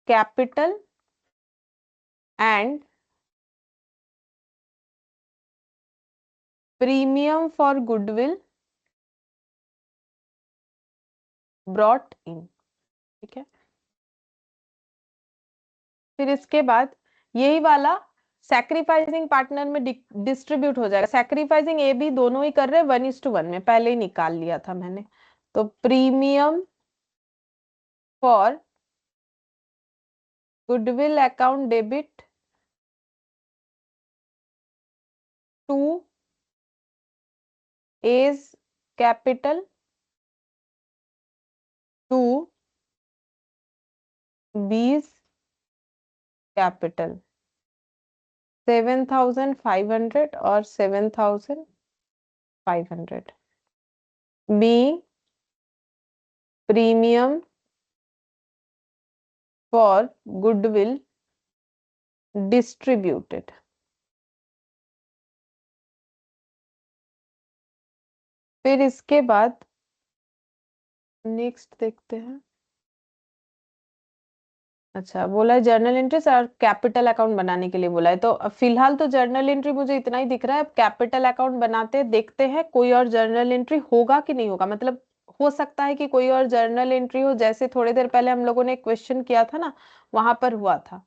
capital and premium for goodwill brought in, ठीक है। फिर इसके बाद यही वाला सैक्रिफाइसिंग पार्टनर में डिस्ट्रीब्यूट हो जाएगा। सैक्रिफाइसिंग ए बी दोनों ही कर रहे हैं 1:1 में, पहले ही निकाल लिया था मैंने। तो premium for goodwill account debit to A's capital to B's capital 7,500 और 7,500 B premium for goodwill distributed. फिर इसके बाद नेक्स्ट देखते हैं। अच्छा बोला है जर्नल एंट्रीज और कैपिटल अकाउंट बनाने के लिए बोला है, तो फिलहाल तो जर्नल एंट्री मुझे इतना ही दिख रहा है। अब कैपिटल अकाउंट बनाते हैं, देखते हैं कोई और जर्नल एंट्री होगा कि नहीं होगा। मतलब हो सकता है कि कोई और जर्नल एंट्री हो, जैसे थोड़ी देर पहले हम लोगों ने क्वेश्चन किया था ना, वहां पर हुआ था।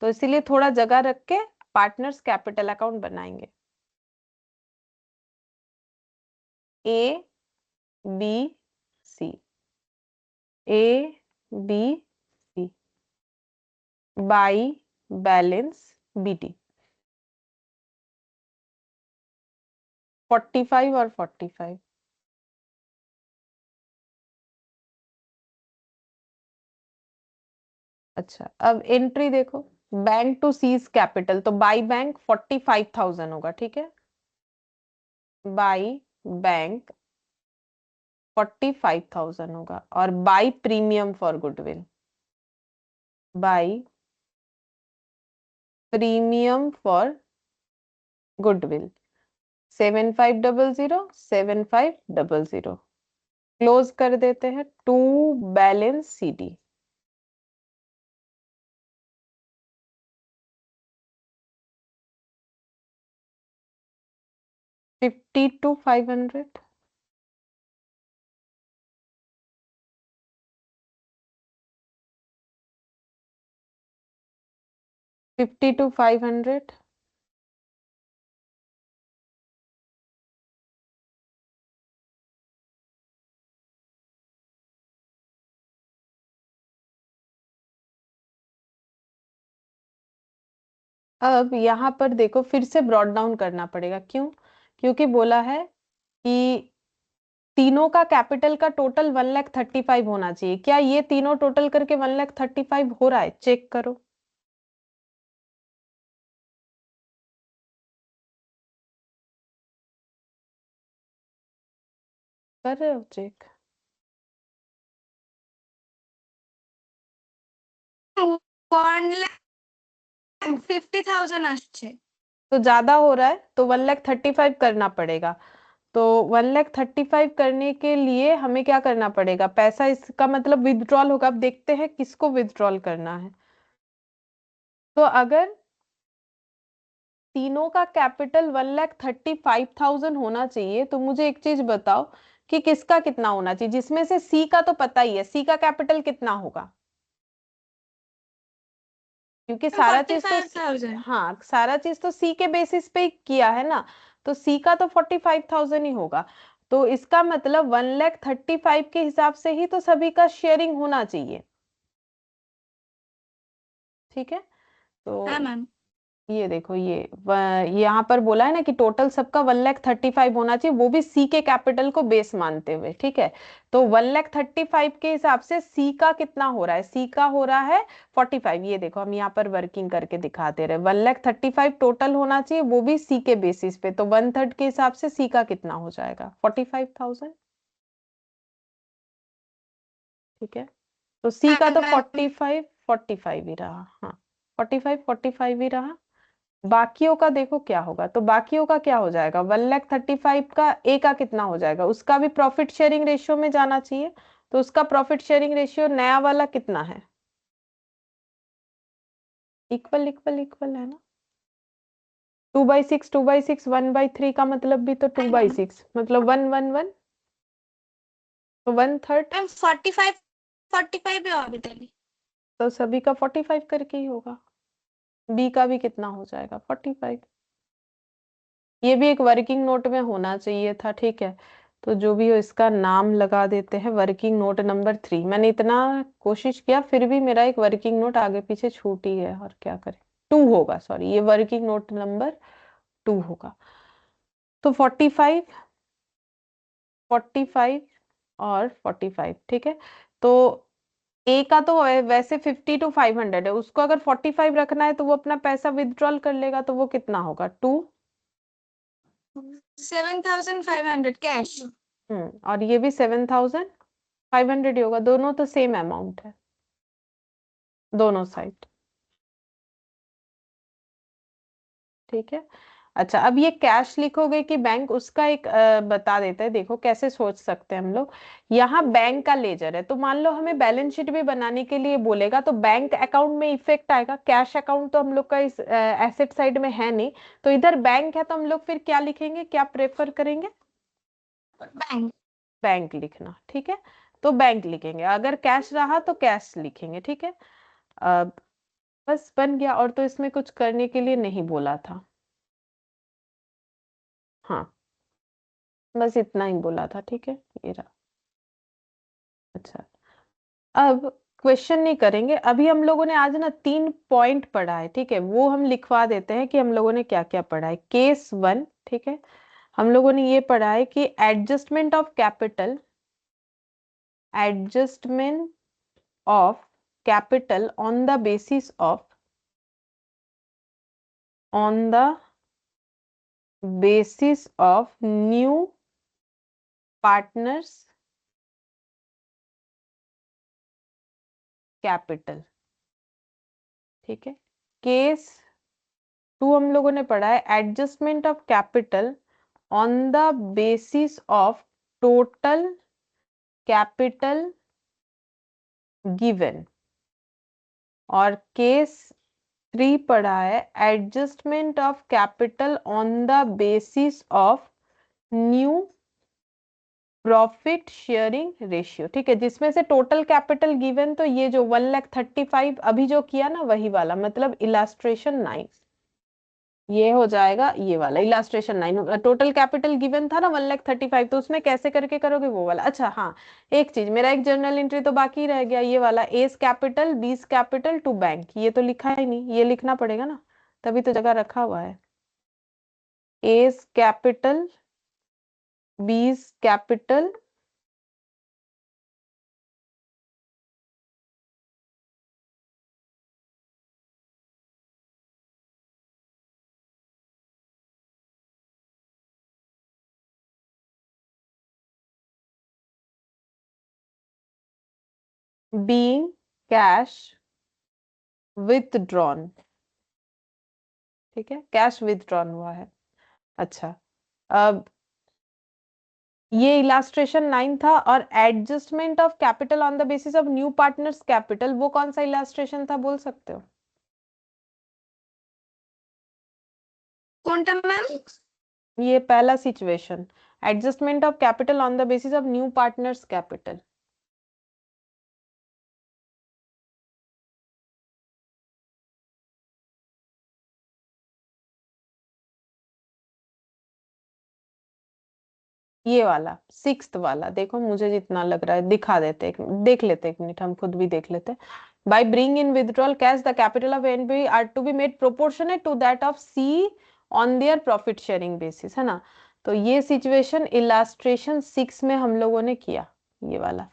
तो इसीलिए थोड़ा जगह रख के पार्टनर्स कैपिटल अकाउंट बनाएंगे। A B C, A B C by balance BT 45 और 45। अच्छा अब एंट्री देखो, बैंक टू सीज कैपिटल, तो बाई बैंक 45,000 होगा, ठीक है। बाई बैंक 45,000 होगा, और by premium for goodwill, by premium for goodwill 7,500 7,500 close कर देते हैं to balance CD. 50 to 500, 50 to 500। अब यहाँ पर देखो फिर से ब्रॉड डाउन करना पड़ेगा, क्यों, क्योंकि बोला है कि तीनों का कैपिटल का टोटल 1,35,000 होना चाहिए। क्या ये तीनों टोटल करके 1,35,000 हो रहा है, चेक करो। कर रहे हो चेक? 1,50,000 আসছে। तो ज्यादा हो रहा है तो 1,35,000 करना पड़ेगा। तो 1,35,000 करने के लिए हमें क्या करना पड़ेगा? पैसा इसका मतलब विथड्रॉल होगा। अब देखते हैं किसको विथड्रॉल करना है। तो अगर तीनों का कैपिटल 1,35,000 होना चाहिए, तो मुझे एक चीज बताओ कि किसका कितना होना चाहिए, जिसमें से सी का तो पता ही है, सी का कैपिटल कितना होगा, क्योंकि सारा चीज तो 45,000। हाँ, सारा चीज तो सी के बेसिस पे किया है ना, तो सी का तो 45,000 ही होगा। तो इसका मतलब 1,35,000 के हिसाब से ही तो सभी का शेयरिंग होना चाहिए। ठीक है, हाँ तो मैम। ये देखो, यहाँ पर बोला है ना कि टोटल सबका 1,35,000 होना चाहिए, वो भी सी के कैपिटल को बेस मानते हुए। ठीक है, तो 1,35,000 के हिसाब से सी का कितना हो रहा है? सी का हो रहा है 45। ये देखो, हम यहाँ पर वर्किंग करके दिखाते रहे। 1,35,000 टोटल होना चाहिए, वो भी सी के बेसिस पे। तो 1/3 के हिसाब से सी का कितना हो जाएगा? 45,000। ठीक है, तो सी का हाँ तो मैम। 45 ही रहा। हाँ, 45 ही रहा। बाकियों का देखो क्या होगा। तो बाकियों का क्या हो जाएगा? 1,35,000 का ए का कितना हो जाएगा? उसका भी प्रॉफिट शेयरिंग रेशियो में जाना चाहिए। तो उसका प्रॉफिट शेयरिंग रेशियो नया वाला कितना है? इक्वल इक्वल इक्वल है ना। 2/6 2/6 1/3 का मतलब भी तो 2/6, मतलब 1 1 1, तो 1/3। मैम 45 है अभी तक। तो सभी का 45 करके ही होगा। बी का भी कितना हो जाएगा? 45। ये भी एक वर्किंग नोट में होना चाहिए था। ठीक है, तो जो भी हो, इसका नाम लगा देते हैं वर्किंग नोट नंबर 3। मैंने इतना कोशिश किया, फिर भी मेरा एक वर्किंग नोट आगे पीछे छूटी है, और क्या करें। 2 होगा, सॉरी, ये वर्किंग नोट नंबर 2 होगा। तो 45 45 और 45। ठीक है, तो ए का तो वैसे 50 to 500 है, उसको अगर 45 रखना है तो वो अपना पैसा विथड्रॉल कर लेगा। तो वो कितना होगा? 2। 7,500 कैश। और ये भी 7,500 ही होगा। दोनों तो सेम अमाउंट है, दोनों साइड। ठीक है, अच्छा, अब ये कैश लिखोगे कि बैंक, उसका एक बता देते हैं। देखो कैसे सोच सकते हैं हम लोग। यहाँ बैंक का लेजर है, तो मान लो हमें बैलेंस शीट भी बनाने के लिए बोलेगा, तो बैंक अकाउंट में इफेक्ट आएगा। कैश अकाउंट तो हम लोग का इस एसेट साइड में है नहीं, तो इधर बैंक है, तो हम लोग फिर क्या लिखेंगे, क्या प्रेफर करेंगे? बैंक। बैंक लिखना। ठीक है, तो बैंक लिखेंगे। अगर कैश रहा तो कैश लिखेंगे। ठीक है, अब बस बन गया। और तो इसमें कुछ करने के लिए नहीं बोला था। हाँ, बस इतना ही बोला था। ठीक है, ये रहा। अच्छा, अब क्वेश्चन नहीं करेंगे अभी। हम लोगों ने आज ना 3 पॉइंट पढ़ा है। ठीक है, वो हम लिखवा देते हैं कि हम लोगों ने क्या क्या पढ़ा है। केस 1, ठीक है, हम लोगों ने ये पढ़ा है कि adjustment of capital, adjustment of capital on the basis of, on the basis of new partners capital। ठीक है, केस 2 हम लोगों ने पढ़ा है adjustment of capital on the basis of total capital given. और केस 3 पढ़ा है adjustment of capital on the basis of new profit sharing ratio. ठीक है, जिसमें से टोटल कैपिटल गिवन, तो ये जो 1,35,000 अभी जो किया ना, वही वाला, मतलब इलास्ट्रेशन 9। ये हो जाएगा, ये वाला इलास्ट्रेशन 9। टोटल कैपिटल गिवन था ना 1,35,000, तो उसमें कैसे करके करोगे, वो वाला। अच्छा हाँ, एक चीज, मेरा एक जर्नल एंट्री तो बाकी रह गया, ये वाला, A's capital B's capital to bank. ये तो लिखा ही नहीं, ये लिखना पड़ेगा ना, तभी तो जगह रखा हुआ है। S capital B's capital being cash withdrawn, ठीक है, कैश विथड्रॉन हुआ है। अच्छा, अब ये इलास्ट्रेशन 9 था, और adjustment of capital on the basis of new partners capital, वो कौन सा इलास्ट्रेशन था, बोल सकते हो? कोणता मैम? ये पहला situation, adjustment of capital on the basis of new partners capital. ये वाला सिक्स्थ वाला, देखो मुझे जितना लग रहा है दिखा देते, देख लेते, एक मिनट हम खुद भी देख लेते। By bring in withdrawal cash the capital of and B are to be made proportionate to that of C on their profit sharing basis, है ना। तो ये सिचुएशन इलास्ट्रेशन 6 में हम लोगों ने किया, ये वाला।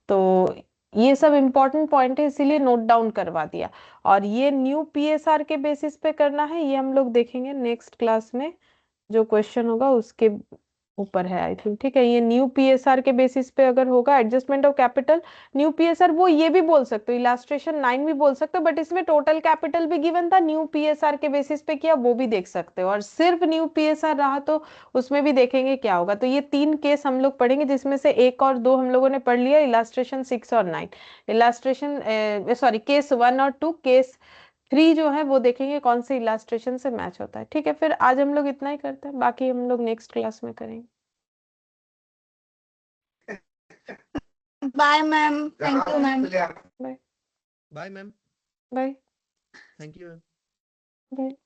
तो ये सब इंपॉर्टेंट पॉइंट है, इसीलिए नोट डाउन करवा दिया। और ये न्यू पीएसआर के बेसिस पे करना है, ये हम लोग देखेंगे नेक्स्ट क्लास में, जो क्वेश्चन होगा उसके ऊपर है आई थिंक, ठीक है। ये न्यू पीएसआर के बेसिस पे अगर होगा adjustment of capital, new PSR, वो ये भी बोल सकते हो, इलास्ट्रेशन 9 भी बोल सकते हो, बट इसमें टोटल कैपिटल भी गिवन था, न्यू पीएसआर के बेसिस पे किया, वो भी देख सकते हो। और सिर्फ न्यू पीएसआर रहा तो उसमें भी देखेंगे क्या होगा। तो ये 3 केस हम लोग पढ़ेंगे, जिसमें से 1 और 2 हम लोगों ने पढ़ लिया, इलास्ट्रेशन 6 और 9। इलास्ट्रेशन सॉरी, केस 1 और 2, केस 3 जो है वो देखेंगे कौन से इलास्ट्रेशन से मैच होता है, ठीक है। फिर आज हम लोग इतना ही करते हैं, बाकी हम लोग नेक्स्ट क्लास में करेंगे। Bye ma'am, thank you ma'am. Bye bye ma'am, bye thank you ma'am. Bye.